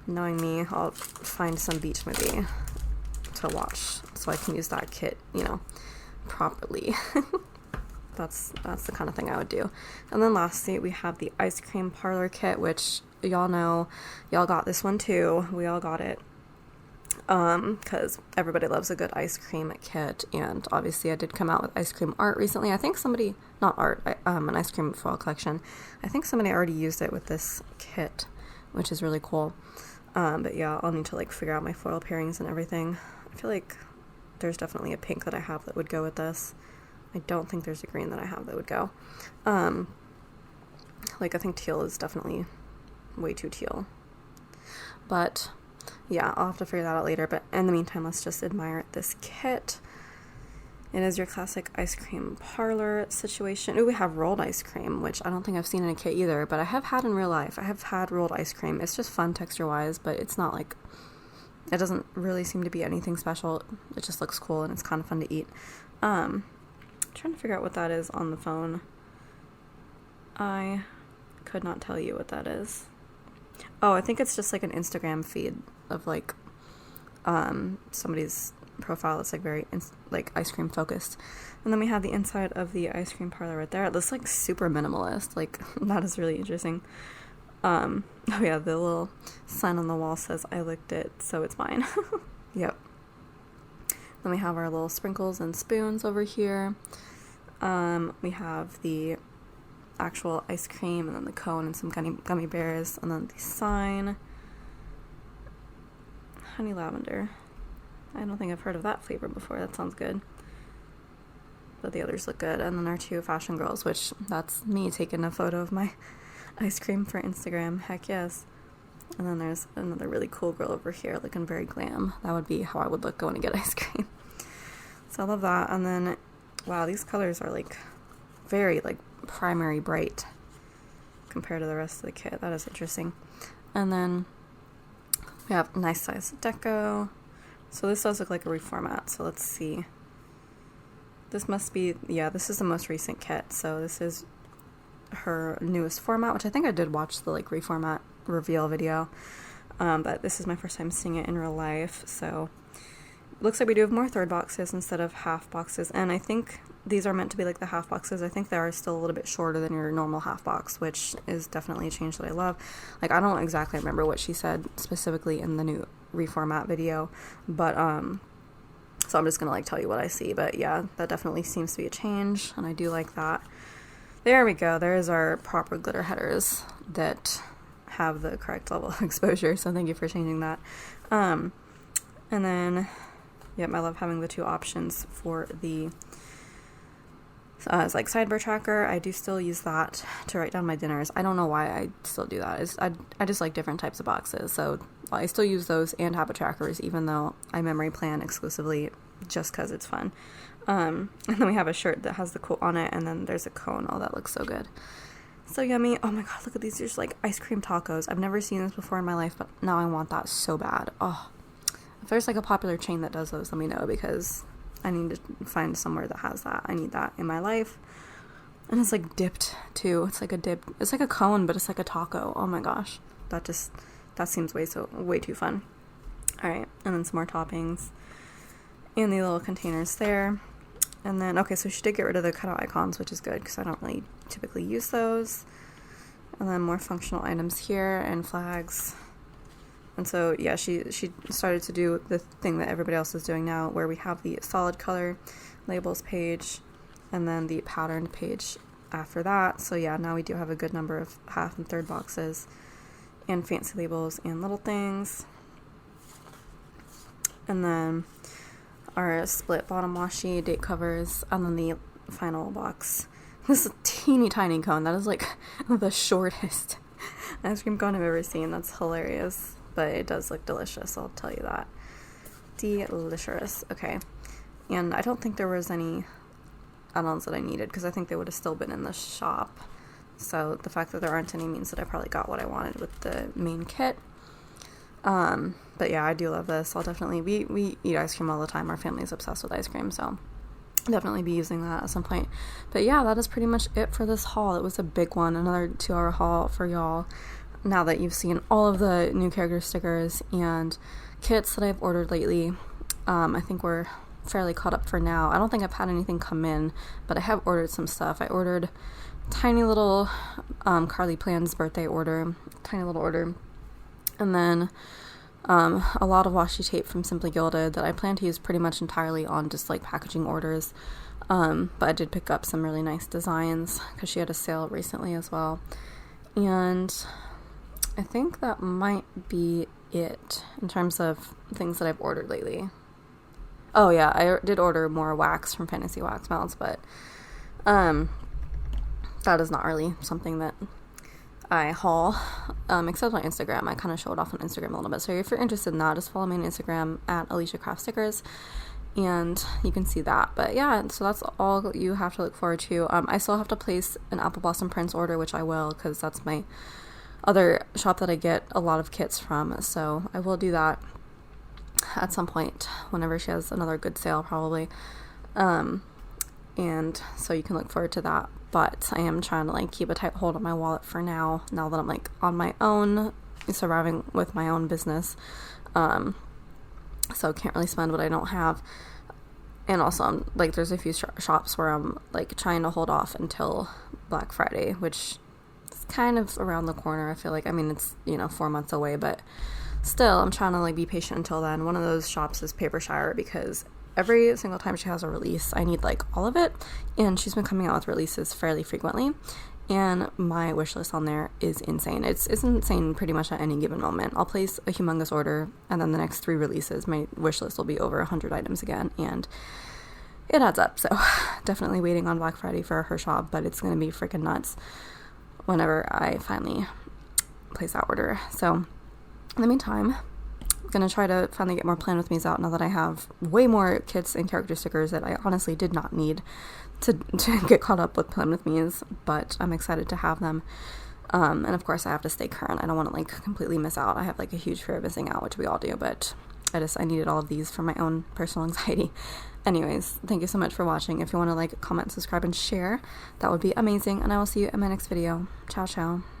knowing me, I'll find some beach movie to watch so I can use that kit, you know, properly. That's the kind of thing I would do. And then lastly, we have the ice cream parlor kit, which y'all know, y'all got this one too. We all got it. Because everybody loves a good ice cream kit, and obviously I did come out with ice cream art recently. I think somebody, not art, an ice cream foil collection. I think somebody already used it with this kit, which is really cool. But yeah, I'll need to like figure out my foil pairings and everything. I feel like there's definitely a pink that I have that would go with this. I don't think there's a green that I have that would go. Like I think teal is definitely way too teal. But yeah, I'll have to figure that out later, but in the meantime, let's just admire this kit. It is your classic ice cream parlor situation. Ooh, we have rolled ice cream, which I don't think I've seen in a kit either, but I have had in real life. I have had rolled ice cream. It's just fun texture-wise, but it's not like, it doesn't really seem to be anything special. It just looks cool, and it's kind of fun to eat. I'm trying to figure out what that is on the phone. I could not tell you what that is. Oh, I think it's just like an Instagram feed of like somebody's profile that's like very like ice cream focused. And then we have the inside of the ice cream parlor right there. It looks like super minimalist. Like that is really interesting. Oh yeah, the little sign on the wall says I licked it, so it's mine. Yep. Then we have our little sprinkles and spoons over here. We have the actual ice cream, and then the cone and some gummy bears, and then the sign. Honey lavender. I don't think I've heard of that flavor before. That sounds good. But the others look good. And then our 2 fashion girls, which that's me taking a photo of my ice cream for Instagram. Heck yes. And then there's another really cool girl over here looking very glam. That would be how I would look going to get ice cream. So I love that. And then, wow, these colors are like very like primary bright compared to the rest of the kit. That is interesting. And then we have nice size deco. So this does look like a reformat. So let's see. This must be, yeah, this is the most recent kit. So this is her newest format, which I think I did watch the like reformat reveal video. But this is my first time seeing it in real life. So it looks like we do have more third boxes instead of half boxes. And I think these are meant to be like the half boxes. I think they are still a little bit shorter than your normal half box, which is definitely a change that I love. Like, I don't exactly remember what she said specifically in the new reformat video, but so I'm just gonna like tell you what I see. But yeah, that definitely seems to be a change, and I do like that. There we go. There's our proper glitter headers that have the correct level of exposure, so thank you for changing that. And then, yep, I love having the two options for the it's like sidebar tracker. I do still use that to write down my dinners. I don't know why I still do that. I just like different types of boxes, so I still use those and habit trackers, even though I memory plan exclusively just because it's fun. And then we have a shirt that has the quote on it, and then there's a cone. Oh, that looks so good. So yummy. Oh my god, look at these. There's like ice cream tacos. I've never seen this before in my life, but now I want that so bad. Oh, if there's like a popular chain that does those, let me know, because I need to find somewhere that has that. I need that in my life. And it's like dipped too. It's like a dip. It's like a cone, but it's like a taco. Oh my gosh. That seems way too fun. Alright, and then some more toppings. And the little containers there. And then, okay, so she did get rid of the cutout icons, which is good because I don't really typically use those. And then more functional items here and flags. And so, yeah, she started to do the thing that everybody else is doing now, where we have the solid color labels page and then the patterned page after that. So yeah, now we do have a good number of half and third boxes and fancy labels and little things. And then our split bottom washi, date covers, and then the final box. This is a teeny tiny cone. That is like the shortest ice cream cone I've ever seen. That's hilarious. But it does look delicious, I'll tell you that. Delicious. Okay. And I don't think there was any add-ons that I needed, because I think they would have still been in the shop. So the fact that there aren't any means that I probably got what I wanted with the main kit. But yeah, I do love this. I'll definitely, we eat ice cream all the time. Our family's obsessed with ice cream, so definitely be using that at some point. But yeah, that is pretty much it for this haul. It was a big one, another 2-hour haul for y'all. Now that you've seen all of the new character stickers and kits that I've ordered lately, I think we're fairly caught up for now. I don't think I've had anything come in, but I have ordered some stuff. I ordered tiny little Carly Plan's birthday order, tiny little order, and then a lot of washi tape from Simply Gilded that I plan to use pretty much entirely on just like packaging orders. But I did pick up some really nice designs because she had a sale recently as well. And I think that might be it in terms of things that I've ordered lately. Oh yeah, I did order more wax from Fantasy Wax Melts, but that is not really something that I haul, except on Instagram. I kind of show it off on Instagram a little bit. So if you're interested in that, just follow me on Instagram at Alicia Craft Stickers, and you can see that. But yeah, so that's all you have to look forward to. I still have to place an Apple Blossom Prints order, which I will, because that's my other shop that I get a lot of kits from. So I will do that at some point whenever she has another good sale, probably. And so you can look forward to that. But I am trying to like keep a tight hold on my wallet for now that I'm like on my own, surviving with my own business. So can't really spend what I don't have. And also I'm like, there's a few shops where I'm like trying to hold off until Black Friday, which is kind of around the corner. I feel like, I mean, it's, 4 months away, but still I'm trying to like be patient until then. One of those shops is Papershire, because every single time she has a release, I need like all of it, and she's been coming out with releases fairly frequently, and my wish list on there is insane. It's insane pretty much at any given moment. I'll place a humongous order, and then the next 3 releases, my wish list will be over 100 items again, and it adds up. So definitely waiting on Black Friday for her shop, but it's going to be freaking nuts whenever I finally place that order. So in the meantime, gonna try to finally get more Plan With Me's out now that I have way more kits and character stickers that I honestly did not need to get caught up with Plan With Me's, but I'm excited to have them. And of course I have to stay current. I don't want to like completely miss out. I have like a huge fear of missing out, which we all do, but I needed all of these for my own personal anxiety. Anyways, thank you so much for watching. If you want to like, comment, subscribe, and share, that would be amazing, and I will see you in my next video. Ciao, ciao.